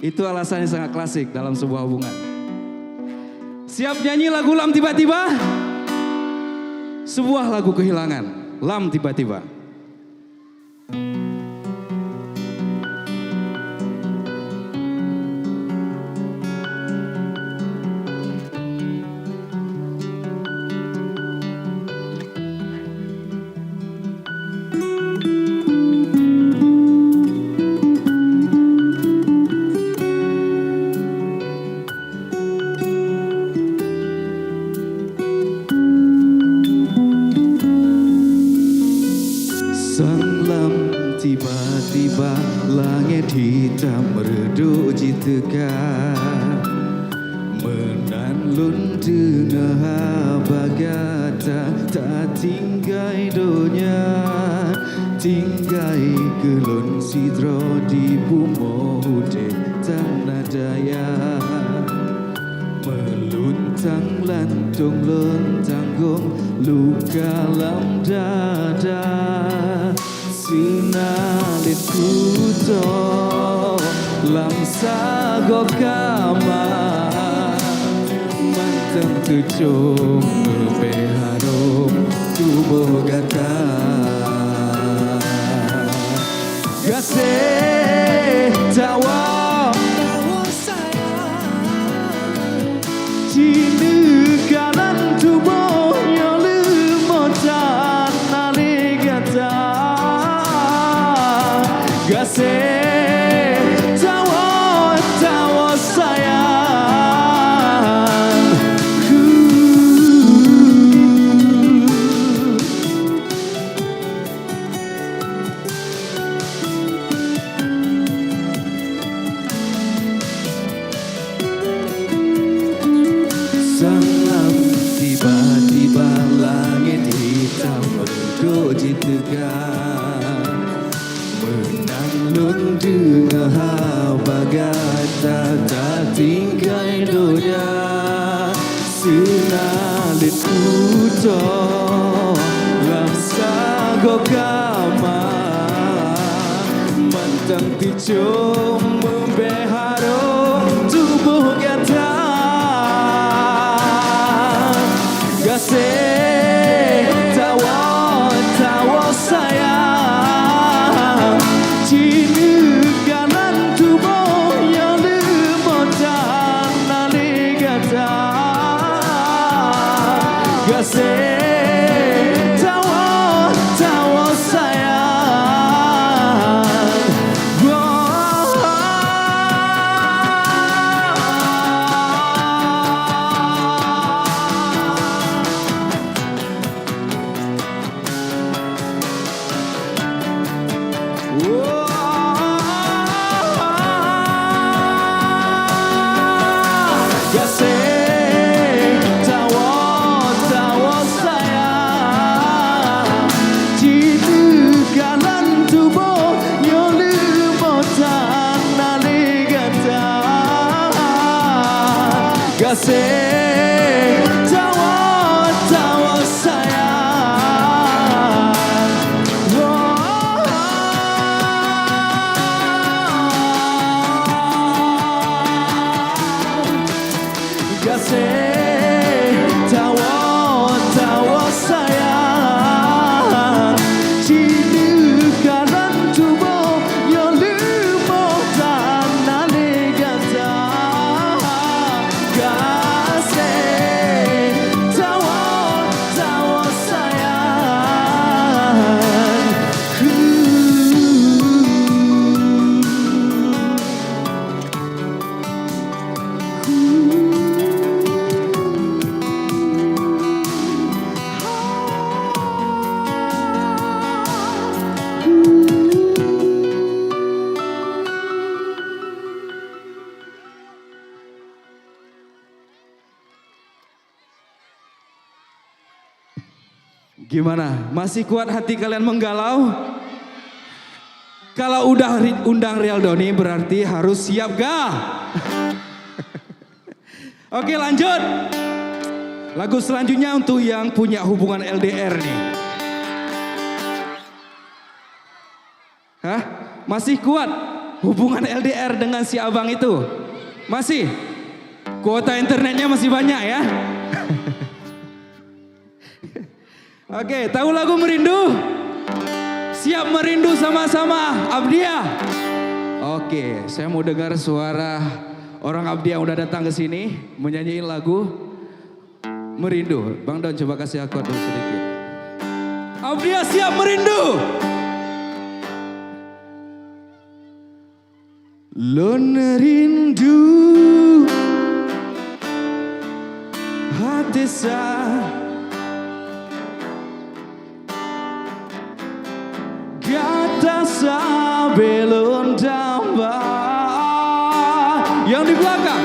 Itu alasan yang sangat klasik dalam sebuah hubungan. Siap nyanyi lagu Lam Tiba-Tiba? Sebuah lagu kehilangan, Lam Tiba-Tiba. Tiba-tiba langit hitam meredup jitekan menanlun denah bagata tak tinggai donya tinggai gelon sidro di bumo hude tanah daya meluntang lantung lontanggung luka lam dada sinalit kuto lam sago kama manteng tu cuma berharum tubuh gata kasih tawa Cini kanan tubuhnya lemotan naligata kasih tawa sayangku Salam tiba-tiba langit hitam bergoji tegar Menanglun dengan bagai tak tinggai dunia Sinalit utuh Lamsa gokama Mantang ticum membeharum tubuh kita Kasih tawa sayang Cini kanan tubuh yang lemotan naligata Kasih tawa sayang Kasih tawa sayang Cini kanan tubuh yang lemotan naligata Kasih tawa sayang Kasih tawa sayang Cini kanan tubuh yang lemotan naligata Kasih tawa sayang Gimana? Masih kuat hati kalian menggalau? Kalau udah undang Real Doni berarti harus siap gak? Oke lanjut. Lagu selanjutnya untuk yang punya hubungan LDR nih. Hah? Masih kuat hubungan LDR dengan si abang itu? Masih? Kuota internetnya masih banyak ya? Oke, tahu lagu Merindu? Siap merindu sama-sama Abdia? Oke, saya mau dengar suara orang Abdia yang udah datang ke sini menyanyiin lagu Merindu. Bang Don coba kasih akord dulu sedikit. Abdia siap merindu. Lon rindu hati saya kata sebelum tambah. Yang di belakang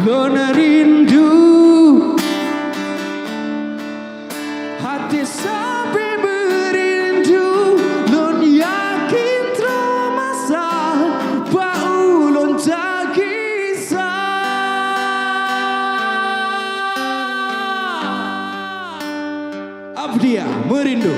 Lon rindu hati sampai berindu. Lon yakin termasa bau lon tak kisah. Abdia merindu.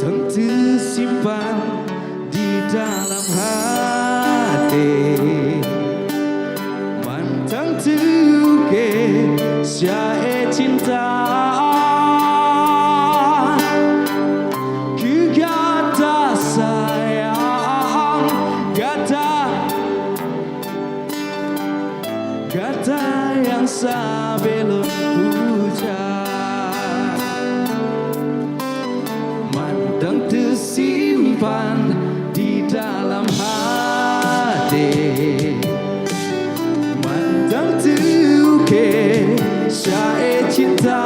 Tersimpan di dalam hati tentu ke siapa cinta ku kata sayang kata yang sebelum hujan mandang tersimpan di dalam hati mandang tuke saya cinta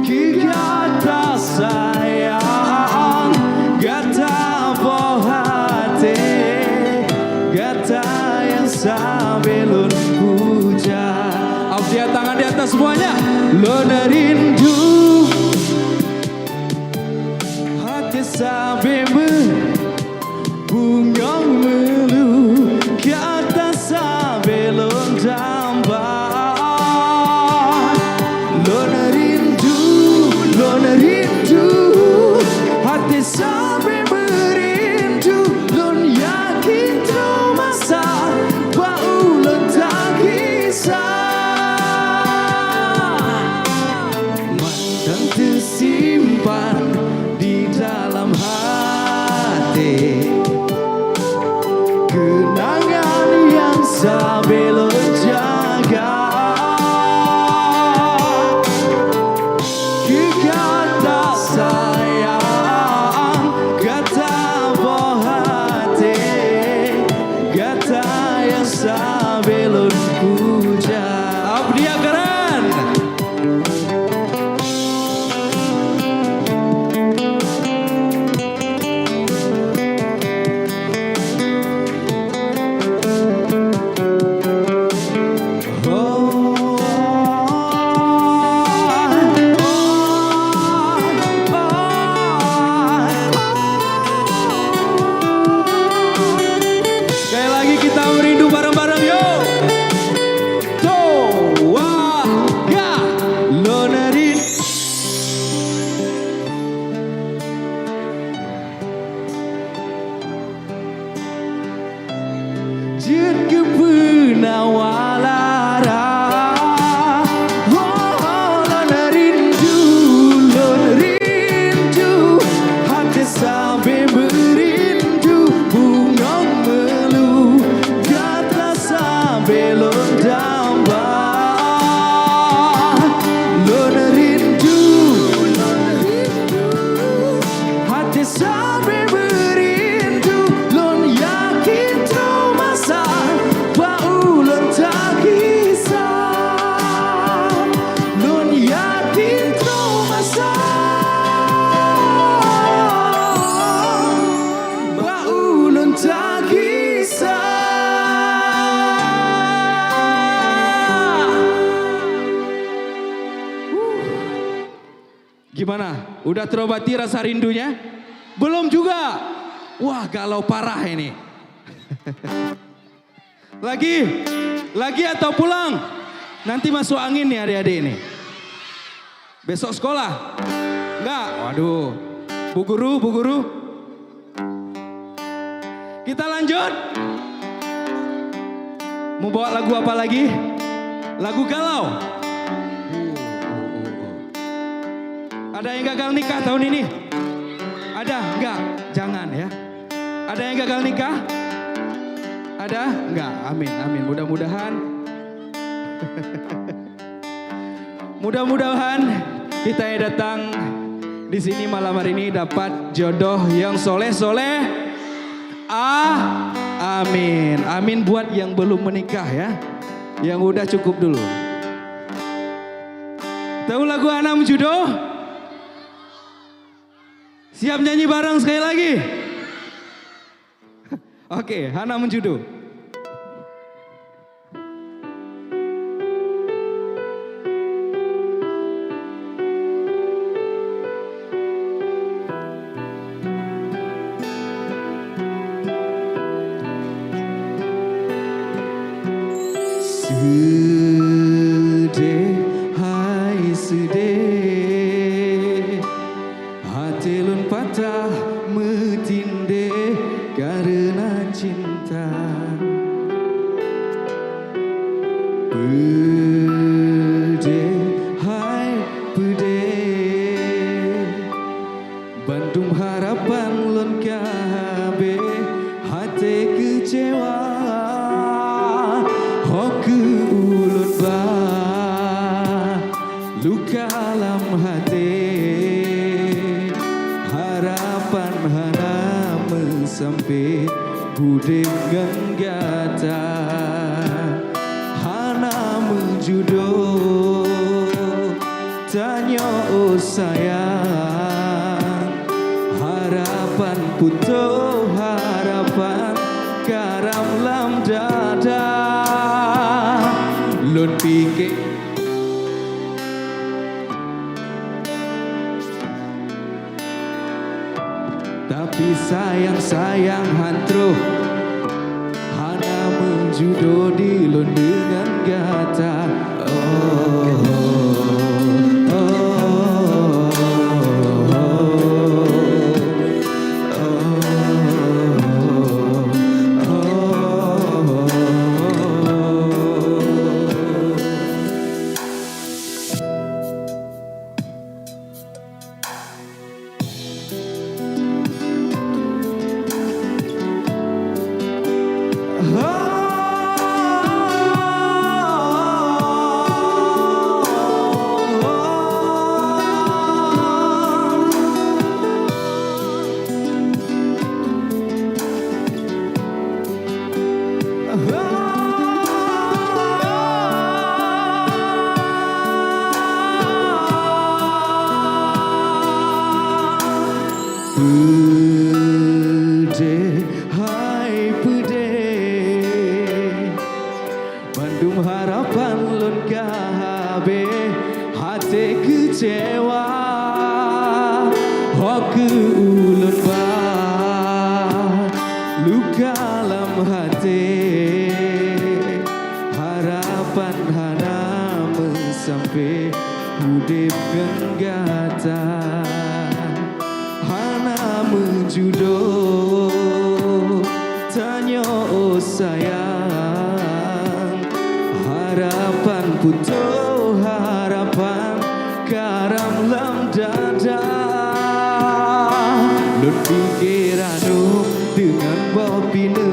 kata sayang kata bohate kata yang sebelum hujan. Abdia tangan di atas semuanya. Lo rindu hati sampai bunga melu kata sebelum tambah. Lo rindu hati sampai berindu. Lo yakin tu masa bau lo tak kisah. Mandang tersimpan di dalam hati kenangan yang sebelum jaga kata sayang kata bohate kata yang sebelum hujan. Abdia keren. Sekali lagi kita merindu bareng-bareng yuk. Tuh, wah, ya, lo nerin. Jut kepenawalara. Oh, lo nerindu, hati sampai berindu bunga melu kata sebelum tambah. Lo nerindu hati sampai berindu. Lo yakin tu masa bau lo tak kisah. Lo yakin tu masa bau lo tak kisah. Gimana? Udah terobati rasa rindunya? Belum juga. Wah, galau parah ini. Lagi atau pulang? Nanti masuk angin nih adik-adik ini. Besok sekolah? Enggak? Waduh. Bu guru. Kita lanjut. Mau bawa lagu apa lagi? Lagu galau. Ada yang gagal nikah tahun ini? Ada? Enggak? Jangan ya. Ada yang gagal nikah? Ada? Enggak? Amin. Mudah-mudahan kita yang datang di sini malam hari ini dapat jodoh yang soleh-soleh. Amin. Amin buat yang belum menikah ya. Yang udah cukup dulu. Tahu lagu Anam Jodoh? Siap nyanyi bareng sekali lagi? Oke, Hana Menjudo. Sedih, hati lun patah metindih karena cinta. Pede, hai pede, Bandung harapan lon kabe, hati kecewa, hoke ulun ba, luka alam hati, harapan hana sampai bude genggata, hana menjudo, tanya oh sayang, harapan puto harapan karam lam dada, lon pikir tapi sayang hantro, hana menjudo di lon dengan gata. Pede, hai pede, Bandung harapan lon kabe, hati kecewa, hoke ulun ba, luka alam hati, harapan hana sampai hudip genggata, menjudo, tanya oh sayang, harapan puto harapan karam lam dada, lon pikiranu dengan bopine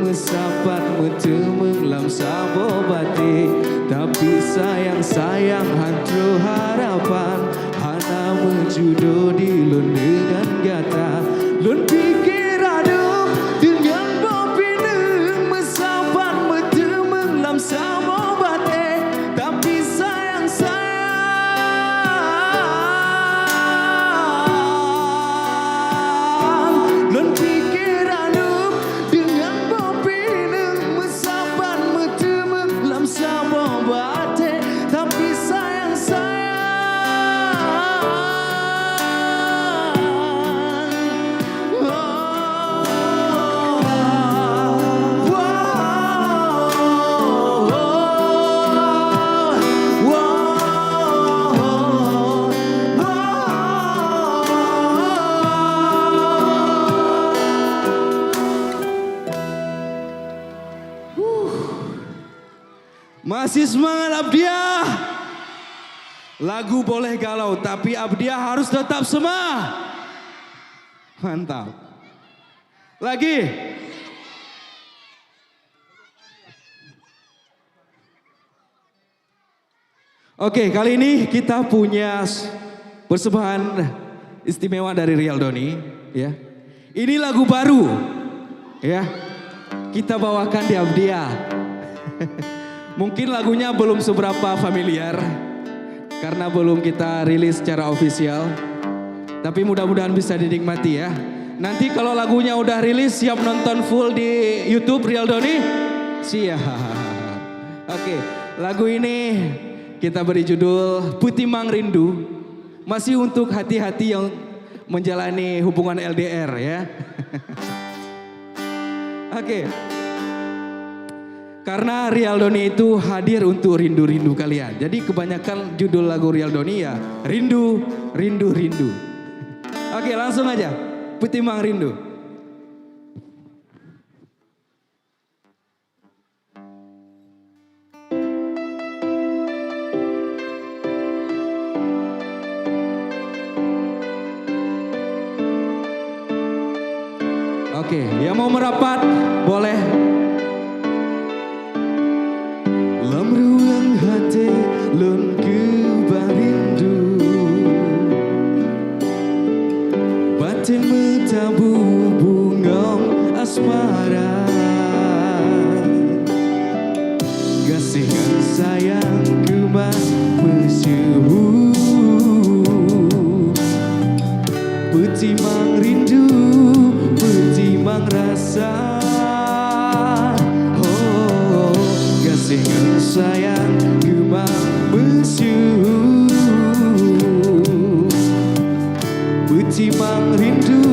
mesapat metemeng lam sabo bate, tapi sayang hantro harapan hana menjudo di lon dengan gata, lon pikir adem dengan bopine mesapat metemeng lam samo bate, tapi sayang lon pikir adem dengan bopine mesapat metemeng lam samo bate, tapi sayang masih semangat Abdiah. Lagu boleh galau tapi Abdiah harus tetap semangat. Mantap. Lagi. Oke, kali ini kita punya persembahan istimewa dari Rial Doni, ya. Ini lagu baru, ya. Kita bawakan di Abdiah. Mungkin lagunya belum seberapa familiar karena belum kita rilis secara ofisial. Tapi mudah-mudahan bisa dinikmati ya. Nanti kalau lagunya udah rilis siap nonton full di YouTube Rial Doni? Siap. Oke, lagu ini kita beri judul Putimang Rindu. Masih untuk hati-hati yang menjalani hubungan LDR ya. Oke. Karena Rial Doni itu hadir untuk rindu-rindu kalian. Jadi kebanyakan judul lagu Rial Doni ya rindu, rindu, rindu. Oke, langsung aja. Putimang Rindu. mau merapat boleh. Lam ruang hati lun kebarindu, batin metabu bungong asmara. Kasihan sayang kemah bersyukur, betimang rindu, betimang rasa. Oh, kasihan sayang kemah bersyukur, betimang rindu,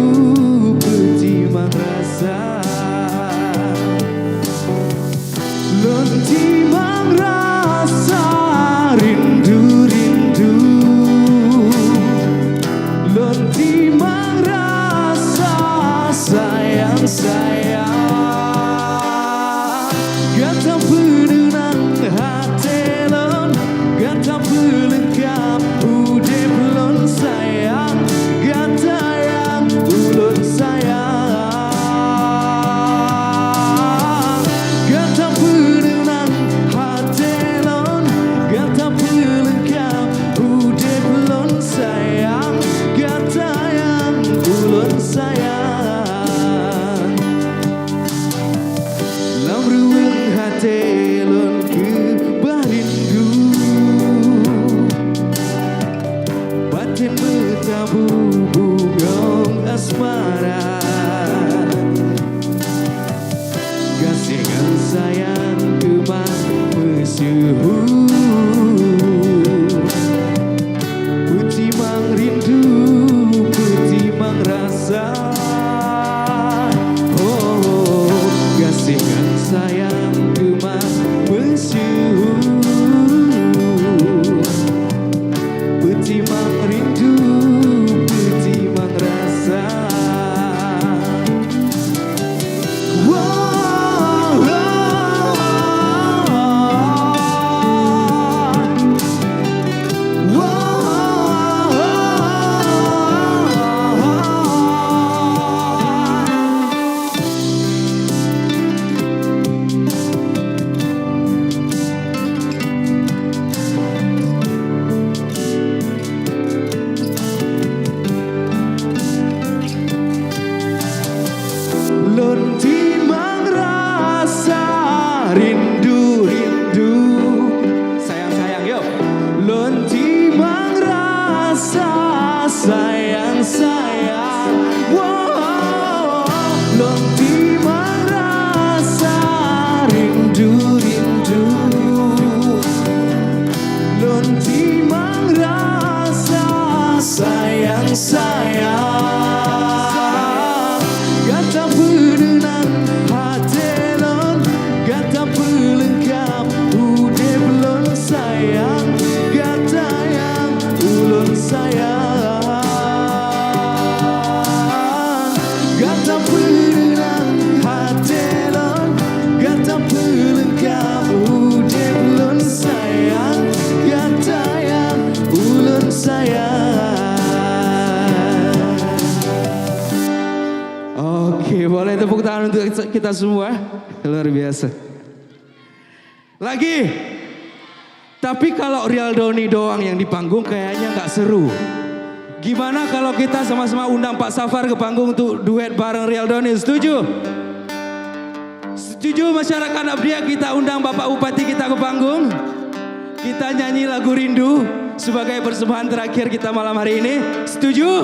betimang rasa. Lontimang rasa rindu-rindu, lontimang rasa sayang-sayang. Gata penenang hati lon, gata pelengkap udip lon sayang, gata yang ulun sayang. Telon kebarindu, batin bertabu bungong asmara. Kasihan sayang kemah bersyukur, betimang rindu, betimang rasa. Oh, kasihan sayang kemah bersyukur, betimang rindu, betimang rasa. Lontimang rasa rindu-rindu, sayang-sayang yuk. Lontimang rasa sayang-sayang. Wow. Lontimang rasa rindu-rindu, lontimang rasa sayang-sayang. Gata penenang hati lon, gata pelengkap udip lon sayang, gata yang ulun sayang. Gata penenang hati lon, gata pelengkap udip lon sayang, gata yang ulun sayang. Oke, boleh tepuk tangan untuk kita semua. Luar biasa. Lagi. Tapi kalau Real Doni doang yang di panggung kayaknya nggak seru. Gimana kalau kita sama-sama undang Pak Safar ke panggung untuk duet bareng Real Doni? Setuju? Setuju masyarakat Abdia kita undang Bapak Bupati kita ke panggung? Kita nyanyi lagu Rindu sebagai persembahan terakhir kita malam hari ini. Setuju?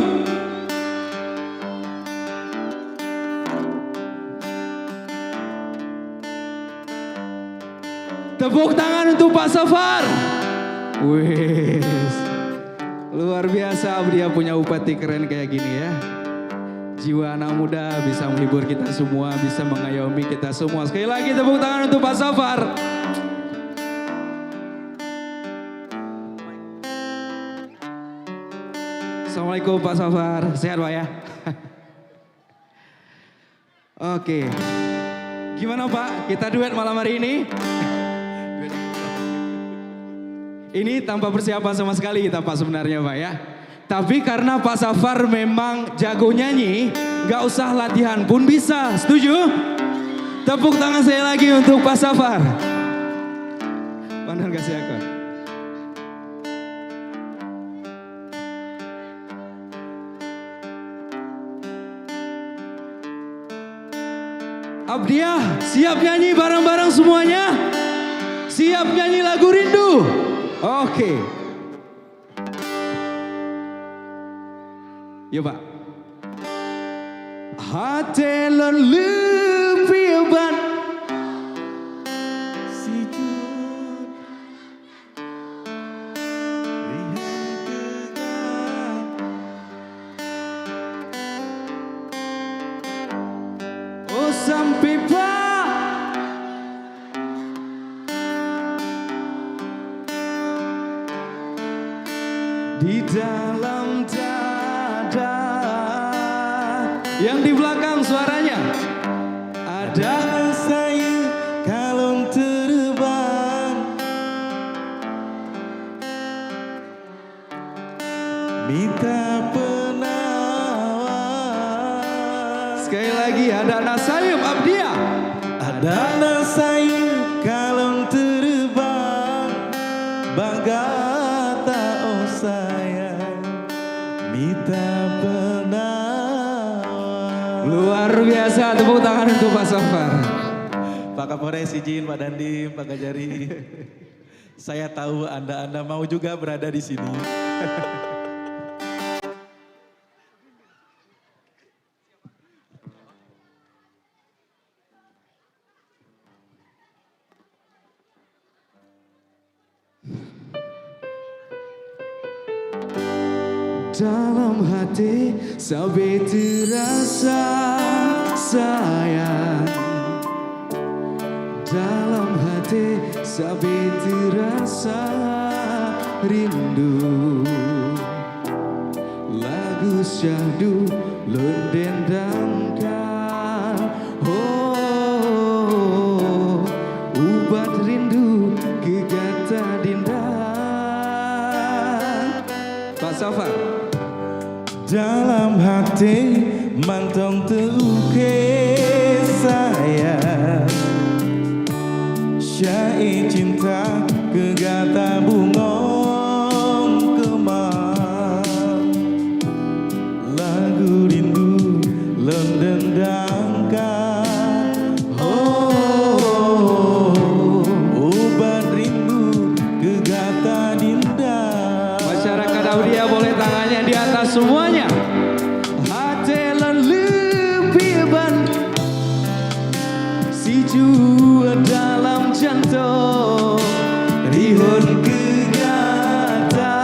Tepuk tangan untuk Pak Safar. Wih, luar biasa Abdia punya bupati keren kayak gini ya. Jiwa anak muda bisa menghibur kita semua, bisa mengayomi kita semua. Sekali lagi tepuk tangan untuk Pak Safar. Assalamualaikum Pak Safar, sehat Pak ya? Oke, gimana Pak? Kita duet malam hari ini? Ini tanpa persiapan sama sekali kita Pak sebenarnya Pak ya. Tapi karena Pak Safar memang jago nyanyi, gak usah latihan pun bisa. Setuju? Tepuk tangan saya lagi untuk Pak Safar. Pandang kasih akun. Abdiah, siap nyanyi bareng-bareng semuanya? Siap nyanyi lagu Rindu? Oke. Yuk Pak. Hati lon lebih ban si oh sampai Pak di dalam dada. Yang di belakang suaranya. Ada saya kalau terbang minta penawar. Sekali lagi ada nasayub Abdiah. Ada nasayub kalau terbang bagata oh sayang minta penawar. Luar biasa, tepuk tangan untuk Pak Safar. Pak Kapolres izin, Pak Dandim, Pak Kajari. Saya tahu Anda mau juga berada di sini. Dalam hati sampai terasa sayang. Dalam hati sampai terasa rindu. Lagu syahdu londendangkan. Oh, ubat rindu gegata dinda. Pak Safar. Dalam hati mantong teruke sayang. Syai cinta kegata bungong kemang. Lagu rindu lendendangkan. Oh, obat rindu kegata dinda. Masyarakat Abdiah boleh tangannya di atas semuanya. Hati lebih ban si jua dalam jantung rihun kegata.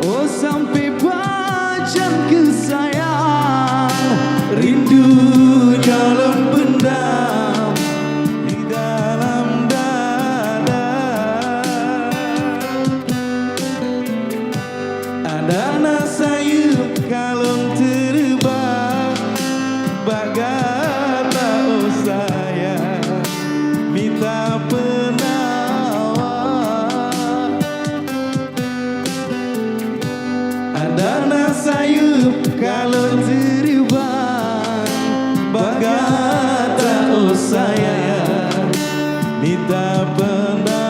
Oh sampai bajan kesayang rindu dalam pendam di dalam dada. Ada nasayub kalung terbang bagata oh sayang minta penawar. Ada nasayub kalung terbang bagata oh sayang minta penawar.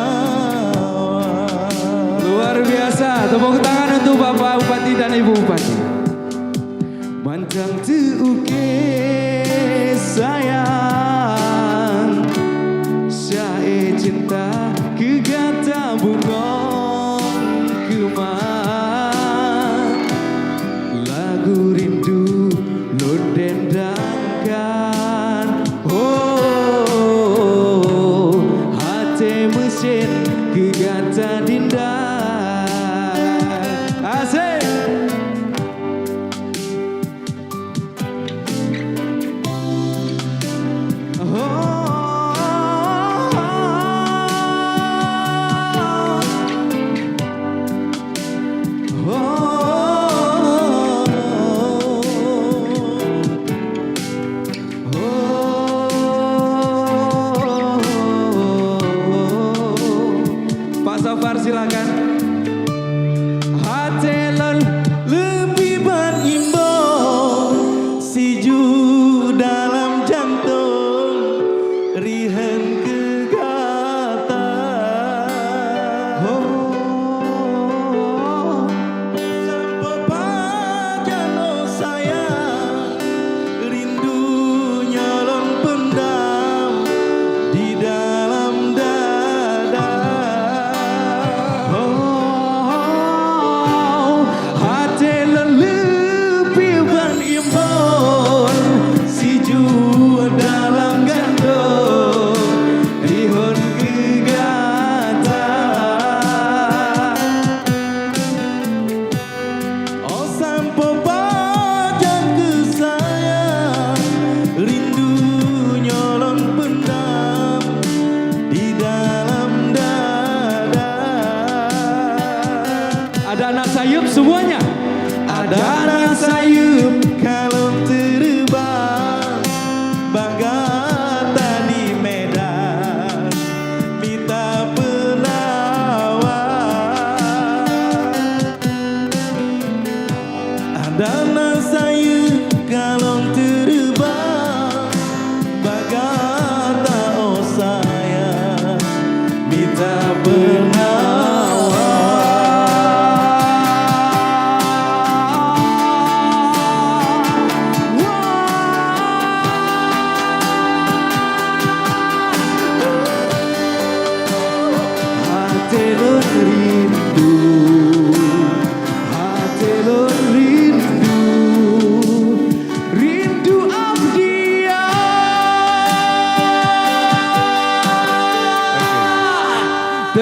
Luar biasa, tepuk tangan untuk Bapak Bupati dan Ibu Bupati. Mantang tuuke sayang, syae cinta kegata bungong kemang. Lagu rindu londendangkan. Oh, hati mesin kegata dinda. Asik.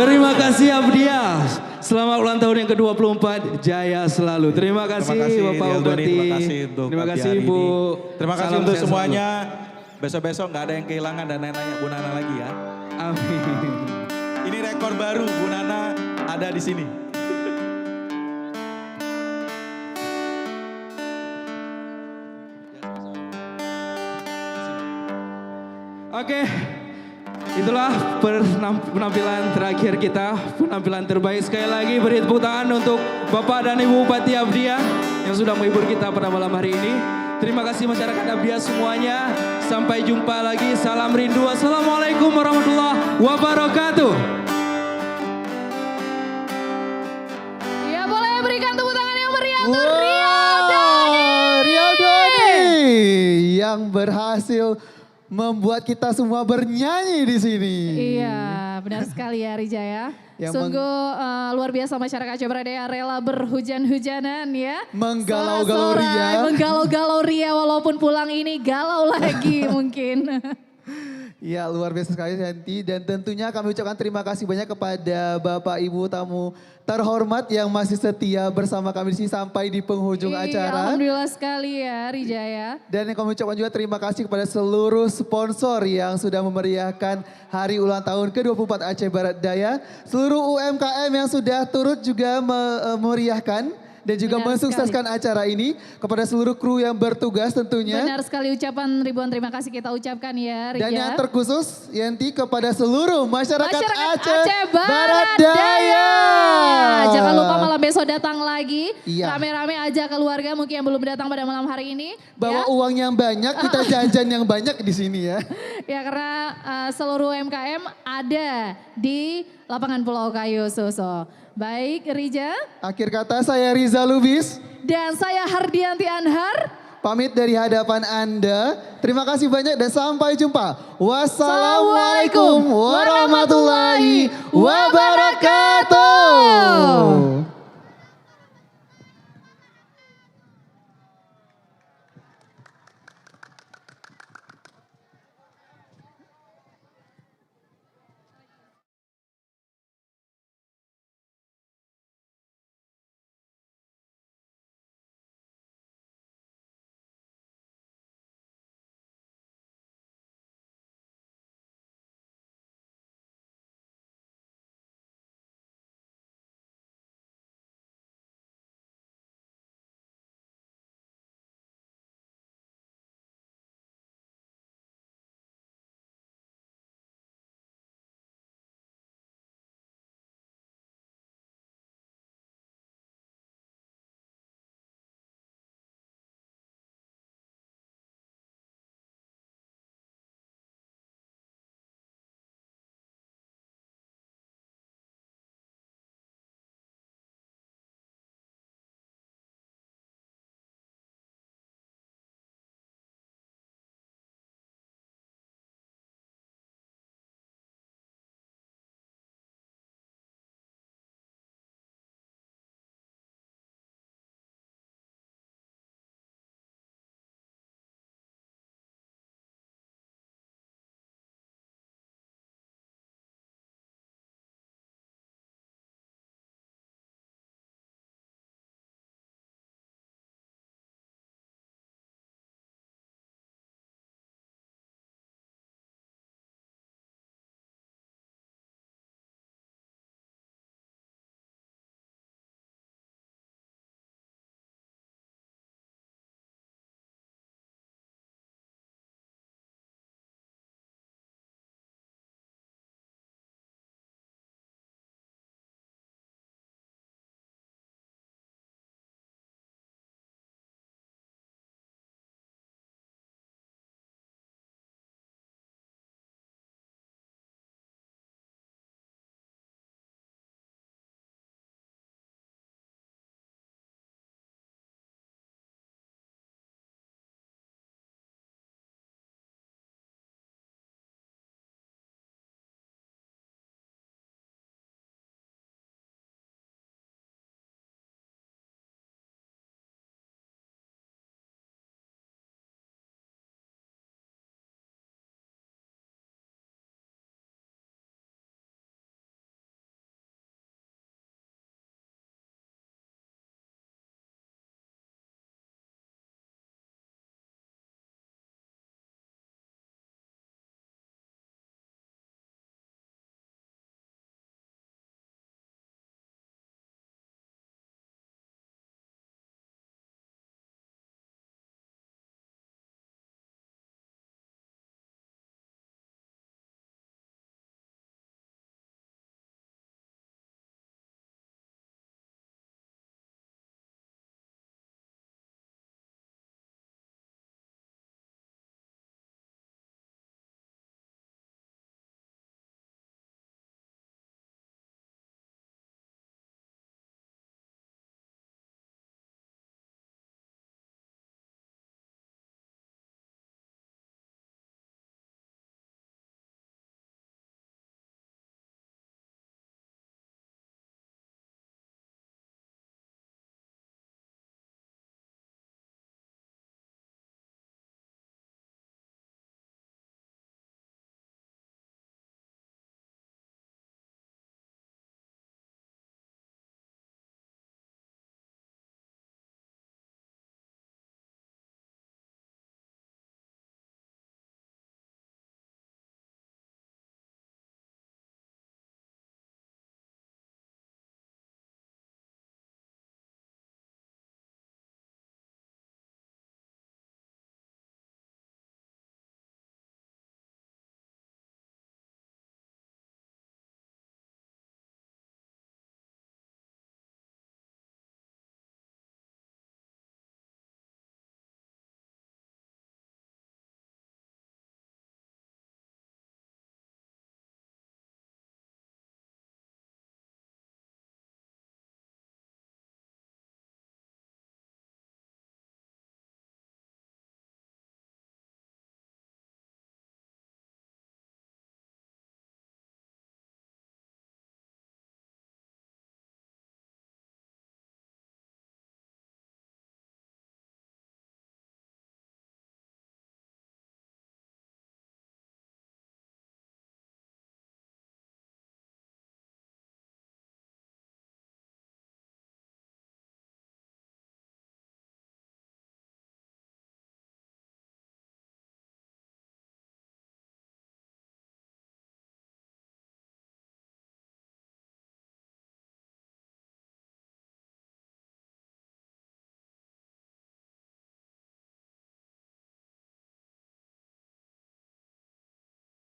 Terima kasih Abdia. Selamat ulang tahun yang ke-24, jaya selalu. Terima kasih, Bapak Bupati. Terima kasih untuk Terima pagi kasih hari Ibu. ini. Terima kasih Salam untuk sehat semuanya. Besok-besok nggak ada yang kehilangan dan nanya Bu Nana lagi ya. Amin. Ini rekor baru, Bu Nana ada di sini. Oke, itulah penampilan terakhir kita, penampilan terbaik. Sekali lagi beri tepuk tangan untuk Bapak dan Ibu Bupati Abdia yang sudah menghibur kita pada malam hari ini. Terima kasih masyarakat Abdia semuanya. Sampai jumpa lagi. Salam rindu. Assalamualaikum warahmatullahi wabarakatuh. Ya boleh berikan tepuk tangan yang meriah untuk Rio Dani. Rio Dani yang berhasil membuat kita semua bernyanyi di sini. Iya, benar sekali ya Rija ya. Yang Sungguh luar biasa masyarakat Aceh Barat Daya rela berhujan-hujanan ya. Menggalau-galau Sorak-sorai, Ria. Menggalau-galau Ria walaupun pulang ini galau lagi mungkin. Ya luar biasa sekali Santi dan tentunya kami ucapkan terima kasih banyak kepada Bapak Ibu tamu terhormat yang masih setia bersama kami di sini sampai di penghujung Iya, acara. alhamdulillah sekali ya Rija ya. Dan yang kami ucapkan juga terima kasih kepada seluruh sponsor yang sudah memeriahkan hari ulang tahun ke-24 Aceh Barat Daya. Seluruh UMKM yang sudah turut juga memeriahkan dan juga Benar mensukseskan acara ini. Kepada seluruh kru yang bertugas tentunya. Benar sekali ucapan ribuan terima kasih kita ucapkan ya Rija. Dan yang terkhusus Yanti kepada seluruh masyarakat Aceh Barat Daya. Jangan lupa malam besok datang lagi. Iya. Rame-rame aja keluarga mungkin yang belum datang pada malam hari ini. Bawa ya. uang yang banyak, kita jajan yang banyak di sini ya. Ya karena seluruh UMKM ada di lapangan Pulau Kayu Suso. Baik Rija. Akhir kata saya Riza Lubis. Dan saya Hardianti Anhar. Pamit dari hadapan Anda. Terima kasih banyak dan sampai jumpa. Wassalamualaikum warahmatullahi wabarakatuh.